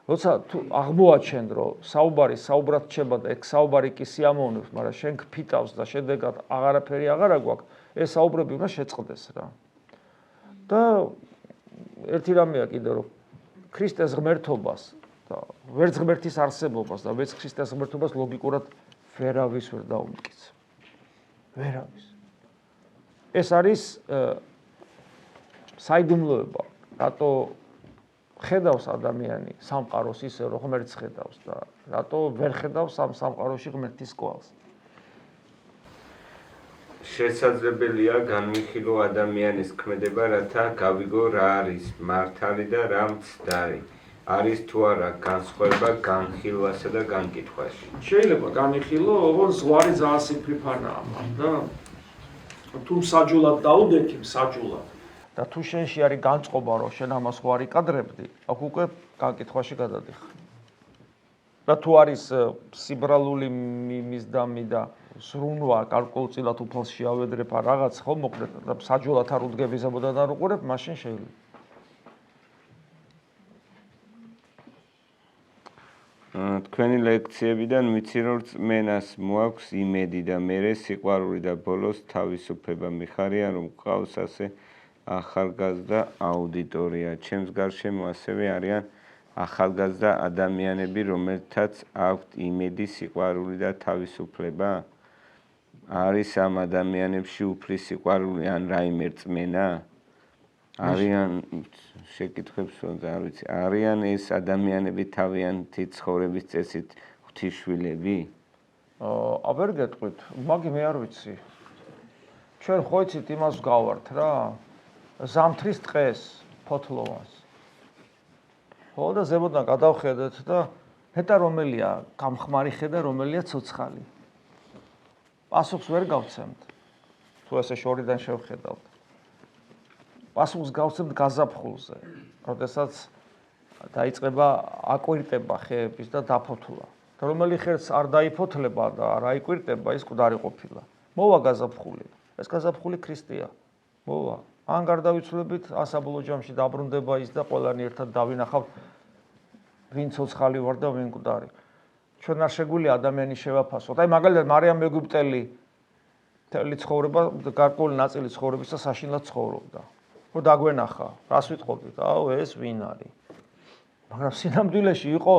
როცა თუ აღმოაჩენ, რომ საუბარი საუბრად რჩება და ეგ საუბარი კი სიამოვნებს, მაგრამ შენ გფიტავს და შედეგად აღარაფერი აღარა გვაქვს, ეს საუბრები უნდა შეწყდეს რა. და ერთი რამეა კიდე, რომ ქრისტეს ღმერთობას და ვერც ღმერთის არსებობას და ვერც ქრისტეს ღმერთობას ლოგიკურად ვერავის ვერ დაუმტკიცე. ვერავის. ეს არის საიდუმლოება, რატო ხედავს ადამიანი სამყაროს ისე, რომ ღმერთს ხედავს და რატო ვერ ხედავს ამ სამყაროში ღმერთის კვალს. შესაძლებელია განვიხილო ადამიანის ქმედება, რათა გავიგო რა არის მართალი და რა მცდარი. არის თუ არა განსხვავება განხილვასა და განკითხვაში. შეიძლება განიხილო, ოღონდ ზღვარი ძალიან სიფრიფანაა და თუ საჯულად დაუდექი საჯულად და თუ შენში არის განწყობა, რომ შენ ამას ხوار იკადრებდი, აქ უკვე განკითხვაში გადადიხარ. და თუ არის სიბრალული მისდამი და სრუნვა გარკვეულწილად უფალს შეავედრებ ან რაღაც ხო მოკლედ და საჯულად არ უდგებისებოდან არ უყურებ, მაშინ შეიძლება. თქვენი ლექციებიდან ვიცი, რომ რწმენას მოაქვს იმედი და მერე სიყვარული და ბოლოს თავისუფლება. მიხარია, რომ გყავს ასე ახალგაზრდა აუდიტორია. ჩემს გარშემო ასევე არიან ახალგაზრდა ადამიანები, რომელთაც აქვთ იმედი, სიყვარული და თავისუფლება. არის ამ ადამიანებში უფლის სიყვარული ან რაიმე რწმენა? არიან შეკითხვებს არ ვიცი. არიან ეს ადამიანები თავიანთი ცხოვრების წესით ღვთისშვილები? ვერ გეტყვით, მაგი მე არ ვიცი. ჩვენ ხო იცით იმას გავართ რა, ზამთრის ტყეს, ფოთლოვანს. ხო და ზემოდან გადავხედეთ და ნეტა რომელია გამხმარი ხე და რომელია ცოცხალი. პასუხს ვერ გავცემთ. თუ ესე შორიდან შევხედავთ. პასუხს გავცემთ გაზაფხულზე, როდესაც დაიწყება აკვირტება ხეების და დაფოთვა. და რომელი ხერს არ დაიფოთლება და არ აიკვირტება, ის მკვდარი ყოფილა. მოვა გაზაფხული. ეს გაზაფხული ქრისტეა. მოვა. ან გარდავიცვლებით, ან საბოლოო ჯამში დაბრუნდება ის და ყველანი ერთად დავინახავთ ვინ ცოცხალი ვარ და ვინ მკვდარი. ჩვენ არ შეგვიძლია ადამიანის შევაფასოთ. აი მაგალითად მარიამ ეგვიპტელი მთელი ცხოვრება, გარკვეული ნაწილი ცხოვრებისა საშინლად ცხოვრობდა. ხო დაგვენახა, რას ვიტყოდით? აუ ეს ვინ არის? მაგრამ სინამდვილეში იყო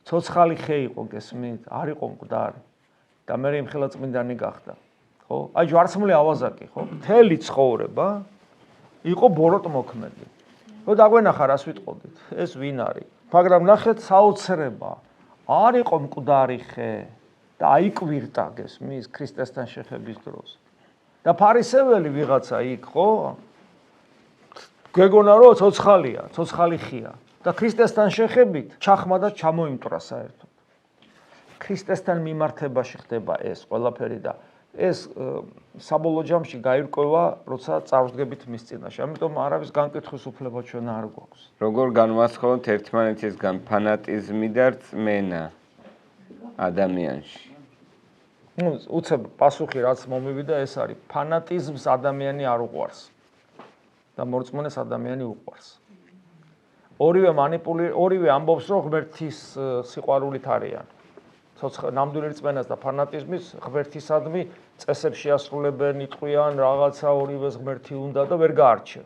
ცოცხალი ხე იყო, გესმით? არ იყო მკვდარი. და მე იმხელა წმინდანი გახდა. ხო? აი ჯვარცმული ავაზაკი, ხო? მთელი ცხოვრება იყო ბოროტმოქმედი. ხო დაგვენახა, რას ვიტყოდით? ეს ვინ არის? მაგრამ ნახეთ საოცრება. არ იყო მკვდარი ხე და აიკვირტა, გესმის, ქრისტესთან შეხების დროს. და ფარისეველი ვიღაცა იქ, ხო? გეგონა რომ ცოცხალია, ცოცხალი ხია და ქრისტესთან შეხებით ჩახმა და ჩამოიმტრა საერთოდ. ქრისტესთან მიმართებაში ხდება ეს ყველაფერი და ეს საბოლოო ჯამში გაირკვევა, როცა წარსდგებით მის წინაშე. ამიტომ არავის განკითხვის უფლება ჩვენ არ გვაქვს. როგორ განვასხვაოთ ერთმანეთისგან ფანატიზმი და რწმენა ადამიანში? უცებ პასუხი რაც მომივიდა ეს არის ფანატიზმს ადამიანი არ უყვარს და მორწმუნეს ადამიანი უყვარს. ორივე ამბობს რომ ღმერთის სიყვარულით არიან. ნამდვილი რწმენას და ფანატიზმის ღმერთისადმი წესებს შეასრულებენ, იტყვიან რაღაცა ორივეს ღმერთი უნდა და ვერ გაარჩევ.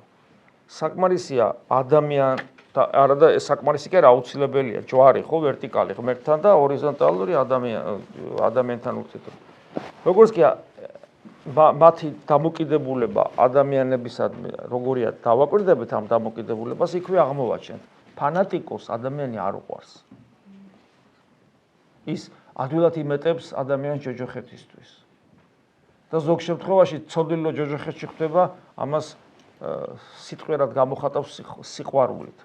საკმარისია ადამიან და არა და საკმარისი კი არა აუცილებელია ჯვარი ხო ვერტიკალი ღმერთთან და ჰორიზონტალური ადამიანთან ურთიერთობა. როგორც კი მათი დამოკიდებულება ადამიანებისადმი როგორია დავაკვირდებით ამ დამოკიდებულებას იქვე აღმოვაჩენთ. ფანატიკოს ადამიანი არ უყვარს. ის ადვილად იმეტებს ადამიანს ჯოჯოხეთისთვის. და ზოგ შემთხვევაში ცოდვილო ჯოჯოხეთში ხდება ამას სიტყვიერად გამოხატავს სიხარულით.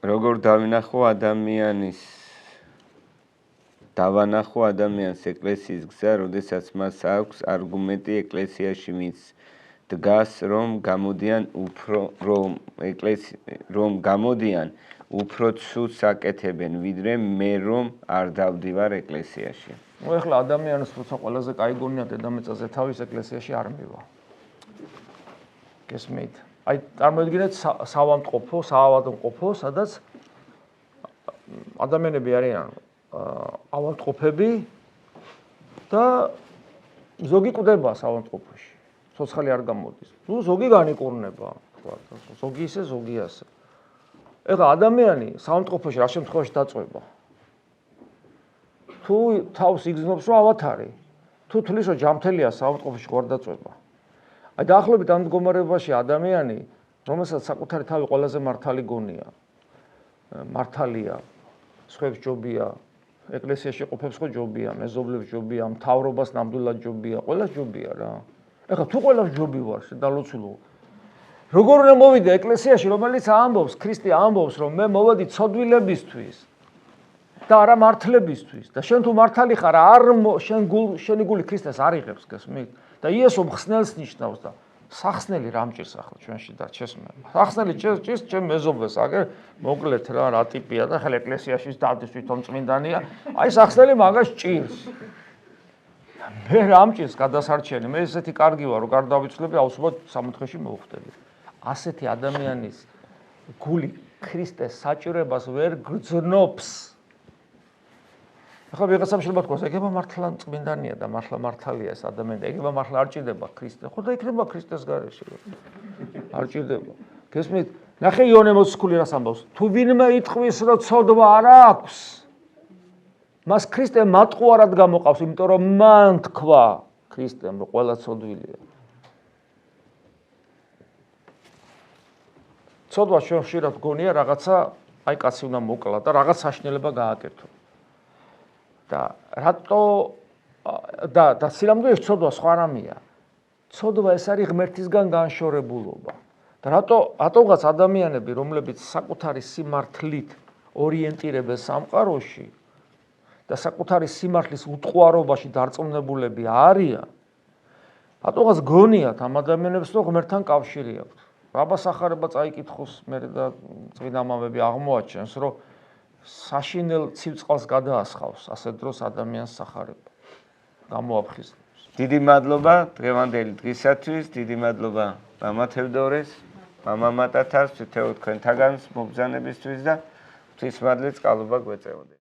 როგორ დავანახო ადამიანს ეკლესიის გზა, როდესაც მას აქვს არგუმენტი ეკლესიაში მის დგას, რომ გამოდიან უფრო ცუდს აკეთებენ, ვიდრე მე რომ არ დავდივარ ეკლესიაში. ეხლა ადამიანს როცა ყველაზე კაი გონია დედამიწაზე თავის ეკლესიაში არ მივა. გესმით? აი წარმოიდგინეთ საავადმყოფო, სადაც ადამიანები არიან ავადმყოფები და ზოგი კვდება საავადმყოფოში. ცოცხალი არ გამოდის. ნუ ზოგი განიკურნება, თქვა, ზოგი ისე, ზოგი ასე. ეხლა ადამიანი საავადმყოფოში რა შემთხვევაში დაწვება? თუ თავს იგზნობს რომ ავათარი, თუ თulis რომ ჯამთელია საავადმყოფოში ხوار დაწვება. აი დაახლოებით ამ მდგომარეობაში ადამიანი, რომელსაც საკუთარი თავი ყველაზე მართალი გონია, მართალია, სხვებს ჯობია, ეკლესიაში ყოფებს ხო ჯობია, მეზობლებს ჯობია, მთავრობას ნამდვილად ჯობია, ყველას ჯობია რა. ეხლა თუ ყველას ჯობი ვარ, შედალოცულო. როგორ უნდა მოვიდე ეკლესიაში, რომელიც ამბობს, ქრისტე ამბობს, რომ მე მოვედი ცოდვილებისთვის და არა მართლებისთვის და შენ თუ მართალი ხარ, შენი გული ქრისტეს არ იღებს, გესმით? და იესო მხსნელს ნიშნავს და სახსნელი რა მჭირს ახლა ჩვენში დარჩეს მე. სახსნელი ჭირს ჩემ მეზობლებს, აგერ მოკლედ რა ტიპია და ახლა ეკლესიაში დადის თვითონ წმინდანია. აი სახსნელი მაგას ჭირს. მე რა მჭირს გადასარჩენი, მე ესეთი კარგი ვარ, რომ გარდავიცვლები, აუცილებლად სამოთხეში მოვხდები. ასეთი ადამიანის გული ქრისტეს საჭირებას ვერ გრძნობს. ახლა ვიღაცამ შეიძლება თქვას, ეგება მართლა წმინდანია და მართლა მართალია ეს ადამიანი და ეგება მართლა არ ჭირდება ქრისტე. ხო და იქნება ქრისტეს გარეშე. არ ჭირდება. გესმით? ნახე იონე მოციქული რას ამბობს? თუ ვინმე იტყვის, რომ ცოდვა არ აქვს, მას ქრისტე მატყუარად გამოყავს, იმიტომ რომ მან თქვა ქრისტემ, რომ ყველა ცოდვილია. ცოდვა ჩვენ ხშირად გონია რაღაცა, აი კაცი უნდა მოკლა და რაღაც საშინელება გააკეთო. და რატო და სილამგეში ცოდვა სხვა რამეა. ცოდვა ეს არის ღმერთისგან განშორებულობა. და რატომღაც ადამიანები, რომლებიც საკუთარი სიმართლით ორიენტირებენ სამყაროში და საკუთარი სიმართლის უტყუარობაში დარწმუნებულები არიან, რატომღაც გონიათ ამ ადამიანებს, რომ ღმერთთან კავშირი აქვთ. რაბას ახარება წაიკითხოს მე და წმინდა მამები აღმოაჩენს, რომ საშინელ ცივწყალს გადაასხავს ასე დროს ადამიანს სახარება. გამოაფხიზნებს. დიდი მადლობა დღევანდელი დღისათვის, დიდი მადლობა მამა თევდორეს, მამა მატათას, თითოეულ თქვენთაგანს მობრძანებისთვის და ღვთის მადლით წყალობა გვეწეოდეთ.